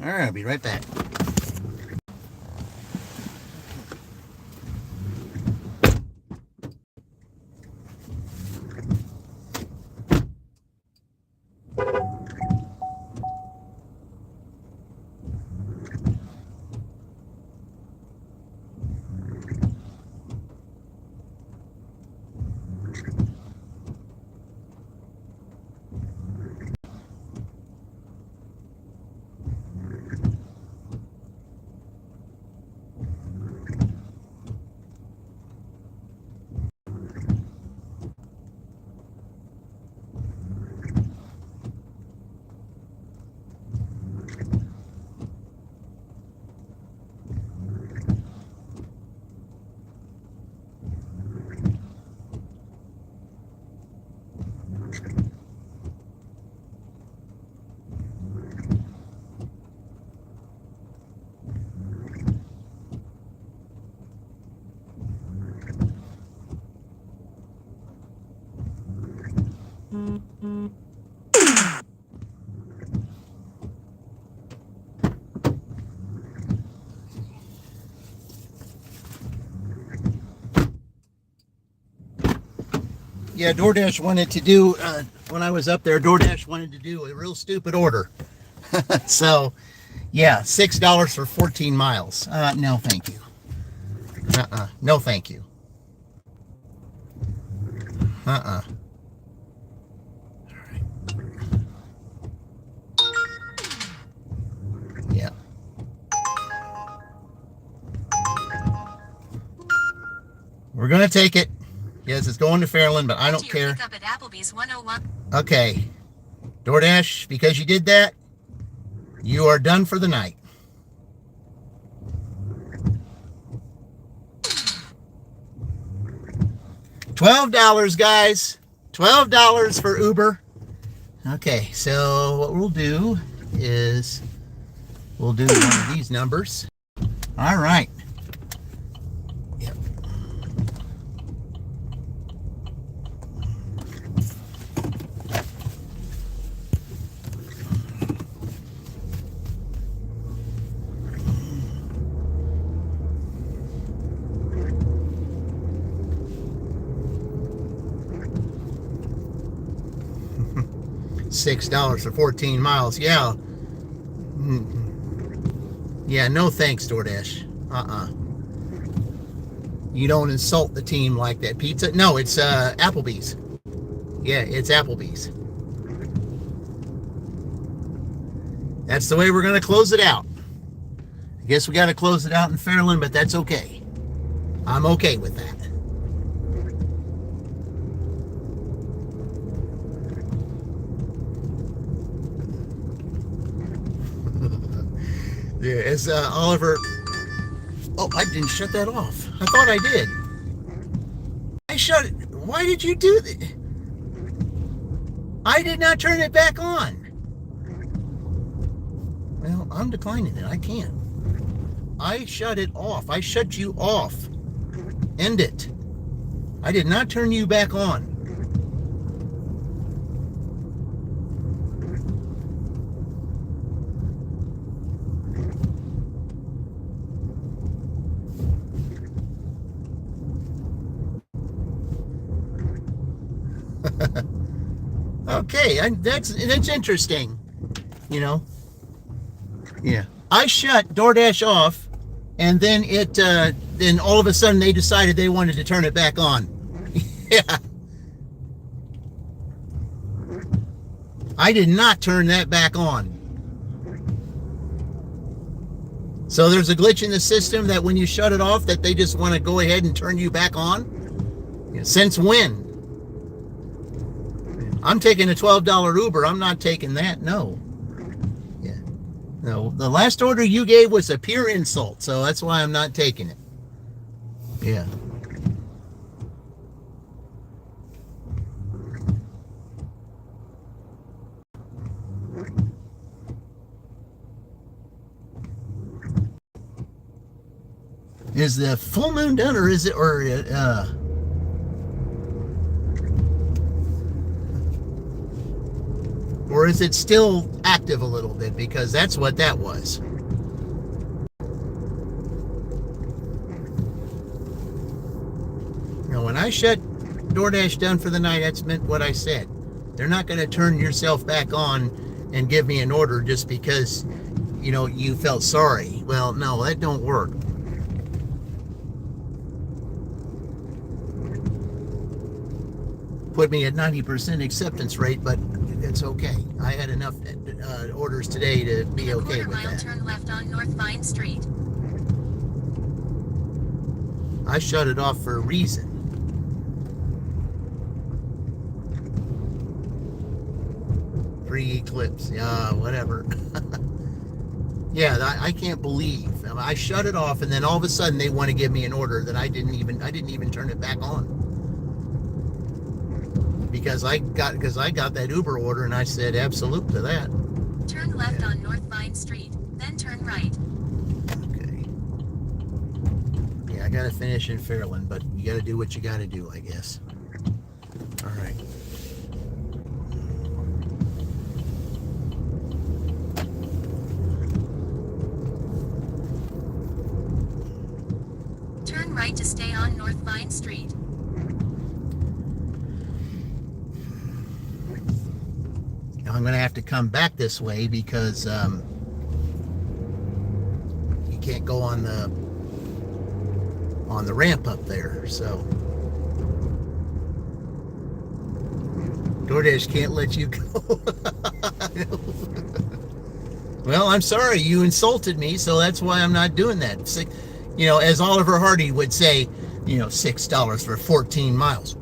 All right, I'll be right back. Yeah, DoorDash wanted to do, when I was up there, DoorDash wanted to do a real stupid order. So, yeah, $6 for 14 miles. No, thank you. No, thank you. All right. Yeah. We're going to take it. Yes, it's going to Fairland, but I don't care. Pick up at Applebee's 101. Okay. DoorDash, because you did that, you are done for the night. $12, guys. $12 for Uber. Okay, so what we'll do is we'll do one of these numbers. All right. Yep. $6 for 14 miles. Yeah. Yeah, no thanks, DoorDash. You don't insult the team like that. Pizza? No, it's Applebee's. Yeah, it's Applebee's. That's the way we're going to close it out. I guess we got to close it out in Fairland, but that's okay. I'm okay with that. Yeah, as Oliver... Oh, I didn't shut that off. I thought I did. I shut it. Why did you do that? I did not turn it back on. Well, I'm declining it. I can't. I shut it off. I shut you off. End it. I did not turn you back on. Okay, that's interesting. You know. Yeah. I shut DoorDash off, and then then all of a sudden they decided they wanted to turn it back on. Yeah. I did not turn that back on. So there's a glitch in the system that when you shut it off, that they just want to go ahead and turn you back on? Since when? I'm taking a $12 Uber. I'm not taking that. No. Yeah. No. The last order you gave was a pure insult, so that's why I'm not taking it. Yeah. Is the full moon done, or is it, or is it still active a little bit? Because that's what that was. Now, when I shut DoorDash down for the night, that's meant what I said. They're not going to turn yourself back on and give me an order just because, you know, you felt sorry. Well, no, that don't work. Put me at 90% acceptance rate, but it's okay. I had enough orders today to be okay with that. Turn left on North Vine Street. I shut it off for a reason. Pre-eclipse, yeah, whatever. Yeah, I can't believe I shut it off, and then all of a sudden they want to give me an order that I didn't even turn it back on. Because I got that Uber order, and I said absolute to that. Turn left on North Vine Street, then turn right. Okay. Yeah, I gotta finish in Fairland, but you gotta do what you gotta do, I guess. All right. to stay on North Vine Street. Now I'm going to have to come back this way because you can't go on the ramp up there. So DoorDash can't let you go. Well, I'm sorry, you insulted me, so that's why I'm not doing that. As Oliver Hardy would say, $6 for 14 miles.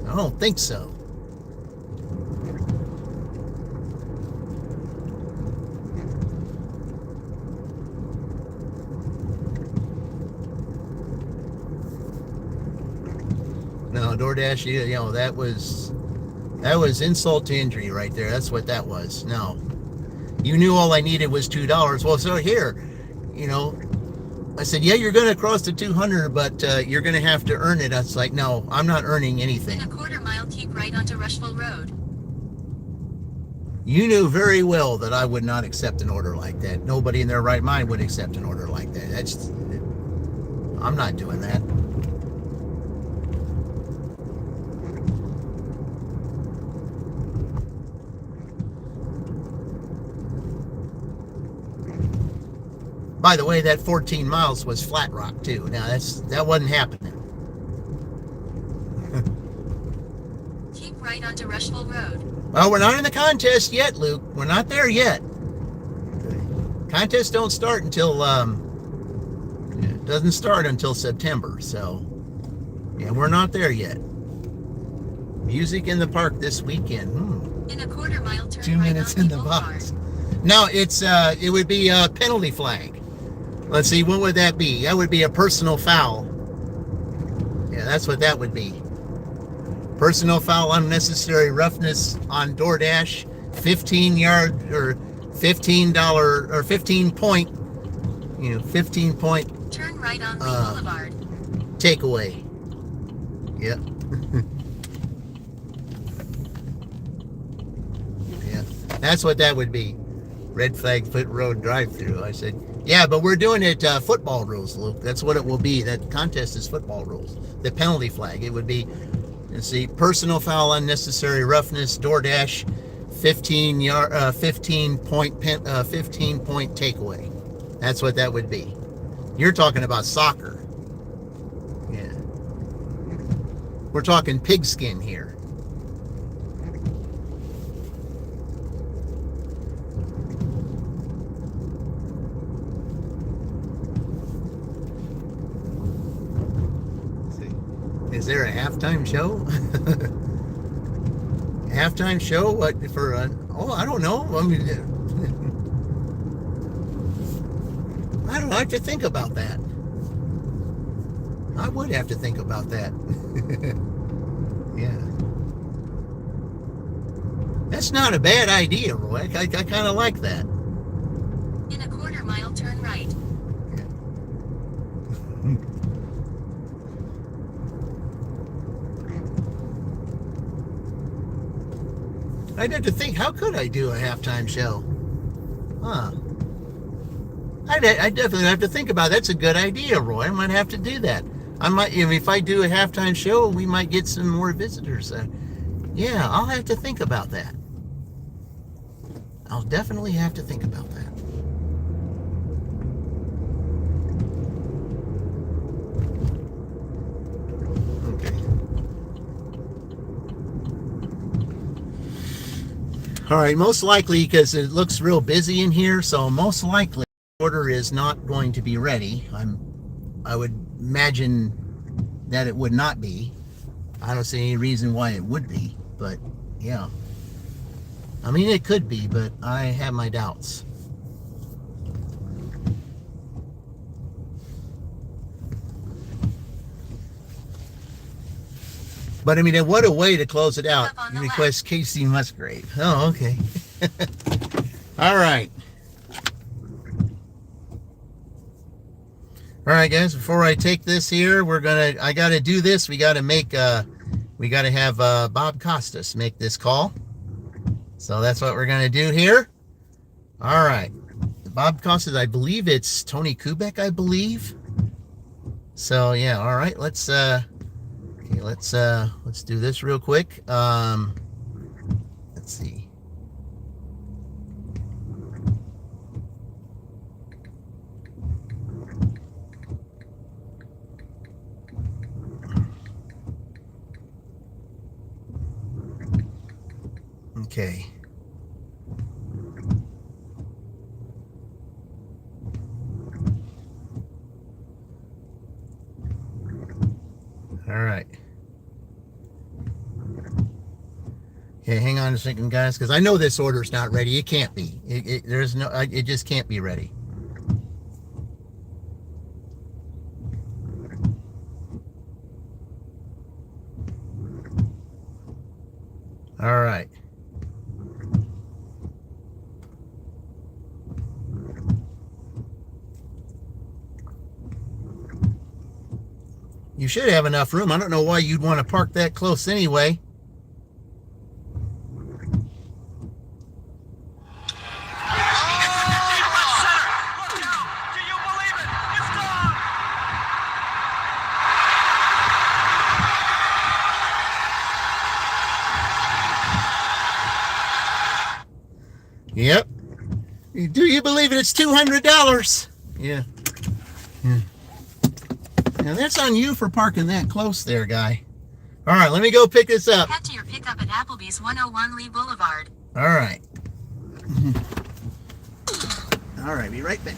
I don't think so. No, DoorDash, that was insult to injury right there. That's what that was. No, you knew all I needed was $2. Well, so here, I said, yeah, you're going to cross the 200, but you're going to have to earn it. I was like, no, I'm not earning anything. In a quarter mile, keep right onto Rushville Road. You knew very well that I would not accept an order like that. Nobody in their right mind would accept an order like that. I'm not doing that. By the way, that 14 miles was flat rock too. Now that wasn't happening. Keep right onto Rushville Road. Well, we're not in the contest yet, Luke. We're not there yet. Contests don't start until it doesn't start until September. So yeah, we're not there yet. Music in the park this weekend. In a quarter mile, turn 2 minutes in the box. No, it would be a penalty flag. Let's see, what would that be? That would be a personal foul. Yeah, that's what that would be. Personal foul, unnecessary roughness on DoorDash, 15-yard or $15 or 15 point, 15 point. Turn right on Lee Boulevard. Takeaway. Yep. Yeah, that's what that would be. Red flag foot road drive-through. I said, yeah, but we're doing it football rules, Luke. That's what it will be. That contest is football rules. The penalty flag. It would be, let's see, personal foul, unnecessary roughness, DoorDash, 15 point takeaway. That's what that would be. You're talking about soccer. Yeah. We're talking pigskin here. Is there a halftime show? Halftime show? What for? I don't know. I mean, I don't have to think about that. I would have to think about that. Yeah. That's not a bad idea, Roy. I kind of like that. In a quarter mile, turn right. I'd have to think, how could I do a halftime show? Huh. I definitely have to think about it. That's a good idea, Roy. I might have to do that. I might, if I do a halftime show, we might get some more visitors. Yeah, I'll have to think about that. I'll definitely have to think about that. All right, most likely, because it looks real busy in here, so most likely the order is not going to be ready. I would imagine that it would not be. I don't see any reason why it would be, but yeah. I mean, it could be, but I have my doubts. But I mean, what a way to close it out. Request Casey Musgrave. Oh, okay. All right. All right, guys, before I take this here, I got to do this. We got to have Bob Costas make this call. So that's what we're going to do here. All right. Bob Costas, I believe it's Tony Kubek, I believe. So yeah, all right. Let's okay, let's do this real quick. Let's see. Okay. All right. Okay, hang on a second, guys, because I know this order's not ready. It can't be. There's no. It just can't be ready. All right. You should have enough room. I don't know why you'd want to park that close anyway. Yep. Do you believe it? It's $200. Yeah. Now that's on you for parking that close there, guy. All right, let me go pick this up. Head to your pickup at Applebee's 101 Lee Boulevard. All right. All right, be right back.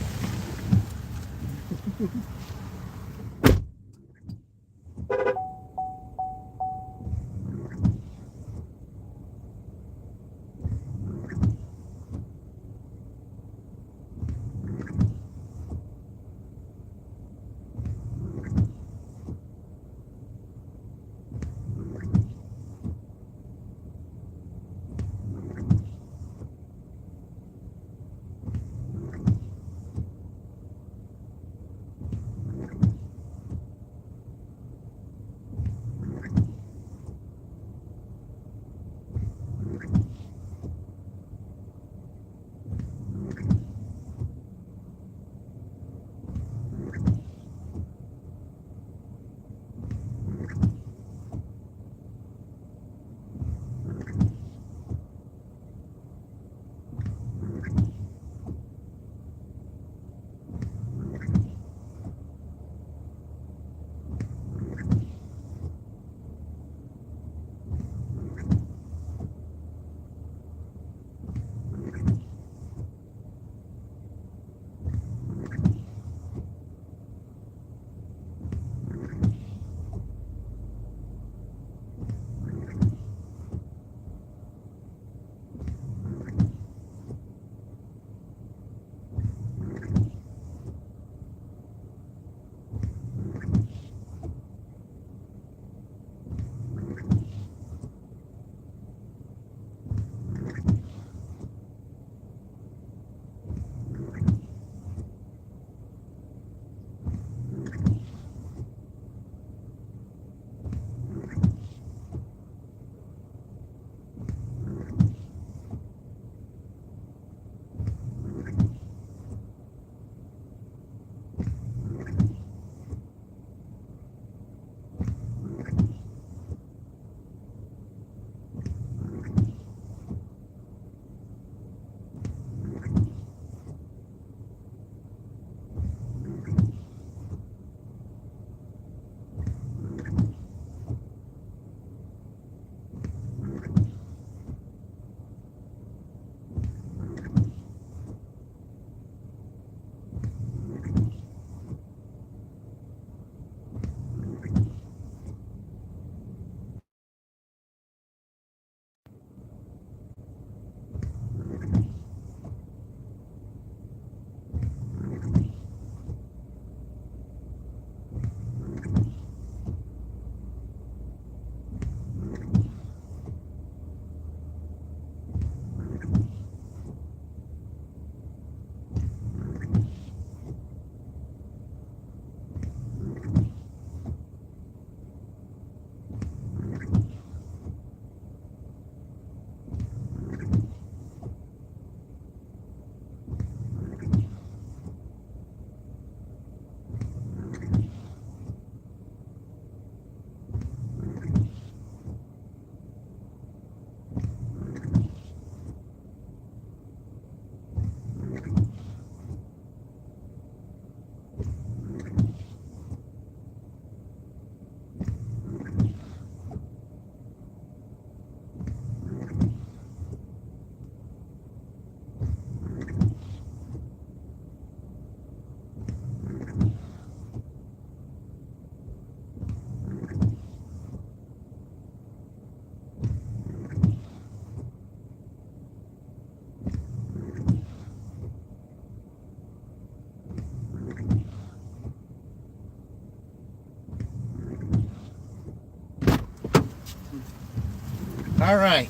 All right.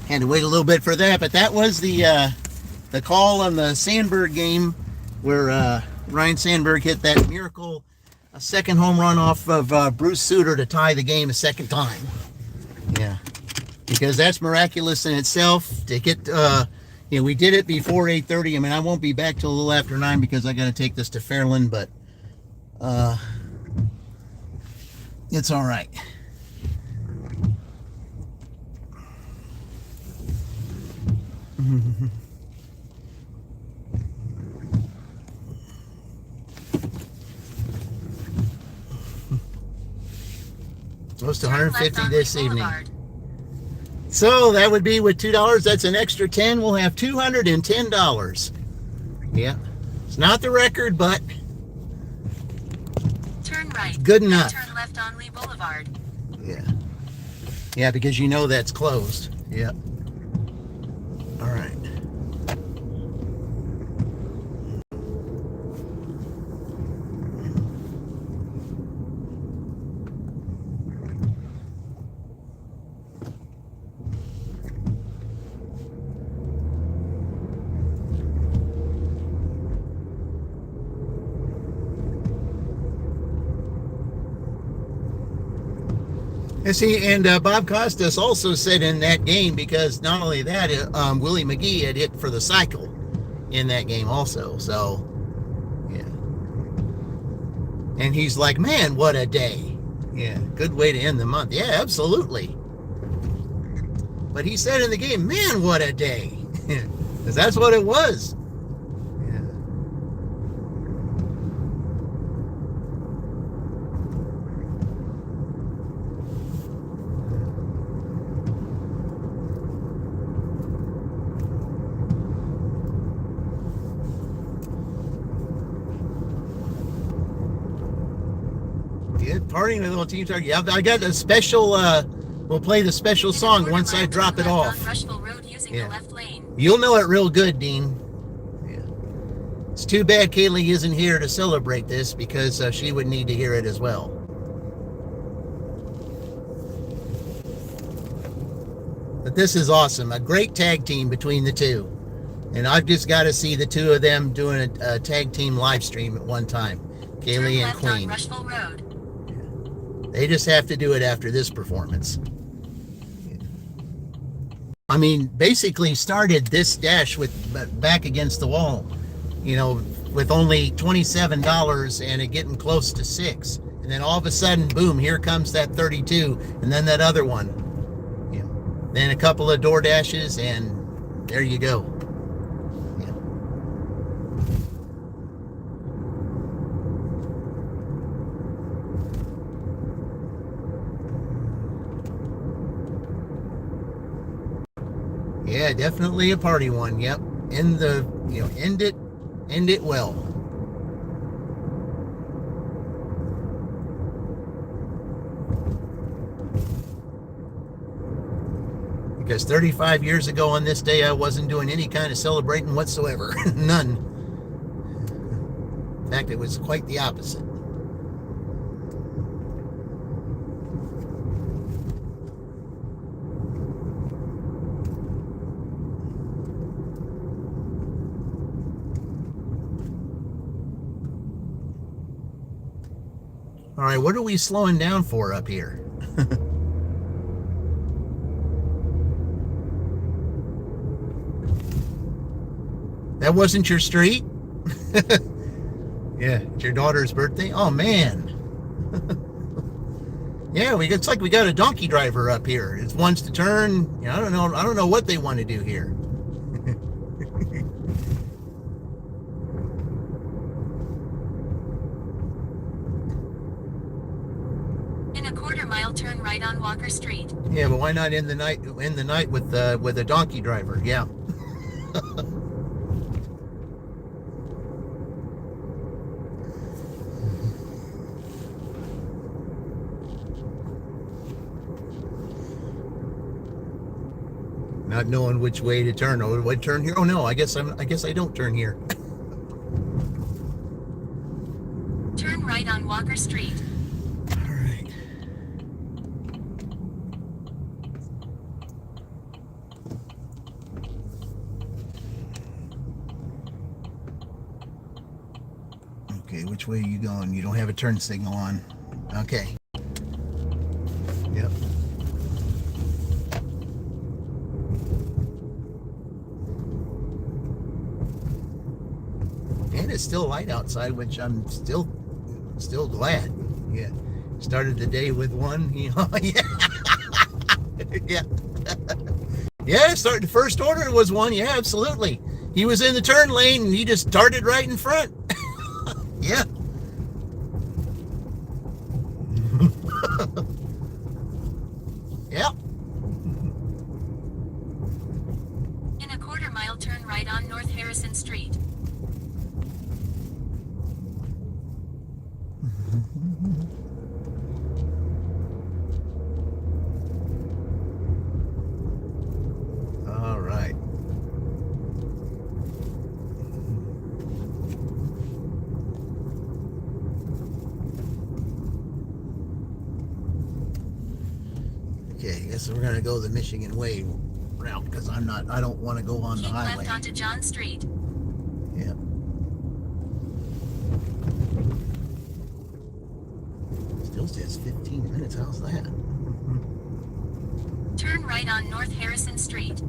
Had to wait a little bit for that, but that was the call on the Sandberg game where Ryan Sandberg hit that miracle a second home run off of Bruce Sutter to tie the game a second time. Yeah, because that's miraculous in itself to get. We did it before 8:30. I mean, I won't be back till a little after 9 because I got to take this to Fairland, but it's all right. Close to 150 this evening. So that would be with $2. That's an extra 10. We'll have $210. Yeah, it's not the record, but turn right. Good enough. Turn left on Lee Boulevard. Yeah, because you know that's closed. Yeah. All right. And see, and Bob Costas also said in that game, because not only that, Willie McGee had hit for the cycle in that game also. So, yeah. And he's like, man, what a day. Yeah, good way to end the month. Yeah, absolutely. But he said in the game, man, what a day. Because that's what it was. Partying with little team talk. Yeah, I got a special. We'll play the special song once I drop it off. Yeah. You'll know it real good, Dean. Yeah. It's too bad Kaylee isn't here to celebrate this because she would need to hear it as well. But this is awesome. A great tag team between the two. And I've just got to see the two of them doing a tag team live stream at one time. Kaylee and Queen. They just have to do it after this performance. I mean, basically started this dash with back against the wall, with only $27 and it getting close to $6. And then all of a sudden, boom, here comes that 32 and then that other one. Then a couple of door dashes and there you go. Yeah, definitely a party one. Yep. End it well. Because 35 years ago on this day, I wasn't doing any kind of celebrating whatsoever. None. In fact, it was quite the opposite. All right, what are we slowing down for up here? That wasn't your street? Yeah, it's your daughter's birthday? Oh, man. Yeah, it's like we got a donkey driver up here. It wants to turn. I don't know what they want to do here. Turn right on Walker Street. Yeah, but why not end the night with a donkey driver? Yeah. Not knowing which way to turn. Oh, would I turn here? Oh no, I guess I don't turn here. Turn right on Walker Street. Which way are you going? You don't have a turn signal on. Okay. Yep. And it's still light outside, which I'm still glad. Yeah. Started the day with one. Yeah. Yeah. Yeah, the first order was one. Yeah, absolutely. He was in the turn lane and he just darted right in front. Yeah. Yep. In a quarter mile, turn right on North Harrison Street. All right. Okay, I guess we're gonna go the Michigan Way route because I don't want to go on the highway. Keep left onto John Street. Yeah. Still says 15 minutes. How's that? Turn right on North Harrison Street.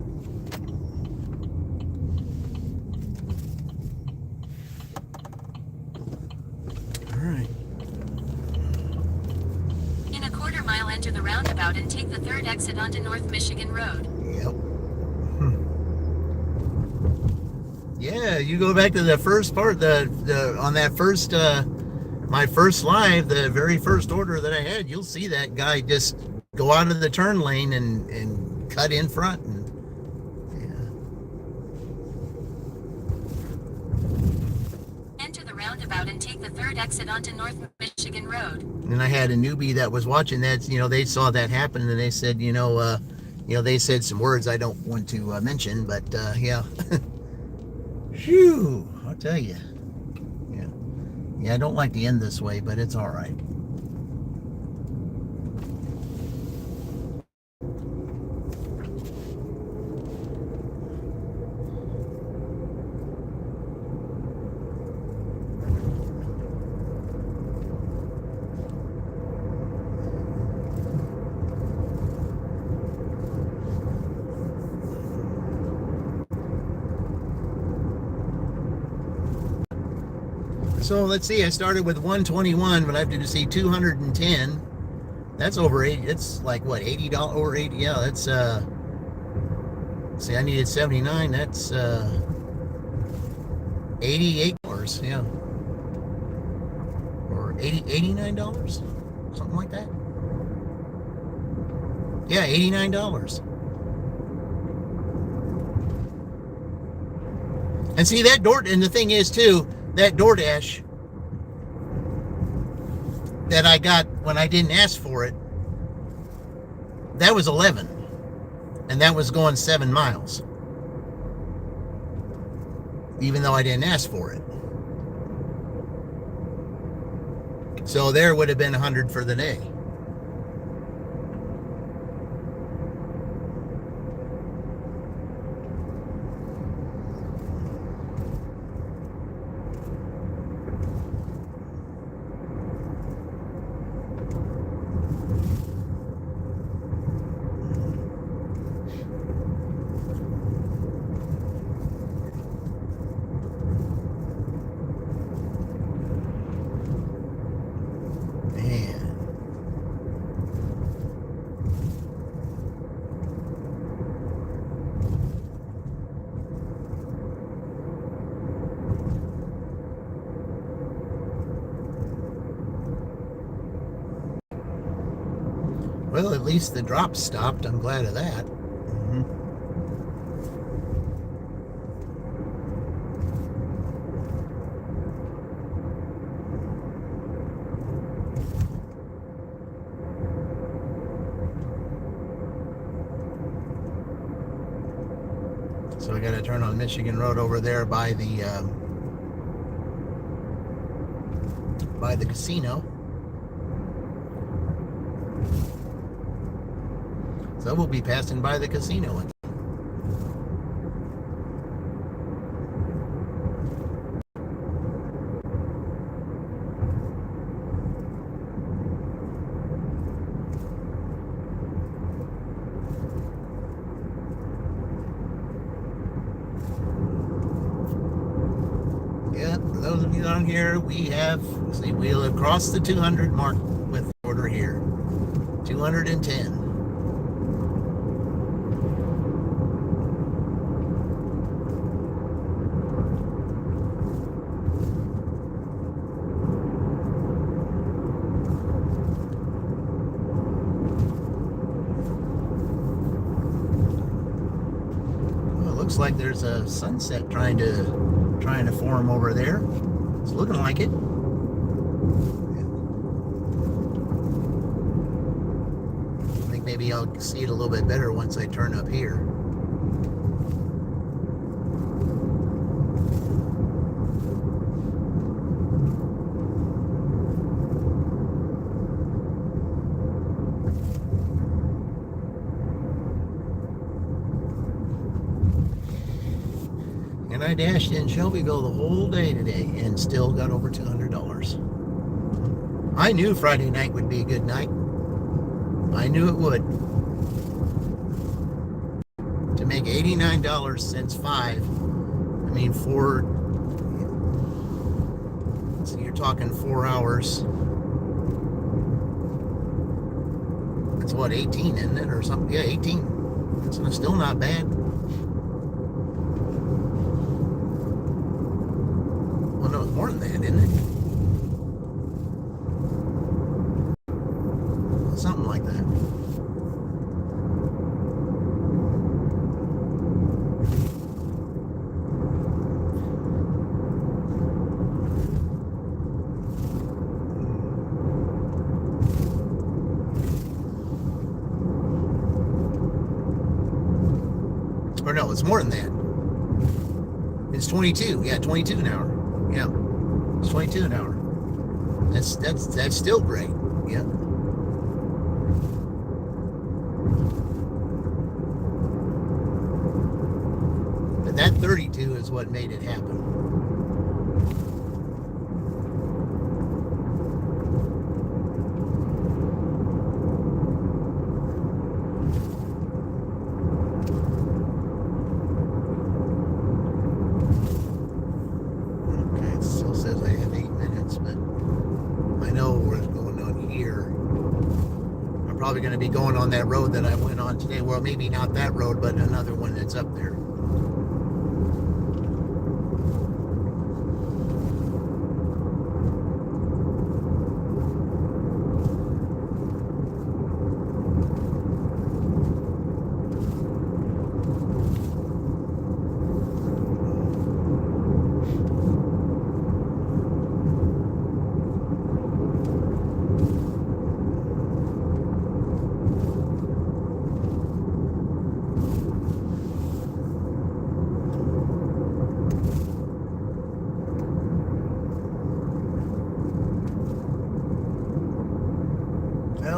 All right. In a quarter mile, enter the roundabout and take the third exit onto North Michigan Road. Yep. Yeah, you go back to the first part, on that first, my first live, the very first order that I had, you'll see that guy just go out of the turn lane and cut in front. And yeah. Enter the roundabout and take the third exit onto North Michigan Road. And I had a newbie that was watching that, they saw that happen and they said, they said some words I don't want to mention, but yeah. Phew, I'll tell you. Yeah, I don't like to end this way, but it's all right. So let's see, I started with 121, but I have to see 210. That's over 80. It's like what, $80 or 80? Yeah, that's see, I needed 79. That's $88. Yeah, or $89, something like that. Yeah, $89. And see that and the thing is too, that DoorDash that I got when I didn't ask for it, that was 11, and that was going 7 miles, even though I didn't ask for it. So there would have been 100 for the day. Well, at least the drops stopped. I'm glad of that. So I got to turn on Michigan Road over there by the casino. So we'll be passing by the casino again. on here, we have, see, we'll have crossed the 200 mark with the order here. 210. Well, it looks like there's a sunset trying to form over there. It's looking like it. I think maybe I'll see it a little bit better once I turn up here. And I dashed in Shelbyville the whole day today and still got over $200. I knew Friday night would be a good night. I knew it would. To make $89 since 5, I mean, so you're talking 4 hours. That's what, 18, isn't it? Or something? Yeah, 18. It's still not bad. Well, no, it's more than that, isn't it? Something like that. Or no, it's more than that. It's 22. Yeah, 22 an hour. Yeah, it's 22 an hour. That's still great. Yeah. But that 32 is what made it happen. Probably going to be going on that road that I went on today. Well, maybe not that road, but another one that's up there.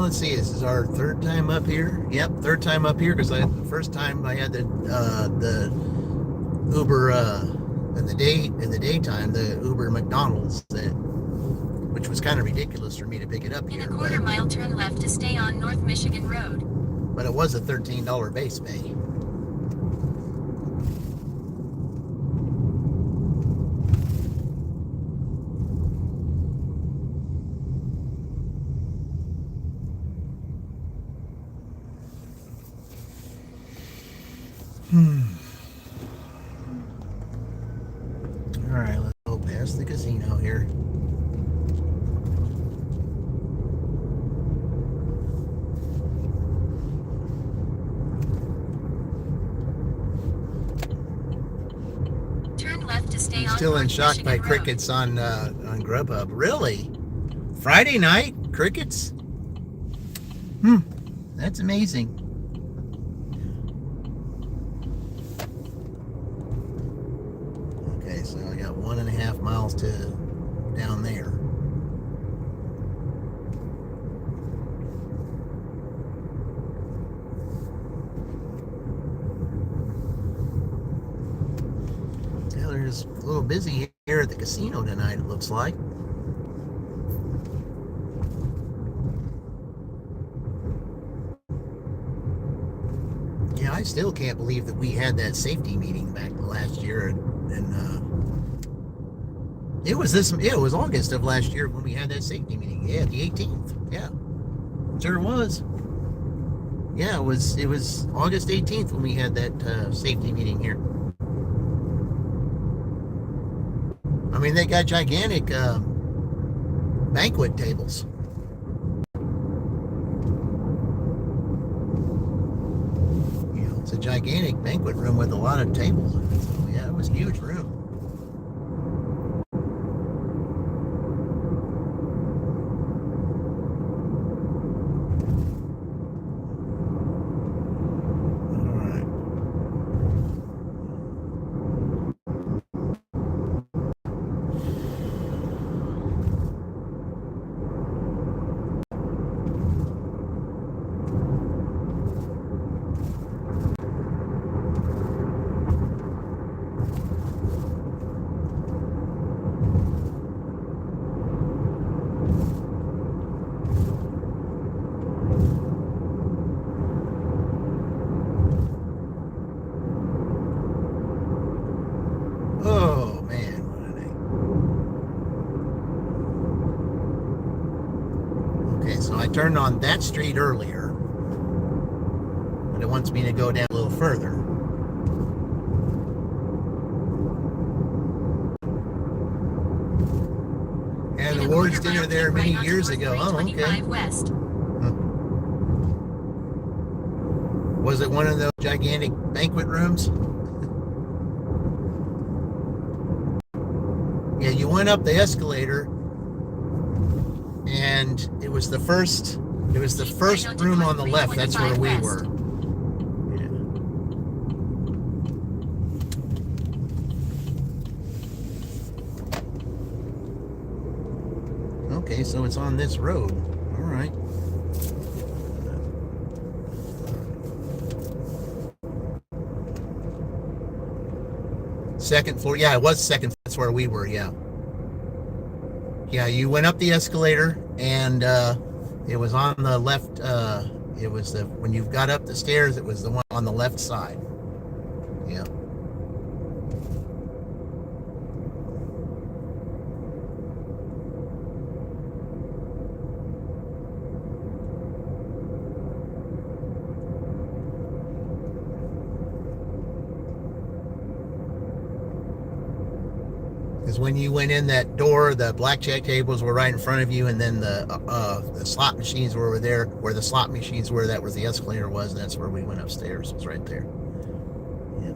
Well, let's see. This is our third time up here. Yep, third time up here, because the first time I had the Uber in the daytime, the Uber McDonald's, which was kind of ridiculous for me to pick it up here. In a quarter-mile, turn left to stay on North Michigan Road. But it was a $13 base pay. All right, let's go past the casino here. Turn left to stay on Still in North shock by Michigan crickets on Grubhub. Really? Friday night crickets? That's amazing. Okay, so I got 1.5 miles to down there. Yeah, there's a little busy here at the casino tonight, it looks like. Yeah, I still can't believe that we had that safety meeting back last year, and It was it was August of last year when we had that safety meeting. Yeah, the 18th. Yeah, sure was. Yeah, it was August 18th when we had that safety meeting here. I mean, they got gigantic banquet tables. You know, it's a gigantic banquet room with a lot of tables in it. So yeah, it was a huge room. Oh man, what a day. Okay, so I turned on that street earlier, but it wants me to go down a little further. Had an awards dinner there many years ago. Oh, okay. West. Was it one of those gigantic banquet rooms? Yeah, you went up the escalator, and it was the first room on the left. That's where we were. Yeah. Okay, so it's on this road. All right. Second floor. Yeah, it was second. That's where we were. Yeah. Yeah, you went up the escalator, and it was on the left. It was when you got up the stairs. It was the one on the left side. Yeah. Because when you went in that door, the blackjack tables were right in front of you, and then the slot machines were over there. Where the slot machines were, that was the escalator was, and that's where we went upstairs. It was right there. Yeah.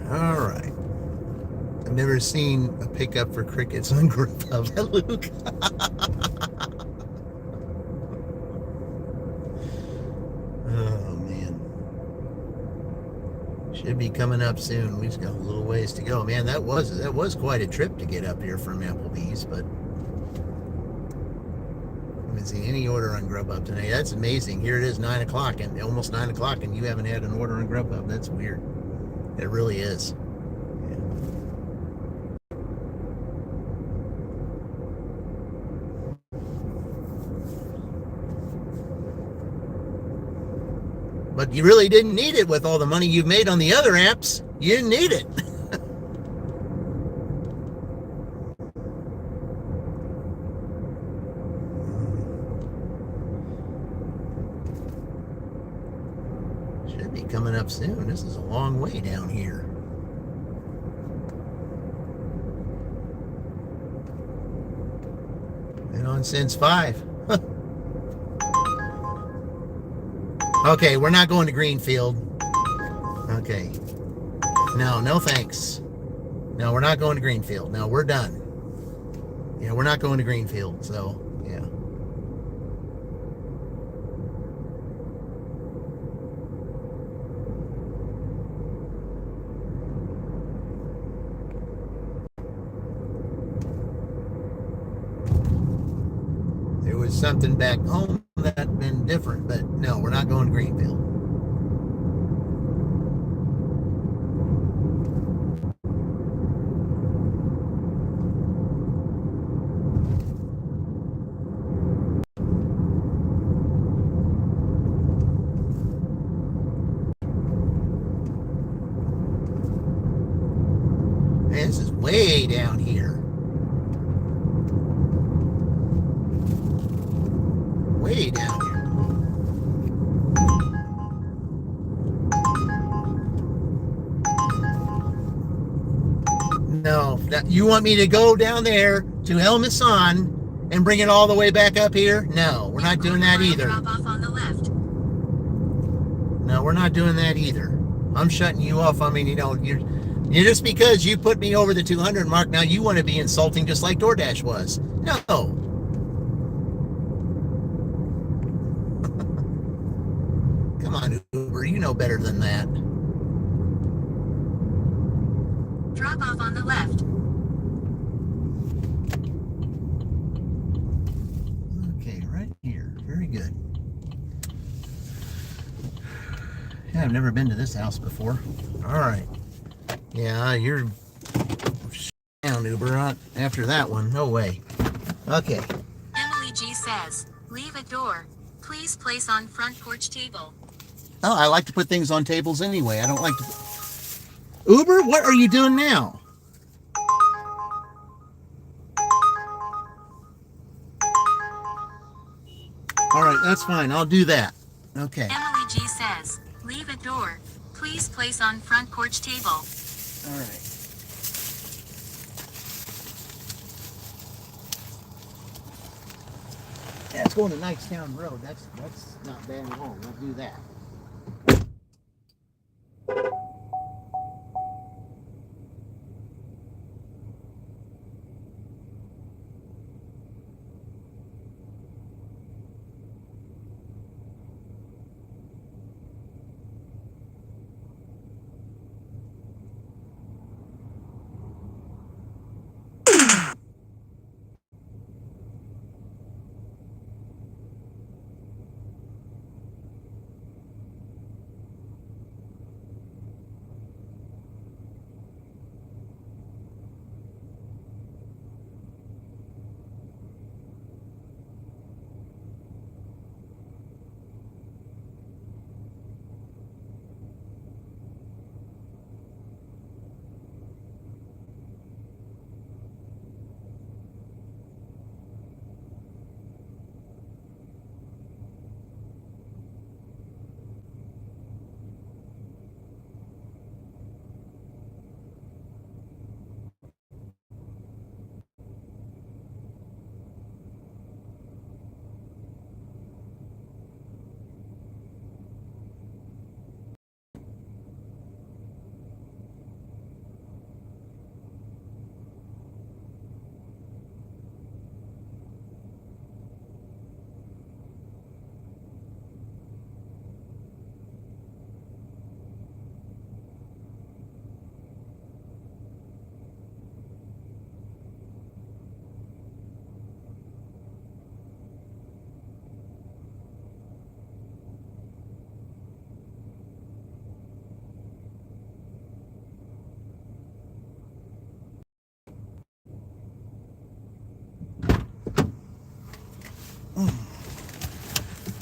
All right. I've never seen a pickup for crickets on Grubhub, Luke. Oh man. Should be coming up soon. We've got a little ways to go. Man, that was quite a trip to get up here from Applebee's, but I haven't seen any order on Grubhub today. That's amazing. Here it is, 9 o'clock, and almost 9 o'clock, and you haven't had an order on Grubhub. That's weird. It really is. Yeah. But you really didn't need it with all the money you've made on the other apps. You didn't need it. Should be coming up soon. This is a long way down here. Been on since 5. Okay, we're not going to Greenfield. Okay. No thanks. No, we're not going to Greenfield. No, we're done. Yeah, we're not going to Greenfield, so, yeah. There was something back home that had been different, but no, we're not going to Greenfield. way down here. Way down here. No, you want me to go down there to El Misan and bring it all the way back up here? No, we're not doing that either. Drop off on the left. No, we're not doing that either. I'm shutting you off. I mean, you're just because you put me over the 200 mark, now you want to be insulting just like DoorDash was. No. Come on, Uber, you know better than that. Drop off on the left. Okay, right here. Very good. Yeah, I've never been to this house before. All right. Yeah, you're down, Uber. After that one, no way. Okay. Emily G says, leave a door. Please place on front porch table. Oh, I like to put things on tables anyway. I don't like to... Uber, what are you doing now? All right, that's fine. I'll do that. Okay. Emily G says, leave a door. Please place on front porch table. All right. Yeah, it's going to Knightstown Road. That's not bad at all. We'll do that.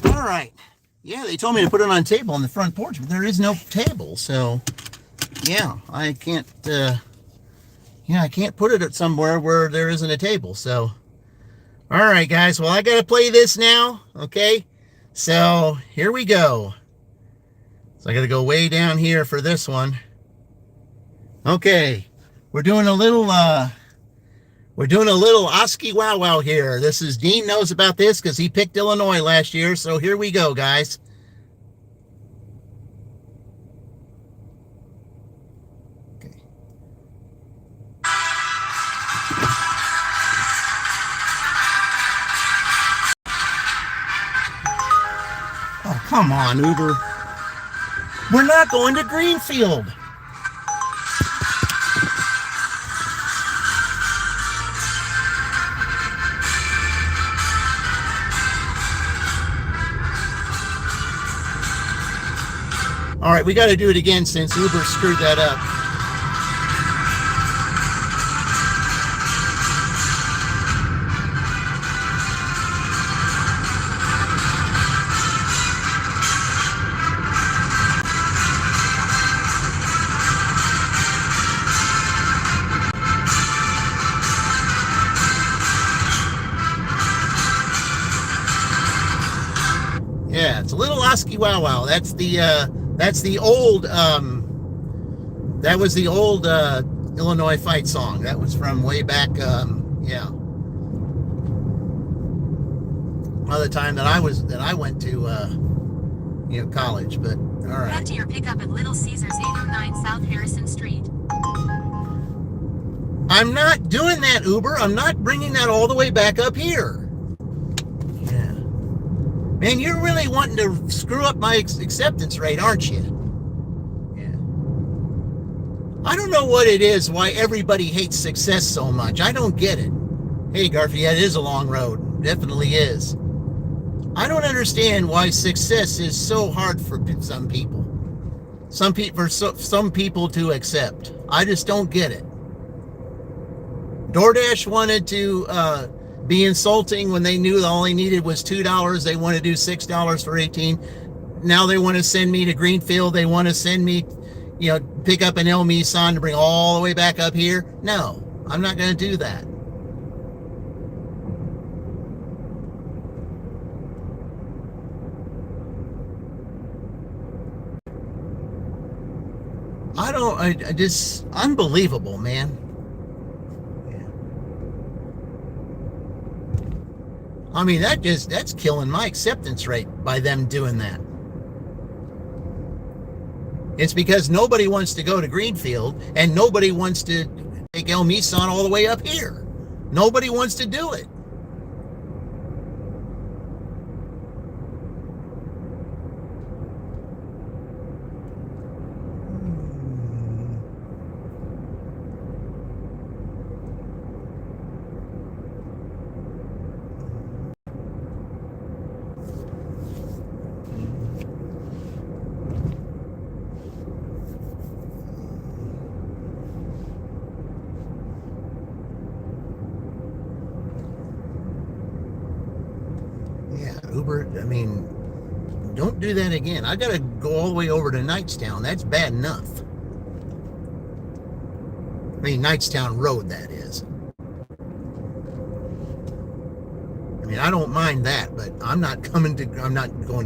All right. Yeah, they told me to put it on a table on the front porch, but there is no table, so yeah, I can't. I can't put it at somewhere where there isn't a table. So, all right, guys. Well, I gotta play this now. Okay. So here we go. So I gotta go way down here for this one. Okay, we're doing a little. We're doing a little Oskie Wow Wow here. This is Dean knows about this because he picked Illinois last year. So here we go, guys. Okay. Oh, come on, Uber. We're not going to Greenfield. All right, we got to do it again since Uber screwed that up. a little Oskie Wow Wow. That's the old that was the old Illinois fight song. That was from way back yeah. Other time that I went to college, but all right. Head to your pickup at Little Caesars 809 South Harrison Street. I'm not doing that, Uber. I'm not bringing that all the way back up here. Yeah. Man, you're really wanting to screw up my acceptance rate, aren't you? Yeah. I don't know what it is, why everybody hates success so much. I don't get it. Hey, Garfield, yeah, it is a long road. Definitely is. I don't understand why success is so hard for some people. Some people to accept. I just don't get it. DoorDash wanted to be insulting when they knew all they needed was $2. They want to do $6 for 18. Now they want to send me to Greenfield. They want to send me, pick up an El Misan to bring all the way back up here. No, I'm not going to do that. I just, unbelievable, man. Yeah. I mean, that's killing my acceptance rate by them doing that. It's because nobody wants to go to Greenfield and nobody wants to take El Misan all the way up here. Nobody wants to do it. Uber, I mean, don't do that again. I gotta go all the way over to Knightstown. That's bad enough. I mean, Knightstown Road, that is. I mean, I don't mind that, but I'm not going to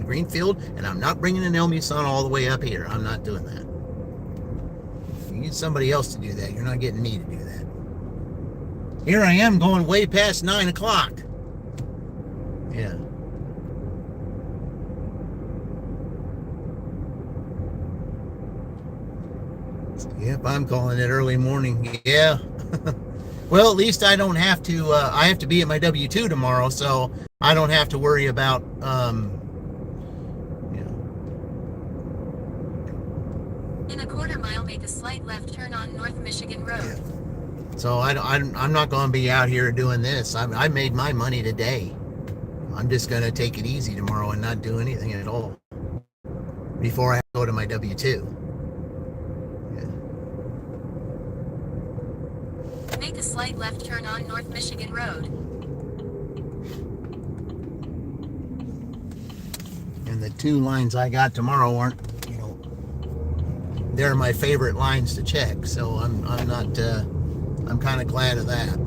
Greenfield, and I'm not bringing an El Misan all the way up here. I'm not doing that. You need somebody else to do that. You're not getting me to do that. Here I am going way past 9 o'clock. Yeah. Yep, I'm calling it early morning. Yeah. Well, at least I don't have to, I have to be at my W-2 tomorrow, so I don't have to worry about, In a quarter mile, make a slight left turn on North Michigan Road. Yeah. So I'm not going to be out here doing this. I made my money today. I'm just going to take it easy tomorrow and not do anything at all before I go to my W-2. Make a slight left turn on North Michigan Road. And the 2 lines I got tomorrow aren't, they're my favorite lines to check. So I'm not, I'm kind of glad of that.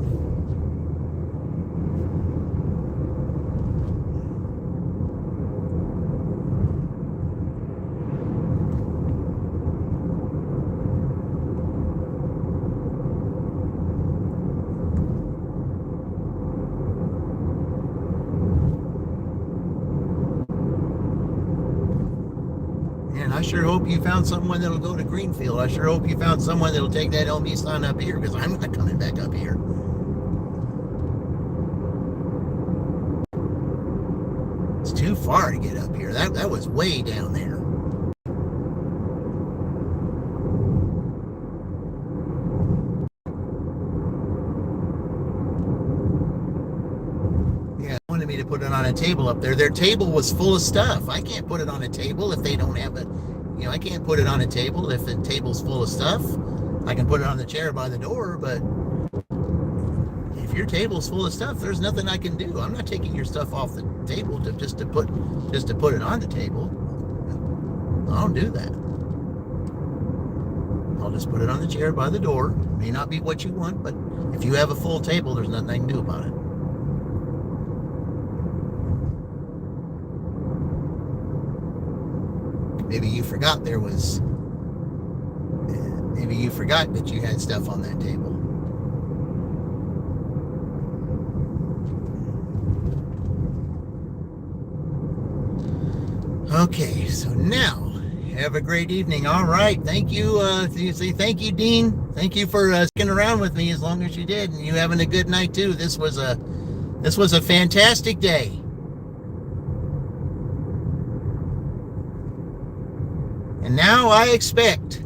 I sure hope you found someone that'll go to Greenfield. I sure hope you found someone that'll take that El Misan up here, because I'm not coming back up here. It's too far to get up here. That was way down there. Yeah, they wanted me to put it on a table up there. Their table was full of stuff. I can't put it on a table if they don't have it. I can't put it on a table if the table's full of stuff. I can put it on the chair by the door, but if your table's full of stuff, there's nothing I can do. I'm not taking your stuff off the table just to put it on the table. I don't do that. I'll just put it on the chair by the door. May not be what you want, but if you have a full table, there's nothing I can do about it. maybe you forgot there was. Maybe you forgot that you had stuff on that table. Okay, so now have a great evening. All right, thank you. Thank you, Dean. Thank you for sticking around with me as long as you did, and you having a good night too. This was a fantastic day. And now I expect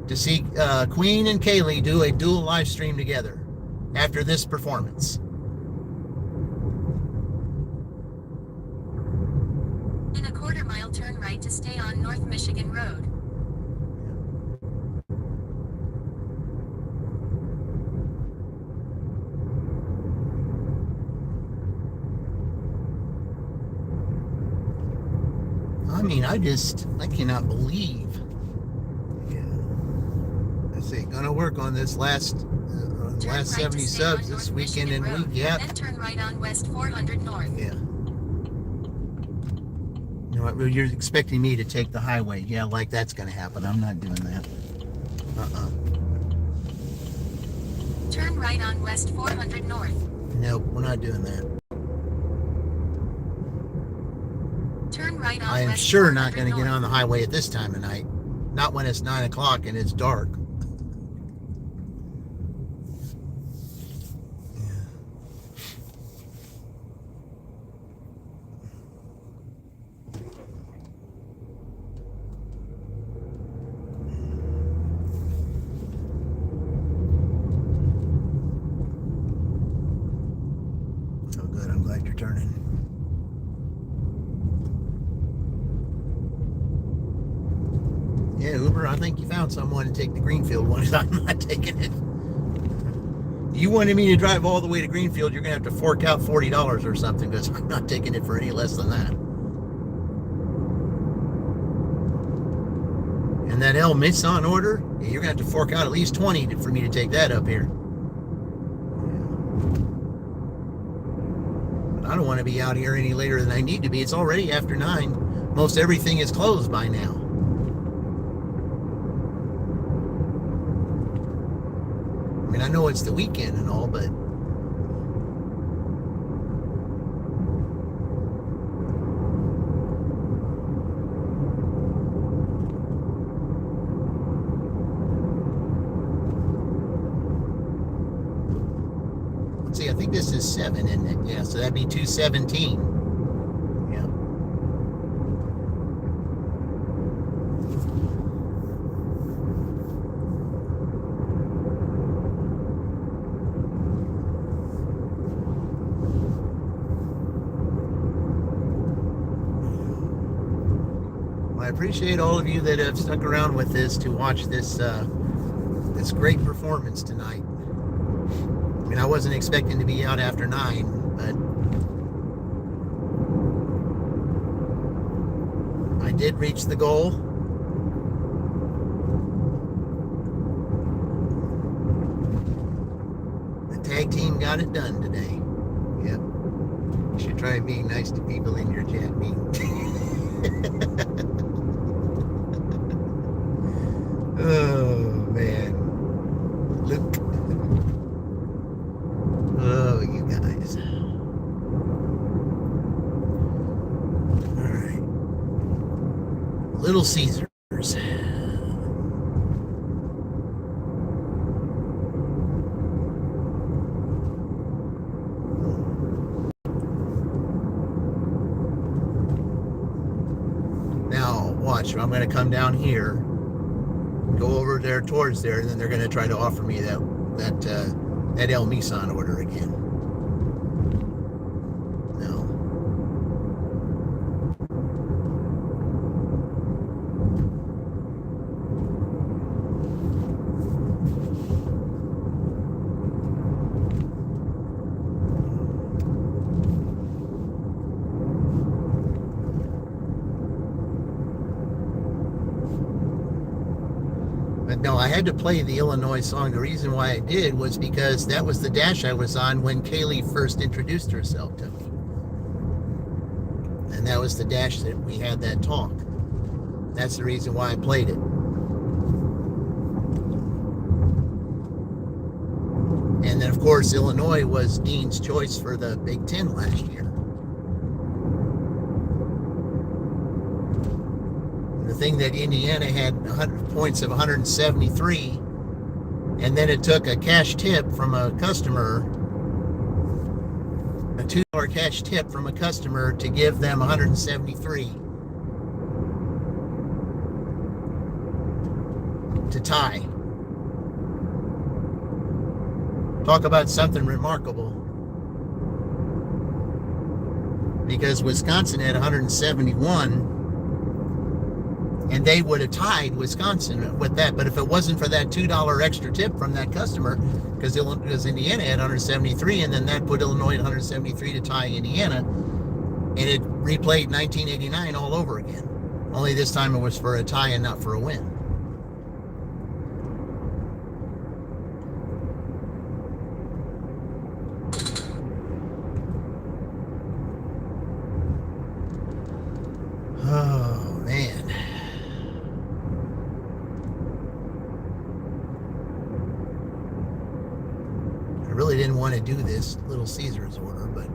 to see Queen and Kaylee do a dual live stream together after this performance. In a quarter-mile, turn right to stay on North Michigan Road. I mean, I cannot believe. Gonna work on this last right 70 subs this weekend and week. Yeah. Then turn right on West 400 North. Yeah. You know what? You're expecting me to take the highway. Yeah, like that's gonna happen. I'm not doing that. Turn right on West 400 North. Nope, we're not doing that. Turn right on I am West sure not 400 going to get North. on the highway at this time of night. Not when it's 9 o'clock and it's dark. Oh, good. I'm glad you're turning. Yeah, Uber, I think you found someone to take the Greenfield one. I'm not taking it. You wanted me to drive all the way to Greenfield, you're going to have to fork out $40 or something, because I'm not taking it for any less than that. And that El Misson order, yeah, you're going to have to fork out at least 20 for me to take that up here. But I don't want to be out here any later than I need to be. It's already after 9. Most everything is closed by now. I mean, I know it's the weekend and all, but let's see, I think this is 7, isn't it? Yeah, so that'd be 217. Yeah. I appreciate all of you that have stuck around with this to watch this this great performance tonight. I mean, I wasn't expecting to be out after 9, but I did reach the goal. The tag team got it done today. Yep. You should try being nice to people in your chat meeting. Oh, man. Luke. Oh, you guys. All right. Little Caesars. Now, watch. I'm going to come down here, go over there towards there, and then they're going to try to offer me that El Misson order again. No. But no, I had to play the Illinois song. The reason why I did was because that was the dash I was on when Kaylee first introduced herself to me. And that was the dash that we had that talk. That's the reason why I played it. And then, of course, Illinois was Dean's choice for the Big Ten last year. The thing that Indiana had 100 points of 173, and then it took a cash tip from a customer, a $2 cash tip from a customer to give them 173 to tie. Talk about something remarkable. Because Wisconsin had 171, and they would have tied Wisconsin with that. But if it wasn't for that $2 extra tip from that customer, because Indiana had 173, and then that put Illinois at 173 to tie Indiana, and it replayed 1989 all over again. Only this time it was for a tie and not for a win. Oh, man. I really didn't want to do this Little Caesars order, but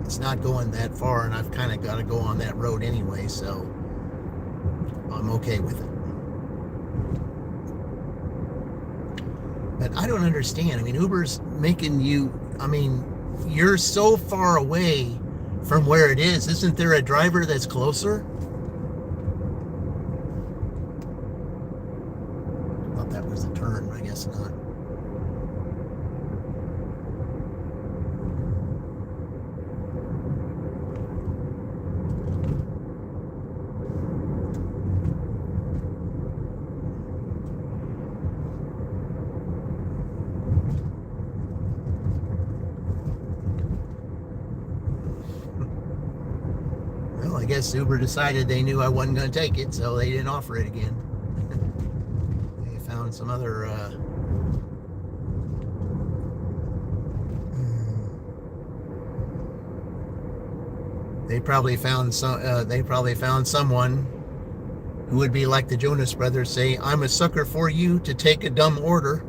it's not going that far, and I've kind of got to go on that road anyway, so I'm okay with it. But I don't understand. I mean, Uber's making you, I mean, you're so far away from where it is. Isn't there a driver that's closer? I thought that was a turn. I guess not. I guess Uber decided they knew I wasn't going to take it, so they didn't offer it again. They found some other they probably found someone who would be like the Jonas Brothers, say, "I'm a sucker for you to take a dumb order."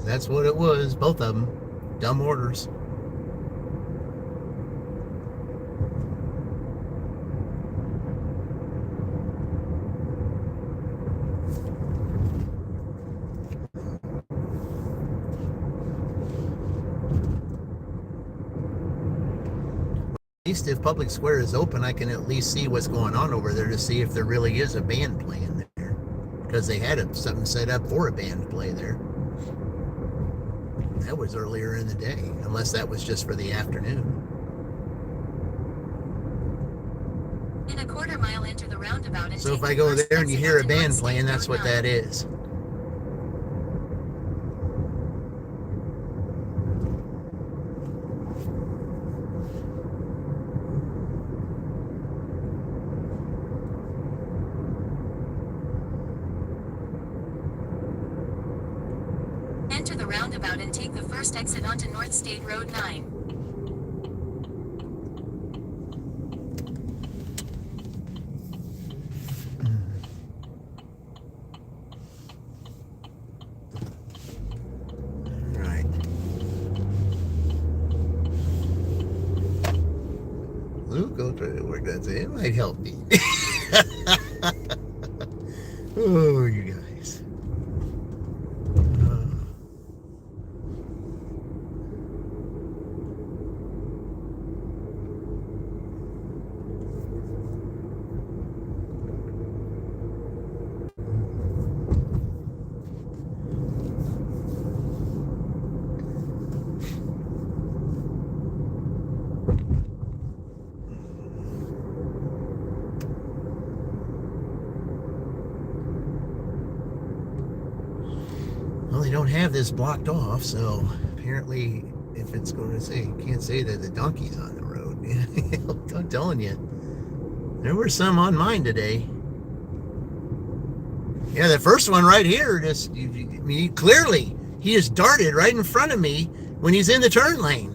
That's what it was, both of them. Dumb orders. At least if Public Square is open, I can at least see what's going on over there to see if there really is a band playing there. Because they had something set up for a band to play there. That was earlier in the day, unless that was just for the afternoon. In a quarter mile, enter the roundabout and so if I go there and you hear a band playing, that's what that is. Enter the roundabout and take the first exit onto North State Road 9. Right. Luke, go try to work that. It might help me. Oh, you guys. Well, they don't have this blocked off, so apparently, if it's going to say, can't say that the donkey's on the road. I'm telling you, there were some on mine today. Yeah, the first one right here, just, I mean, clearly, he just darted right in front of me when he's in the turn lane.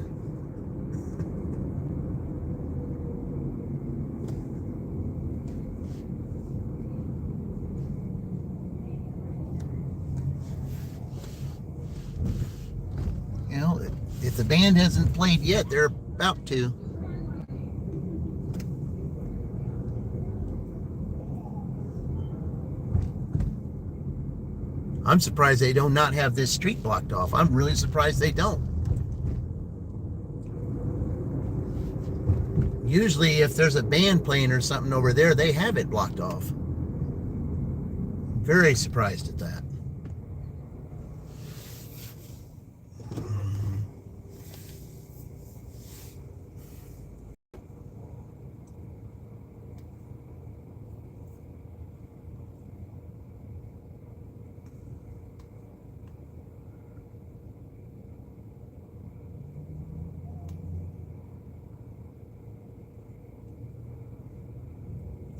You know, if the band hasn't played yet, they're about to. I'm surprised they do not have this street blocked off. I'm really surprised they don't. Usually if there's a band playing or something over there, they have it blocked off. Very surprised at that.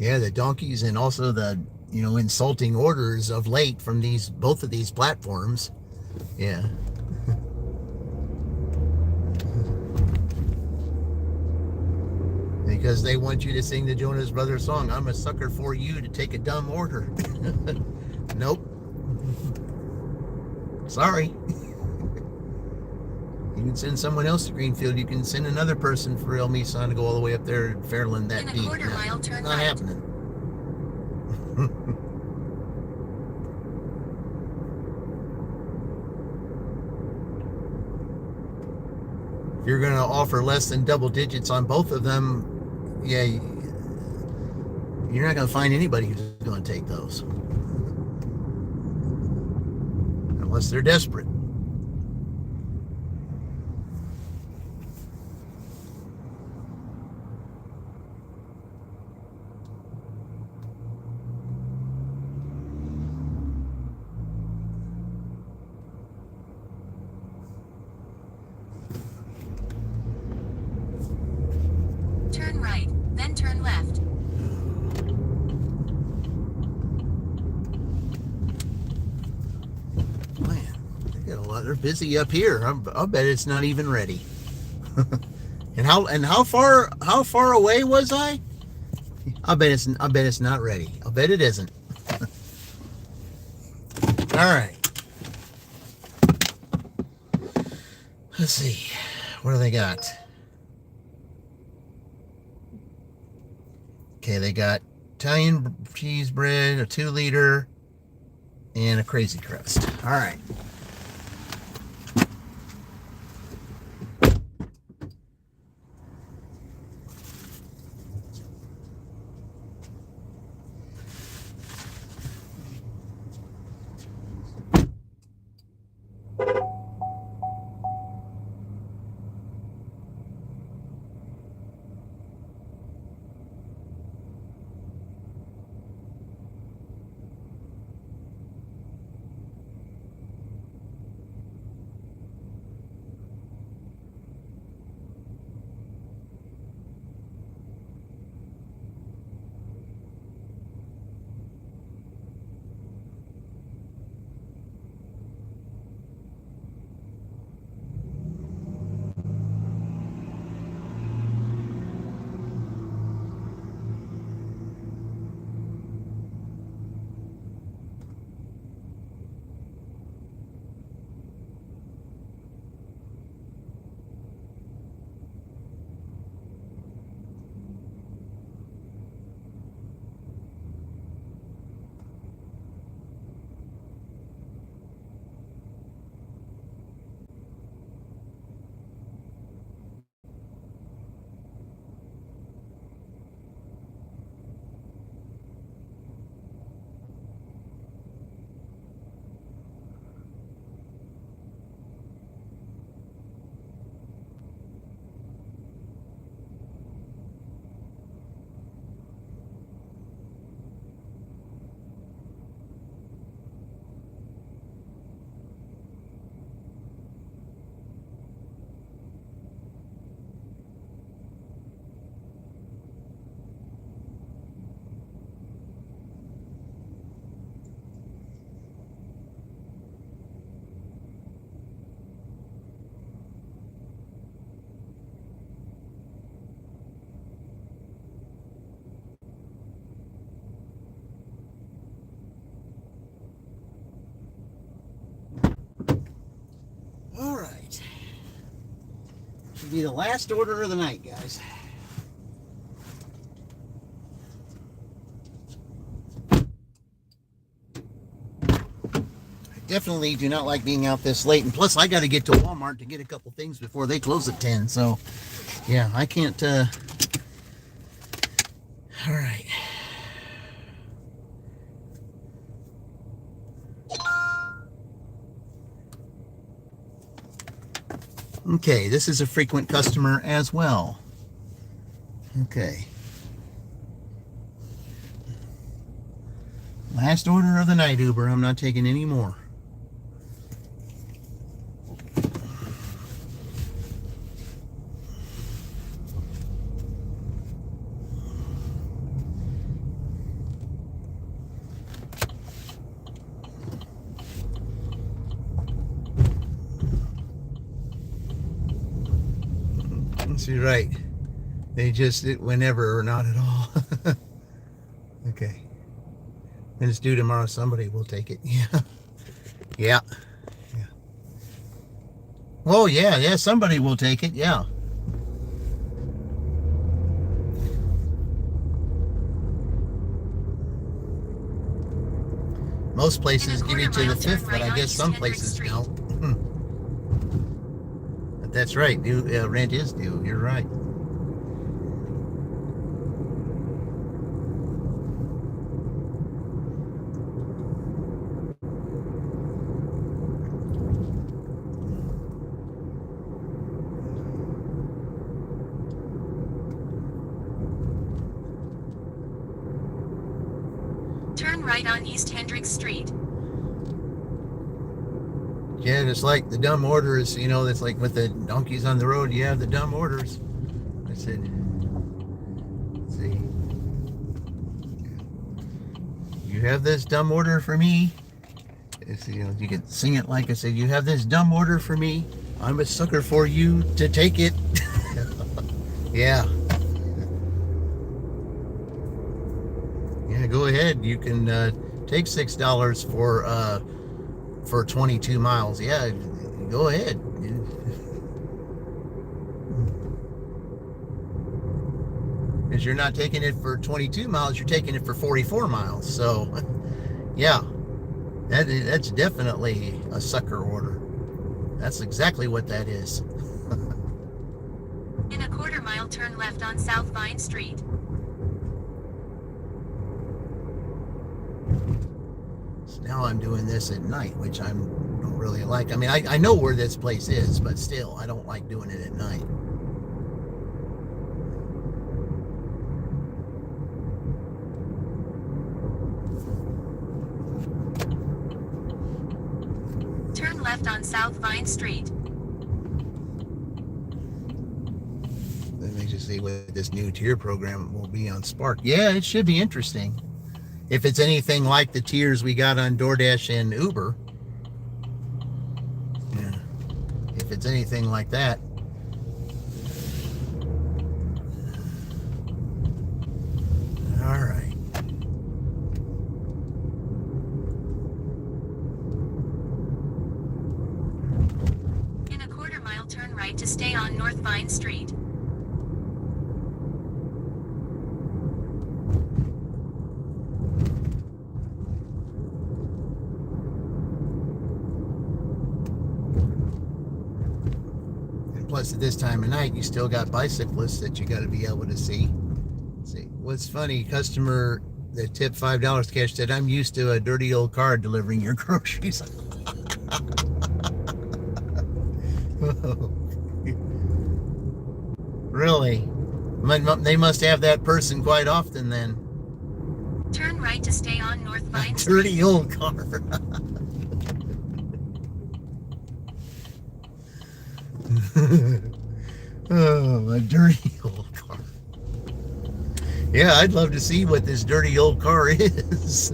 Yeah, the donkeys and also the, you know, insulting orders of late from both of these platforms. Yeah. Because they want you to sing the Jonas Brothers song, I'm a sucker for you to take a dumb order. Nope. Sorry. You can send someone else to Greenfield. You can send another person for El Misan to go all the way up there in Fairland that deep. In a quarter mile, turn not right. happening. If you're going to offer less than double digits on both of them, yeah, you're not going to find anybody who's going to take those. Unless they're desperate. Turn right, then turn left. Man, they got a lot. They're busy up here. I'll bet it's not even ready. and how far away was I? I bet it's not ready. I'll bet it isn't. All right. Let's see. What do they got? Okay, they got Italian cheese bread, a 2-liter, and a Crazy Crust. All right. will be the last order of the night, guys. Definitely do not like being out this late, and plus I got to get to Walmart to get a couple things before they close at 10. So yeah, I can't all right. Okay, this is a frequent customer as well. Okay, last order of the night, Uber. I'm not taking any more. You're right. They just whenever or not at all. Okay. When it's due tomorrow, somebody will take it. Yeah. Yeah. Yeah. Oh yeah, somebody will take it. Yeah. Most places give you to the 5th, but I guess some places don't. But that's right. Rent is due. You're right. Turn right on East Hendricks Street. Yeah, just like the dumb orders, that's like with the donkeys on the road. You have the dumb orders. I said, let's see. You have this dumb order for me. It's, you can sing it like I said, you have this dumb order for me. I'm a sucker for you to take it. Yeah. Yeah, go ahead. You can take $6 for 22 miles. Yeah, go ahead. Because you're not taking it for 22 miles, you're taking it for 44 miles. So, yeah, that's definitely a sucker order. That's exactly what that is. In a quarter mile, turn left on South Vine Street. So now I'm doing this at night, which I don't really like. I mean, I know where this place is, but still, I don't like doing it at night. Turn left on South Vine Street. Let me just see what this new tier program will be on Spark. Yeah, it should be interesting. If it's anything like the tiers we got on DoorDash and Uber. Yeah. If it's anything like that. All right. In a quarter mile, turn right to stay on North Vine Street. Plus, at this time of night, you still got bicyclists that you got to be able to see. See, what's funny, customer that tipped $5 cash said, "I'm used to a dirty old car delivering your groceries." Really? They must have that person quite often then. Turn right to stay on North Vine Street. Dirty old car. Oh, a dirty old car. Yeah, I'd love to see what this dirty old car is.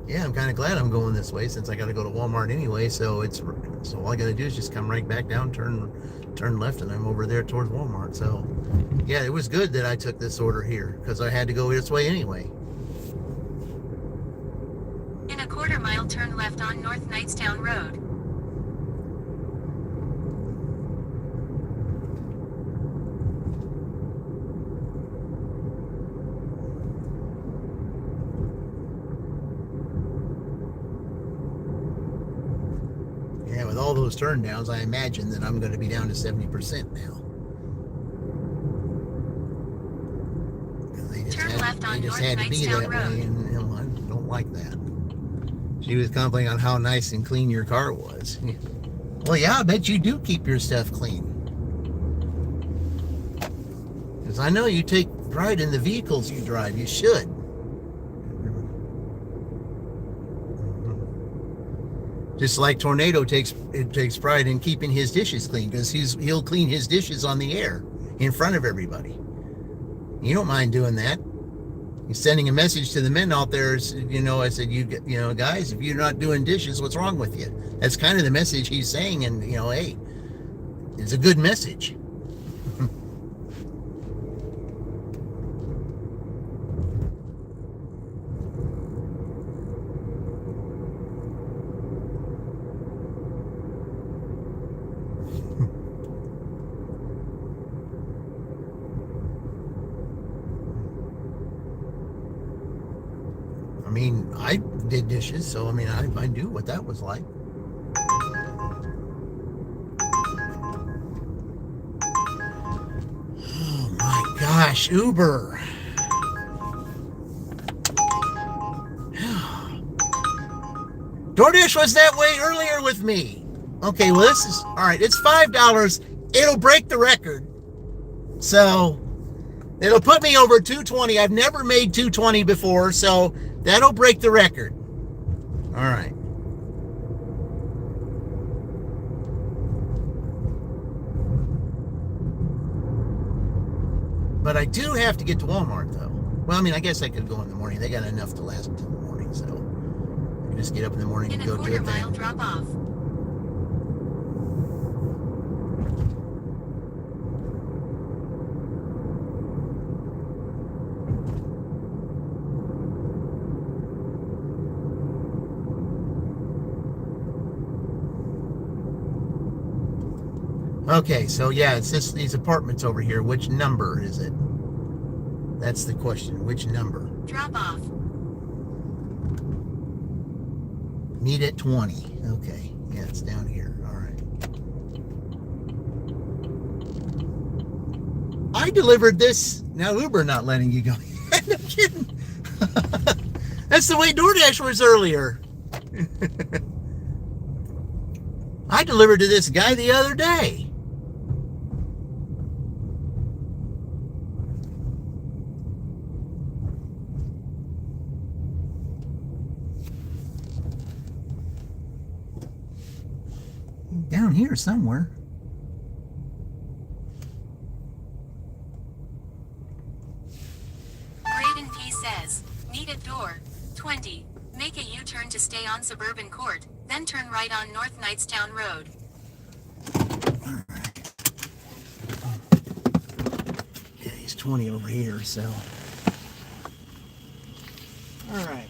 Yeah, I'm kind of glad I'm going this way since I got to go to Walmart anyway. So all I got to do is just come right back down, turn left, and I'm over there towards Walmart. So yeah, it was good that I took this order here because I had to go this way anyway. mile, turn left on North Knightstown Road. Yeah, with all those turn downs, I imagine that I'm going to be down to 70% now. They just had to be that way, and you know, I don't like that. She was commenting on how nice and clean your car was. Well, yeah, I bet you do keep your stuff clean. Because I know you take pride in the vehicles you drive. You should. Just like Tornado takes pride in keeping his dishes clean, because he'll clean his dishes on the air in front of everybody. You don't mind doing that. He's sending a message to the men out there. You know, I said, you know, guys, if you're not doing dishes, what's wrong with you? That's kind of the message he's saying, and you know, hey, it's a good message. I mean, I did dishes, so I mean, I knew what that was like. Oh my gosh, Uber. DoorDash was that way earlier with me. Okay, well, this is, all right, it's $5. It'll break the record. So, it'll put me over 220. I've never made 220 before, so that'll break the record. All right. But I do have to get to Walmart, though. Well, I mean, I guess I could go in the morning. They got enough to last until the morning, so I can just get up in the morning and go do it. In a quarter mile, drop off. Okay, so yeah, it's just these apartments over here. Which number is it? That's the question. Which number? Drop off. Meet at 20. Okay, yeah, it's down here. All right. I delivered this. Now Uber not letting you go. No kidding. That's the way DoorDash was earlier. I delivered to this guy the other day. Down here somewhere. Braden P says, meet at door 20. Make a U-turn to stay on Suburban Court, then turn right on North Knightstown Road. Alright. Yeah, he's 20 over here, so. Alright.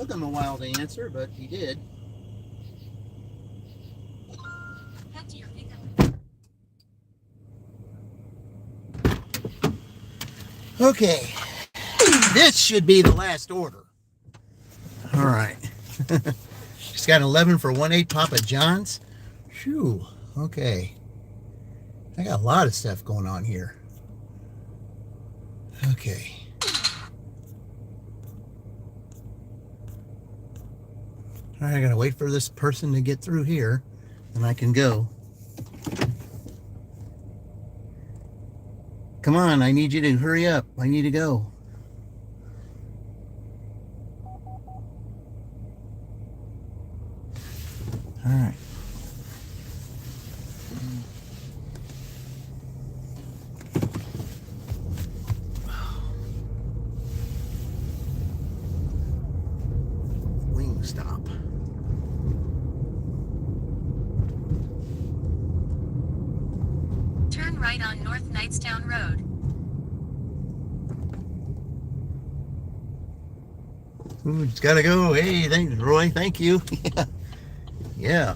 took him a while to answer, but he did. Head to your pickup. Okay, this should be the last order. All right. Just got an 11 for 1/8 Papa John's. Phew. Okay. I got a lot of stuff going on here. Okay. All right, I gotta wait for this person to get through here, and I can go. Come on, I need you to hurry up. I need to go. All right. Wing stop. Turn right on North Knightstown Road. Ooh, it's gotta go. Hey, thanks, Roy. Thank you. Yeah.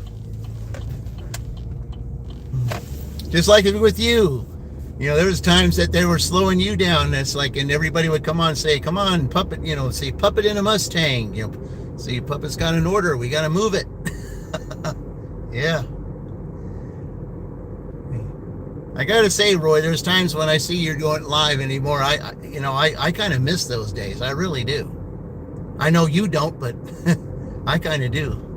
Just like it with you. You know, there was times that they were slowing you down. That's like, and everybody would come on and say, come on, puppet, you know, say puppet in a Mustang. You know, see, puppet's got an order. We got to move it. Yeah. I got to say, Roy, there's times when I see you're going live anymore. I kind of miss those days. I really do. I know you don't, but I kind of do.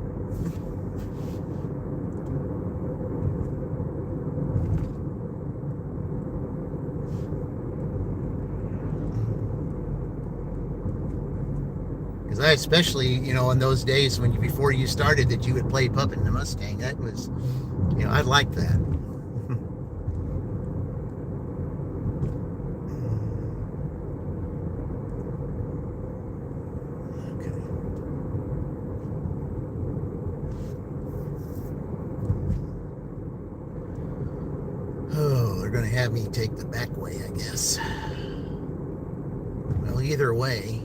I especially, you know, in those days when before you started that you would play Puppet in the Mustang, that was, you know, I liked that. Okay. Oh, they're going to have me take the back way, I guess. Well, either way.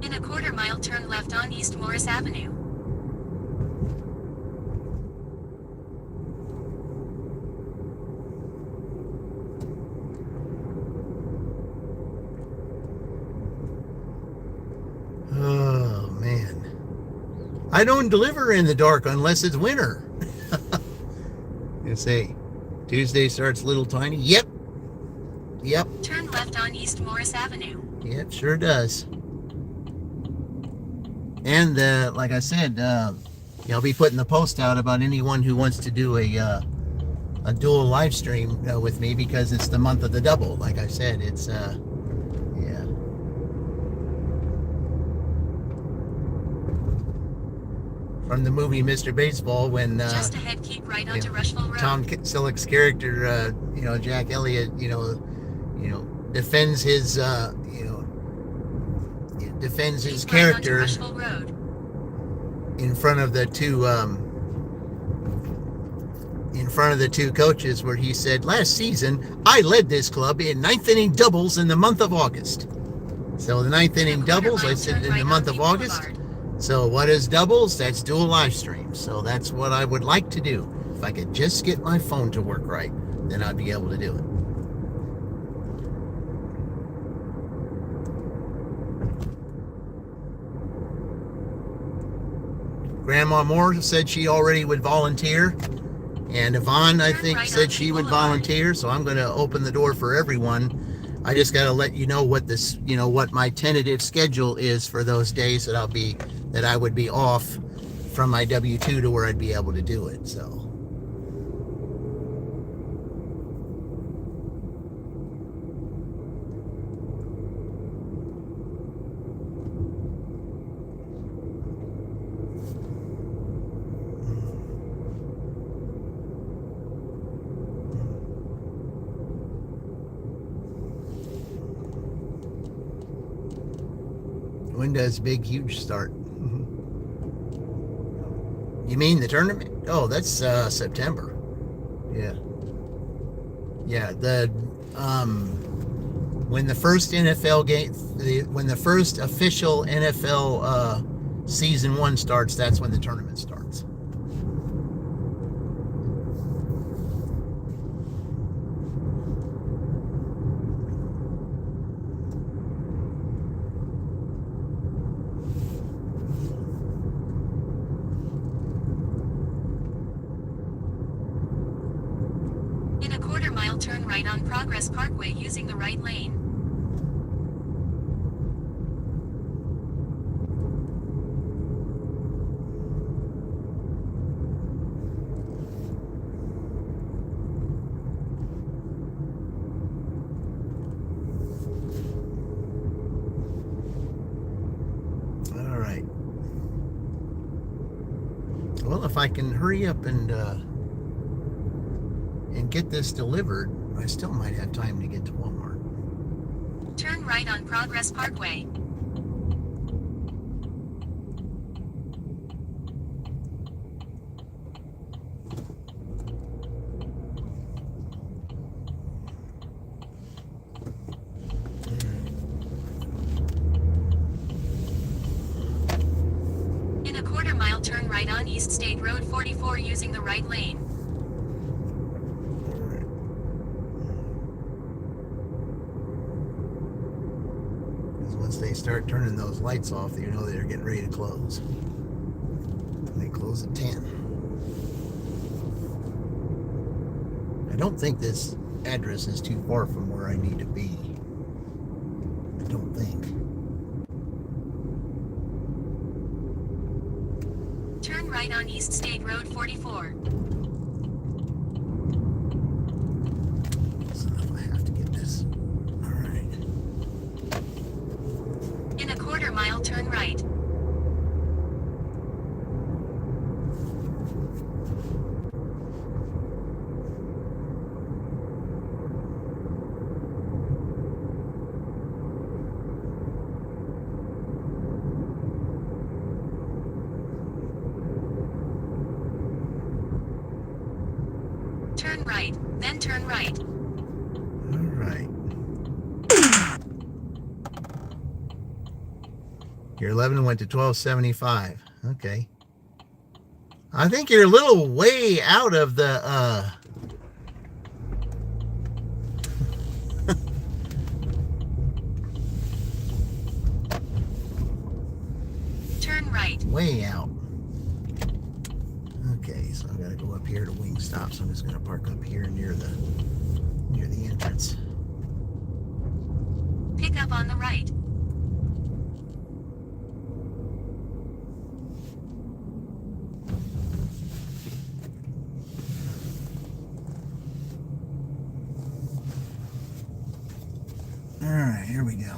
In a quarter-mile, turn left on East Morris Avenue. Oh, man. I don't deliver in the dark unless it's winter. You say, Tuesday starts little tiny. Yep. Yep. Turn left on East Morris Avenue. Yep, sure does. And like I said, I'll be putting the post out about anyone who wants to do a dual live stream with me, because it's the month of the double. Like I said, it's yeah. From the movie Mr. Baseball, when Just ahead, keep right onto Rushville Road. Tom Selleck's character, Jack Elliott, defends his defends his character in front of the two coaches, where he said, last season I led this club in ninth inning doubles in the month of August. So the ninth inning doubles, I said, in the month of August. So what is doubles? That's dual live streams. So that's what I would like to do. If I could just get my phone to work right, then I'd be able to do it. Grandma Moore said she already would volunteer, and Yvonne, I think, said she would volunteer. So I'm going to open the door for everyone. I just got to let you know what this, what my tentative schedule is for those days that I would be off from my W-2 to where I'd be able to do it. So. When does Big Huge start? You mean the tournament? Oh, that's September. Yeah. Yeah, the when the first NFL game, when the first official NFL season 1 starts, that's when the tournament starts. In a quarter-mile, turn right on Progress Parkway using the right lane. All right. Well, if I can hurry up and get this delivered, I still might have time to get to Walmart. Turn right on Progress Parkway. In a quarter-mile, turn right on East State Road 44 using the right lane. Once they start turning those lights off, you know they're getting ready to close. They close at 10. I don't think this address is too far from where I need to be. I don't think. Turn right on East State Road 44. So if I have to get this. All right. In a quarter-mile, turn right. Turn right, then turn right. All right. Your 11 went to 1275. Okay. I think you're a little way out of the Turn right. way out. Okay, so I've got to go up here to Wingstop, so I'm just going to park up here near the entrance. Pick up on the right. All right, here we go.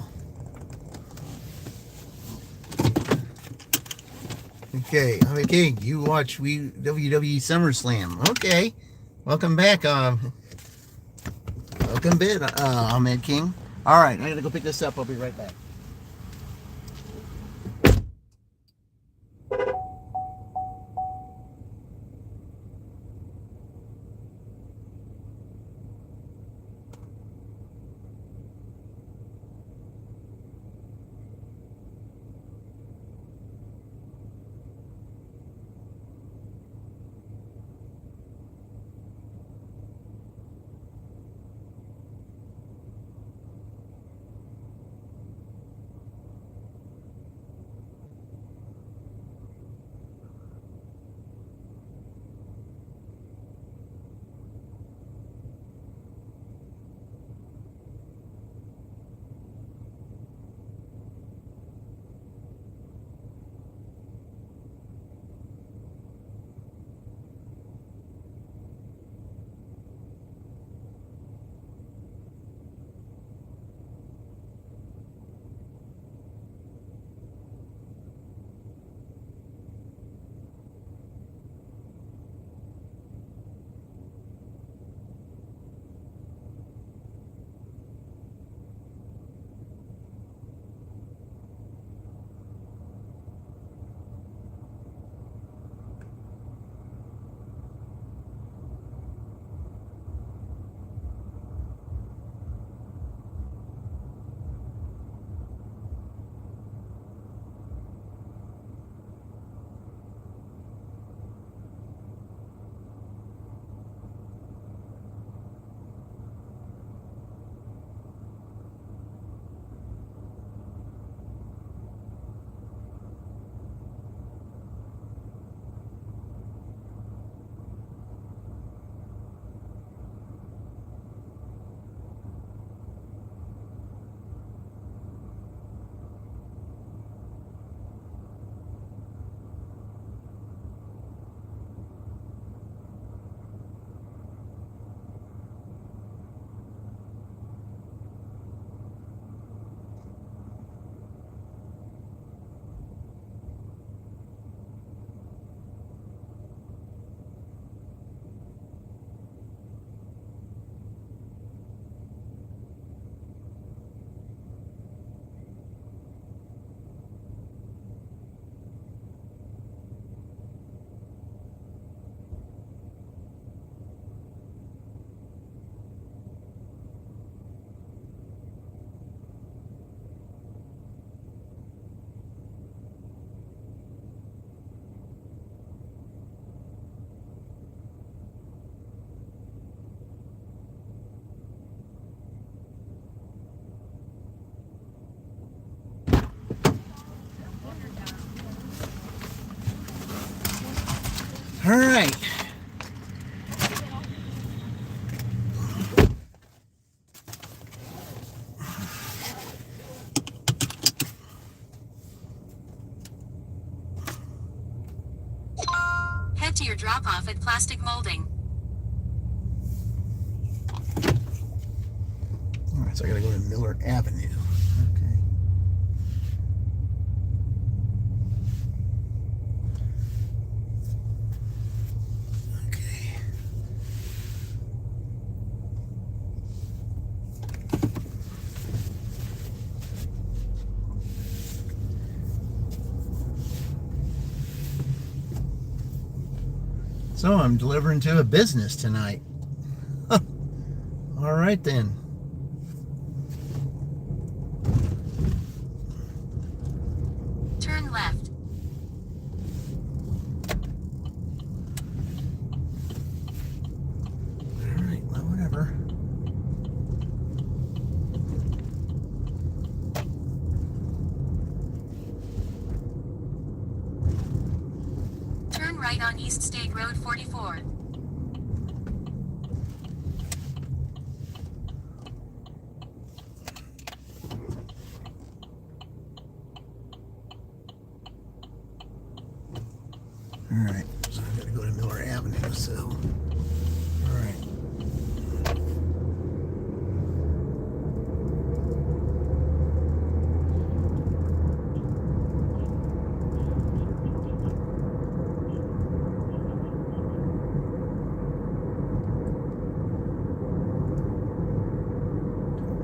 Okay, I'm a king. You watch WWE SummerSlam. Okay, welcome back. Welcome back, Ahmed King. All right, I gotta go pick this up. I'll be right back. All right. Head to your drop-off at Plastic Molding. All right, so I gotta go to Miller Avenue. Okay. Okay. So I'm delivering to a business tonight. All right then. Turn left. All right, well, whatever. Turn right on East State Road 44. All right, so I gotta go to Miller Avenue, so. All right.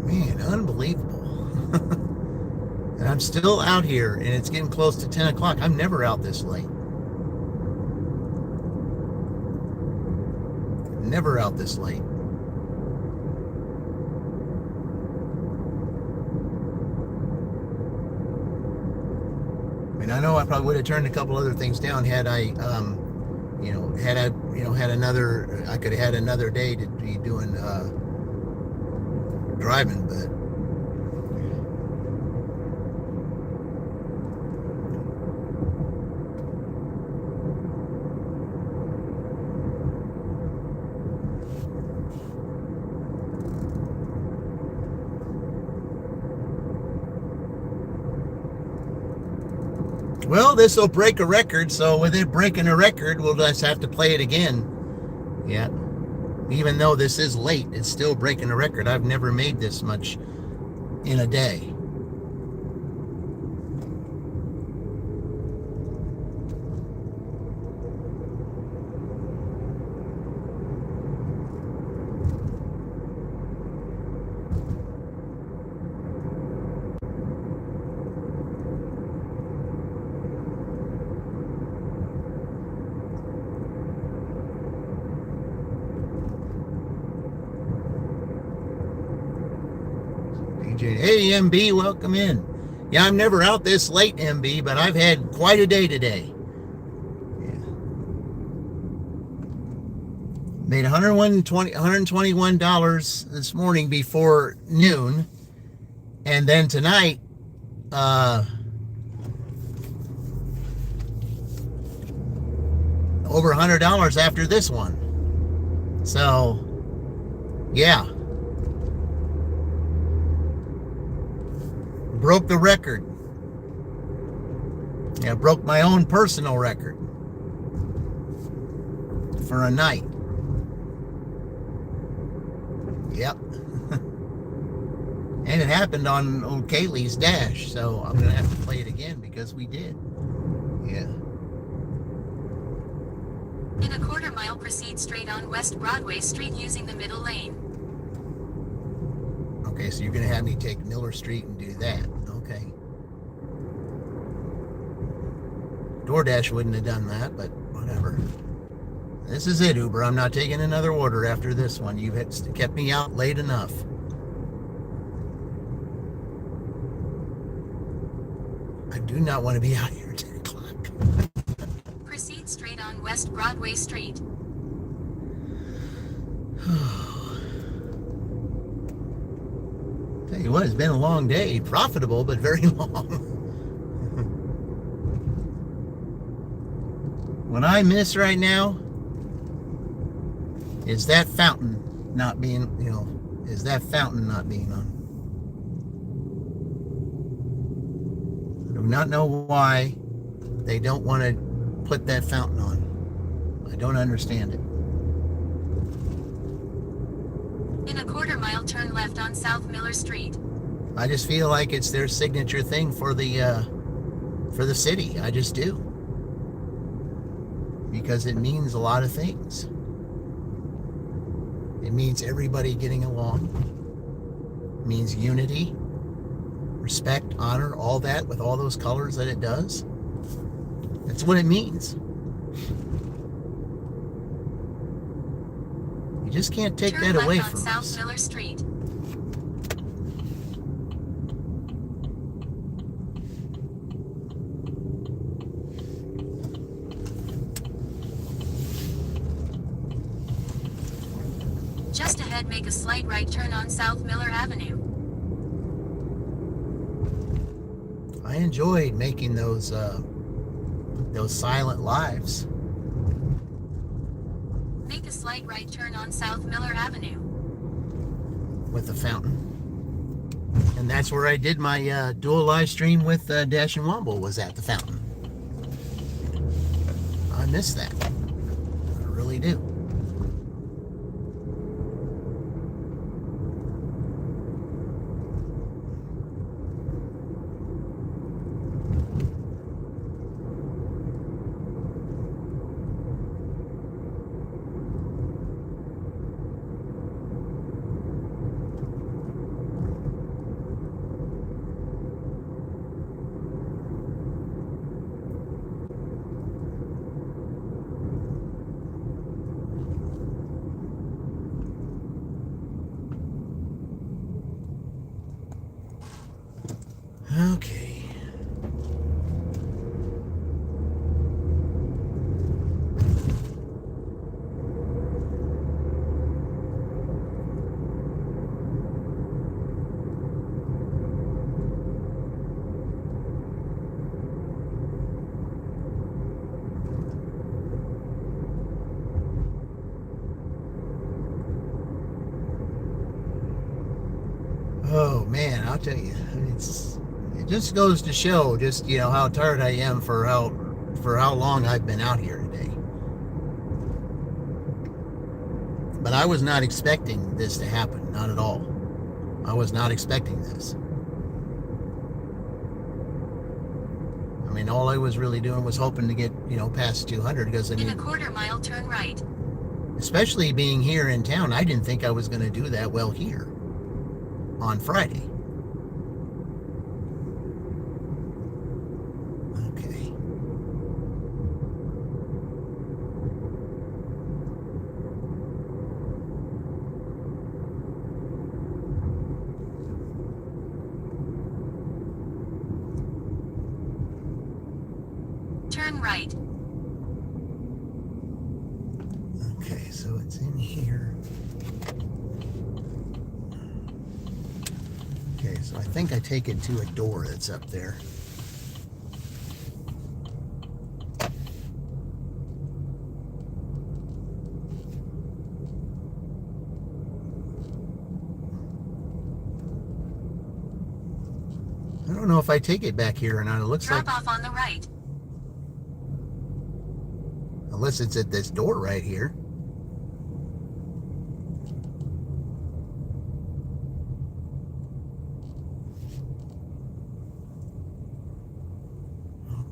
Man, unbelievable. And I'm still out here, and it's getting close to 10 o'clock. I'm never out this late. Never out this late. I mean, I know I probably would have turned a couple other things down had I, had another, I could have had another day to be doing, driving, but well, this will break a record, so with it breaking a record, we'll just have to play it again. Yeah. Even though this is late, it's still breaking a record. I've never made this much in a day. Hey, MB, welcome in. Yeah, I'm never out this late, MB, but I've had quite a day today. Yeah. Made $121 this morning before noon. And then tonight, over $100 after this one. So, yeah. Broke the record. Yeah, broke my own personal record for a night. Yep. And it happened on old Kaylee's dash, so I'm gonna have to play it again because we did. Yeah. In a quarter-mile, proceed straight on West Broadway Street using the middle lane. Okay, so you're gonna have me take Miller Street and do that. Okay. DoorDash wouldn't have done that, but whatever. This is it, Uber. I'm not taking another order after this one. You've kept me out late enough. I do not want to be out here at 10 o'clock. Proceed straight on West Broadway Street. Tell you what, it's been a long day. Profitable, but very long. What I miss right now is that fountain not being, is that fountain not being on. I do not know why they don't want to put that fountain on. I don't understand it. In a quarter-mile, turn left on South Miller Street. I just feel like it's their signature thing for the city. I just do. Because it means a lot of things. It means everybody getting along. It means unity, respect, honor, all that with all those colors that it does. That's what it means. You just can't take Turn that away left on from South us. Miller Street. Just ahead, make a slight right turn on South Miller Avenue. I enjoyed making those silent lives. Make a slight right turn on South Miller Avenue. With the fountain. And that's where I did my dual live stream with Dash and Womble, was at the fountain. I miss that. I really do. Okay. Oh man, I'll tell you, it just goes to show just how tired I am for how long I've been out here today. But I was not expecting this to happen, not at all. I was not expecting this. I mean, all I was really doing was hoping to get past 200 because In a quarter-mile, turn right. Especially being here in town, I didn't think I was going to do that well here on Friday. Okay. Turn right. Okay, so it's in here. Okay, so I think I take it to a door that's up there. I don't know if I take it back here or not. It looks Drop like, off on the right. unless it's at this door right here.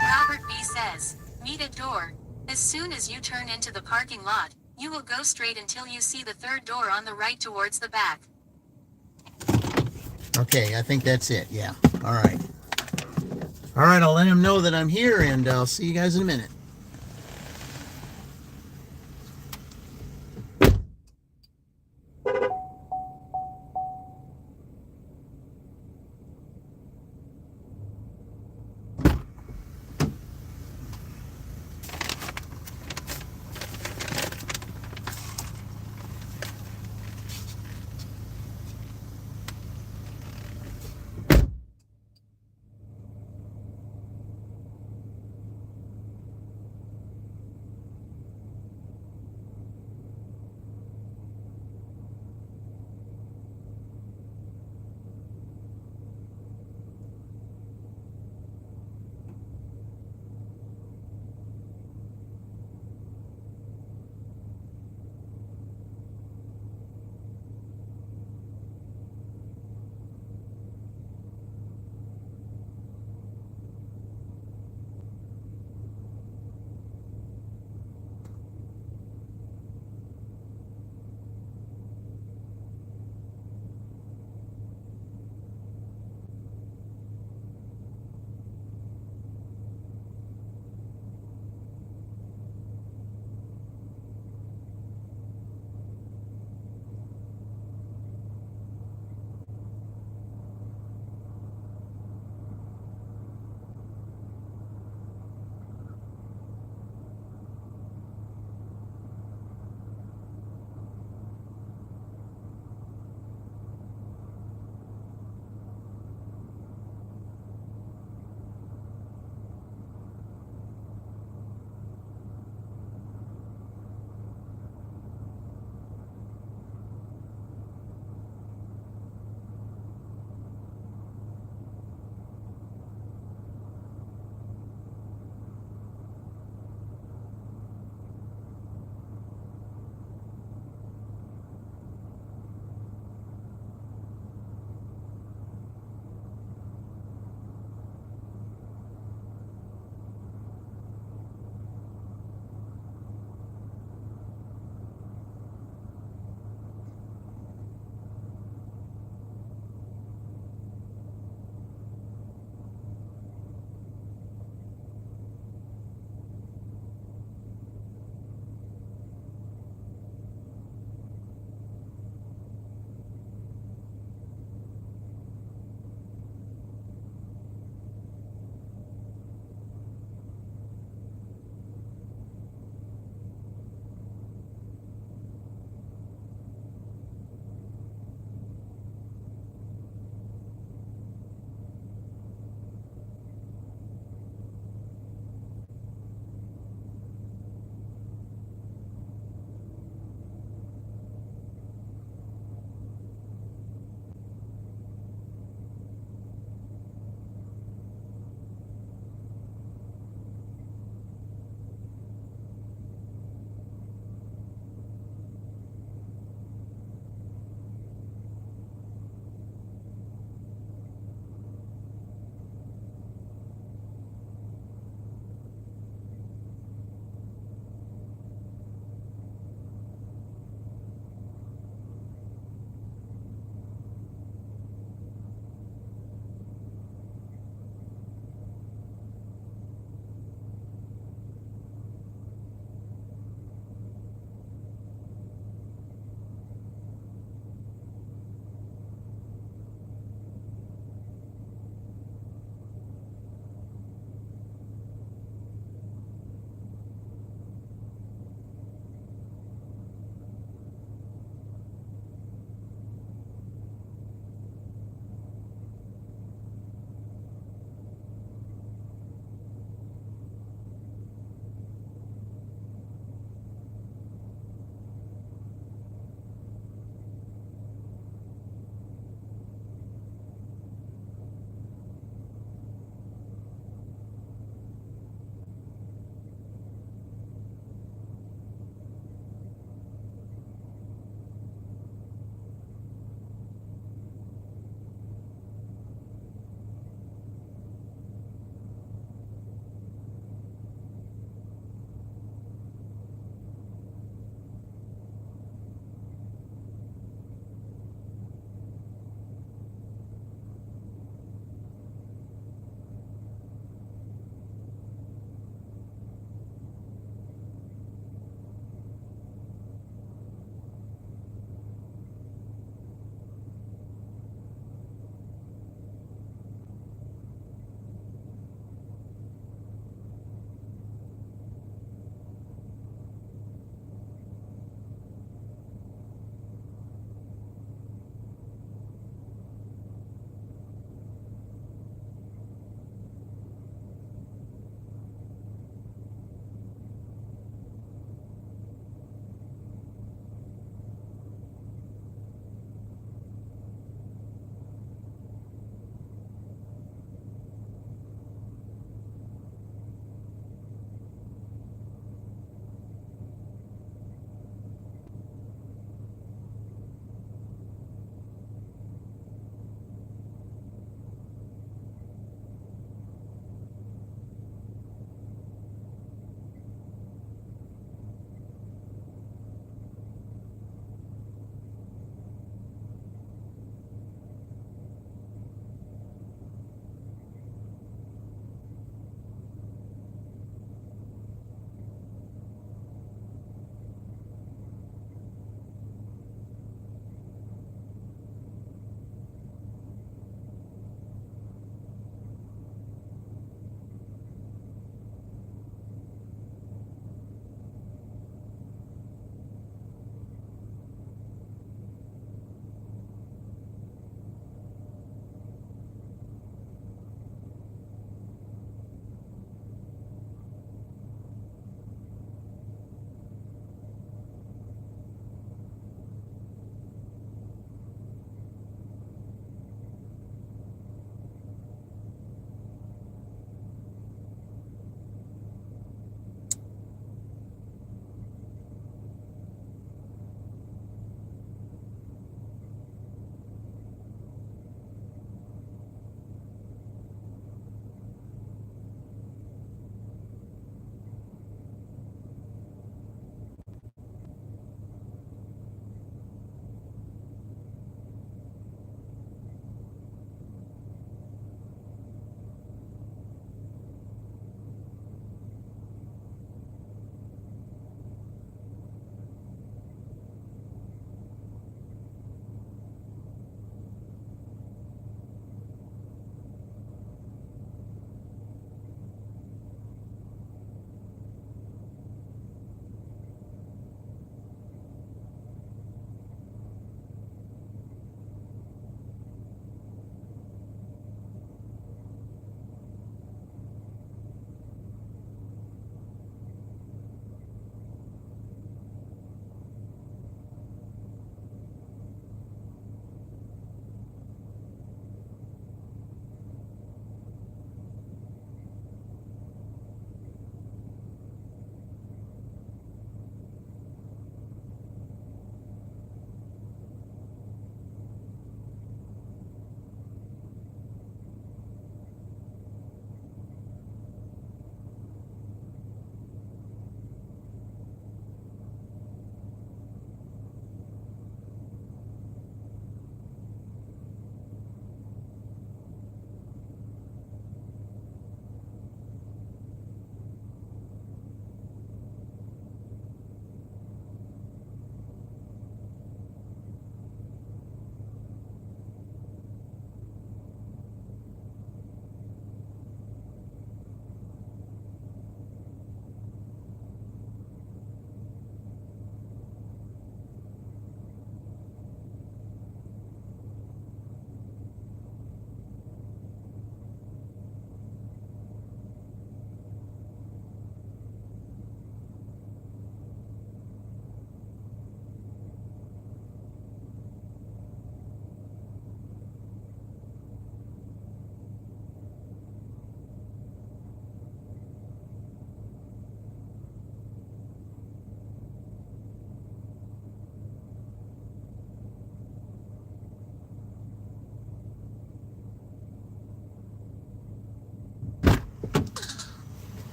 Robert B. says, meet at door. As soon as you turn into the parking lot, you will go straight until you see the third door on the right towards the back. Okay, I think that's it. Yeah. All right. All right, I'll let him know that I'm here, and I'll see you guys in a minute.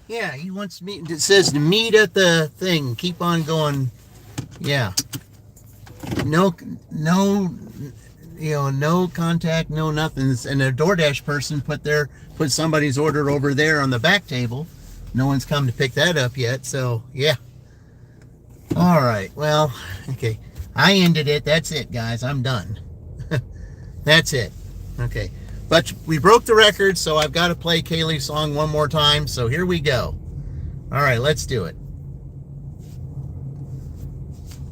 Yeah, he wants me. It says to meet at the thing. Keep on going. Yeah. No, no contact, no nothing. And a DoorDash person put somebody's order over there on the back table. No one's come to pick that up yet. So yeah. All right. Well, okay. I ended it. That's it, guys. I'm done. That's it. Okay. But we broke the record, so I've got to play Kaylee's song one more time. So here we go. All right, let's do it.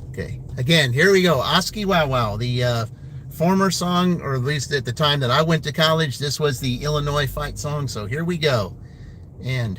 Okay. Again, here we go. Oskie Wow Wow, the former song, or at least at the time that I went to college, this was the Illinois fight song. So here we go. And...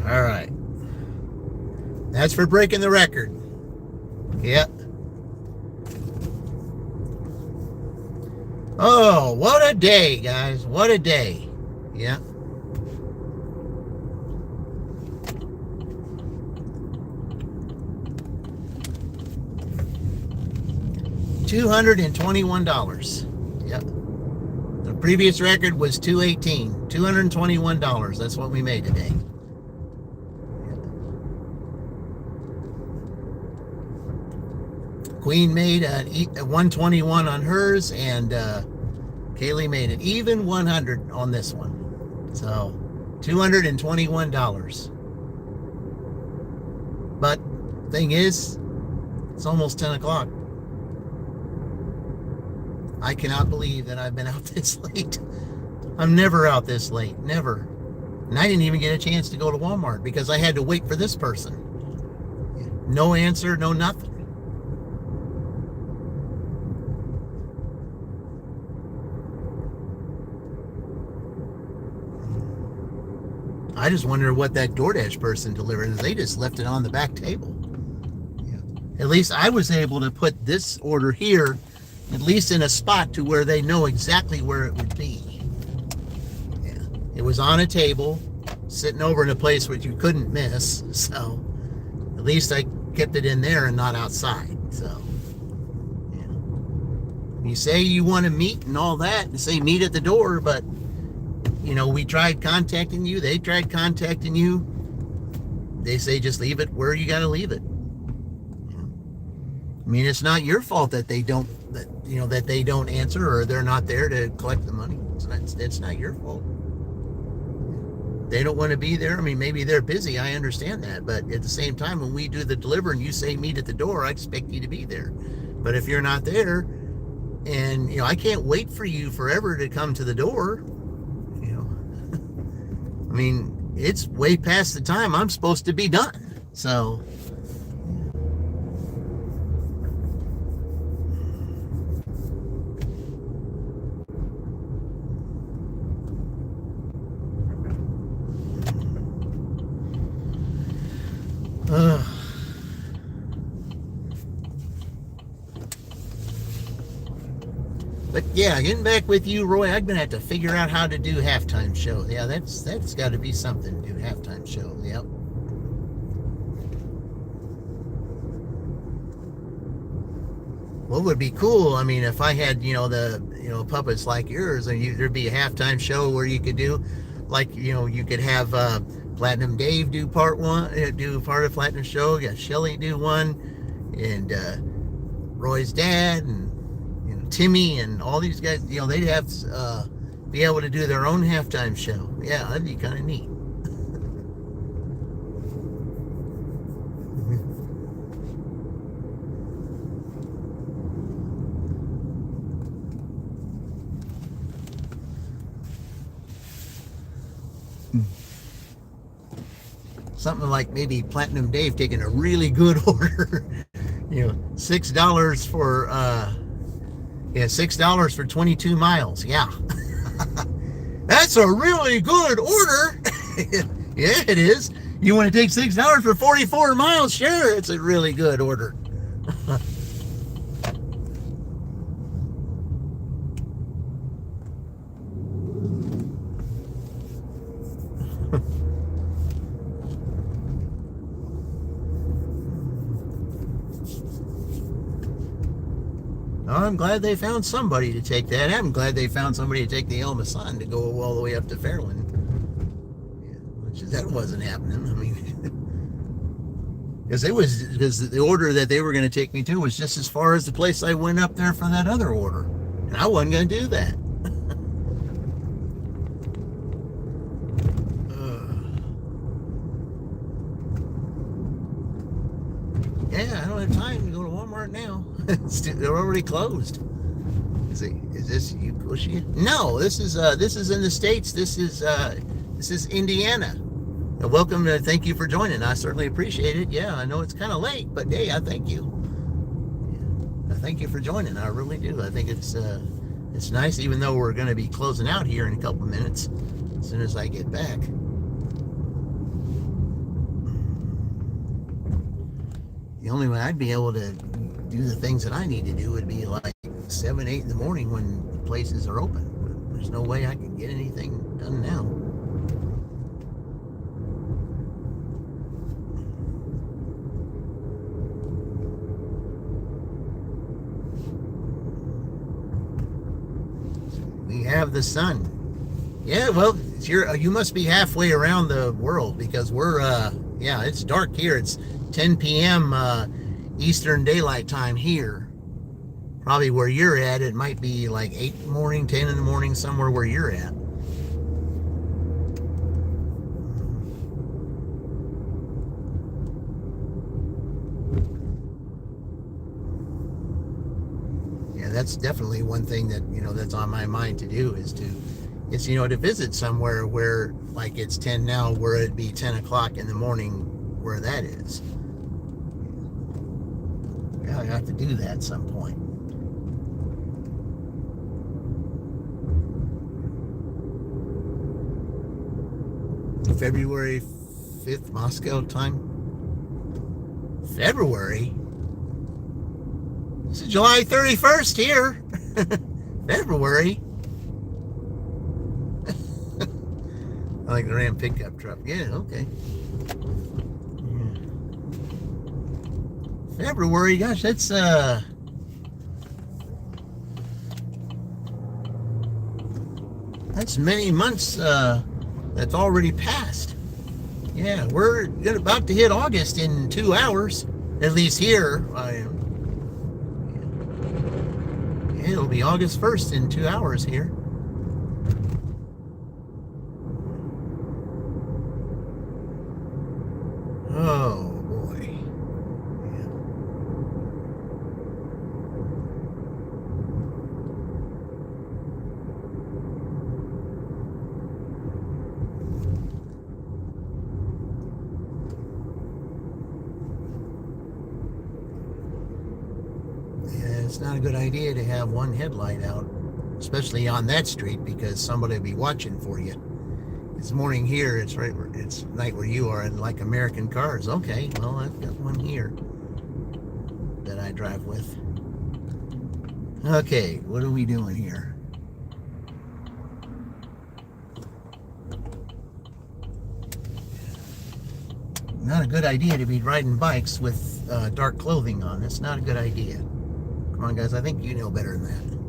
all right. That's for breaking the record. Yep. Oh, what a day, guys. What a day. Yeah. $221. Yep. The previous record was $218. $221. That's what we made today. Queen made a 121 on hers, and Kaylee made an even 100 on this one. So $221. But thing is, it's almost 10 o'clock. I cannot believe that I've been out this late. I'm never out this late, never. And I didn't even get a chance to go to Walmart because I had to wait for this person. No answer, no nothing. I just wonder what that DoorDash person delivered. They just left it on the back table. Yeah. At least I was able to put this order here, at least in a spot to where they know exactly where it would be. Yeah. It was on a table, sitting over in a place which you couldn't miss. So at least I kept it in there and not outside. So yeah. You say you want to meet and all that, and say meet at the door, but you know, we tried contacting you. They tried contacting you. They say just leave it where you got to leave it. I mean, it's not your fault that they don't answer or they're not there to collect the money. It's not your fault. They don't want to be there. I mean, maybe they're busy. I understand that. But at the same time, when we do the deliver and you say meet at the door, I expect you to be there. But if you're not there, and, you know, I can't wait for you forever to come to the door. I mean, it's way past the time I'm supposed to be done. So, but yeah, getting back with you, Roy, I'm gonna have to figure out how to do halftime show. Yeah, that's got to be something. Do halftime show. Yep. What would be cool? I mean, if I had the puppets like yours, and there'd be a halftime show where you could do, like, you could have Platinum Dave do part one, do part of Platinum Show. You got Shelly do one, and Roy's dad and Timmy and all these guys, they'd have be able to do their own halftime show. Yeah, that'd be kind of neat. Something like maybe Platinum Dave taking a really good order. $6 for $6 for 22 miles. Yeah. That's a really good order. Yeah, it is. You want to take $6 for 44 miles? Sure, it's a really good order. I'm glad they found somebody to take that. I'm glad they found somebody to take the El Masan to go all the way up to Fairland. Yeah, which that wasn't happening. I mean, because the order that they were going to take me to was just as far as the place I went up there for that other order, and I wasn't going to do that. Yeah, I don't have time to go to Walmart now. They're already closed. Is this Yukoshia? No, this is in the States. This is Indiana. Welcome. Thank you for joining. I certainly appreciate it. Yeah, I know it's kind of late, but hey, I thank you. Yeah, I thank you for joining. I really do. I think it's nice, even though we're going to be closing out here in a couple of minutes as soon as I get back. The only way I'd be able to do the things that I need to do would be like 7, 8 in the morning when the places are open. There's no way I can get anything done now. We have the sun. Yeah, well, you must be halfway around the world because we're yeah, it's dark here. It's 10 p.m. Eastern Daylight Time here. Probably where you're at, it might be like 8 in the morning, 10 in the morning, somewhere where you're at. Yeah, that's definitely one thing that, that's on my mind to do is to visit somewhere where, like it's 10 now, where it'd be 10 o'clock in the morning where that is. Yeah, I have to do that at some point. February 5th, Moscow time. February? This is July 31st here. February. I like the Ram pickup truck. Yeah, okay. February, gosh, that's many months that's already passed. Yeah, we're about to hit August in 2 hours, at least here I am. Yeah, it'll be August 1st in 2 hours here. Oh boy. It's not a good idea to have one headlight out, especially on that street, because somebody will be watching for you. It's morning here, it's night where you are, and like American cars. Okay, well, I've got one here that I drive with. Okay, what are we doing here? Not a good idea to be riding bikes with dark clothing on. It's not a good idea. Come on, guys, I think you know better than that.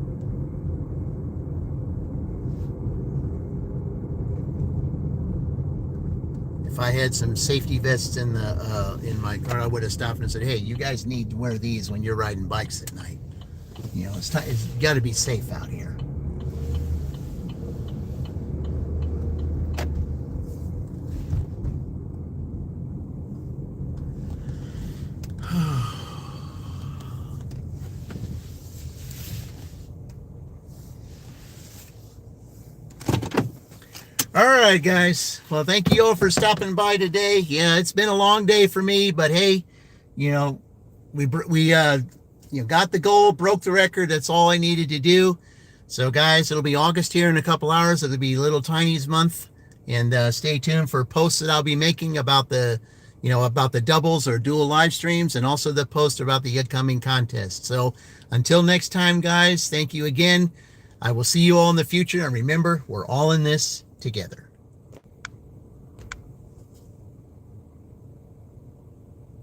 If I had some safety vests in my car, I would have stopped and said, "Hey, you guys need to wear these when you're riding bikes at night. It's got to be safe out here." All right, guys. Well, thank you all for stopping by today. Yeah, it's been a long day for me, but hey, we got the goal, broke the record. That's all I needed to do. So, guys, it'll be August here in a couple hours. It'll be Little Tiny's month. and stay tuned for posts that I'll be making about the doubles or dual live streams, and also the post about the upcoming contest. So until next time, guys, thank you again. I will see you all in the future, and remember, we're all in this together.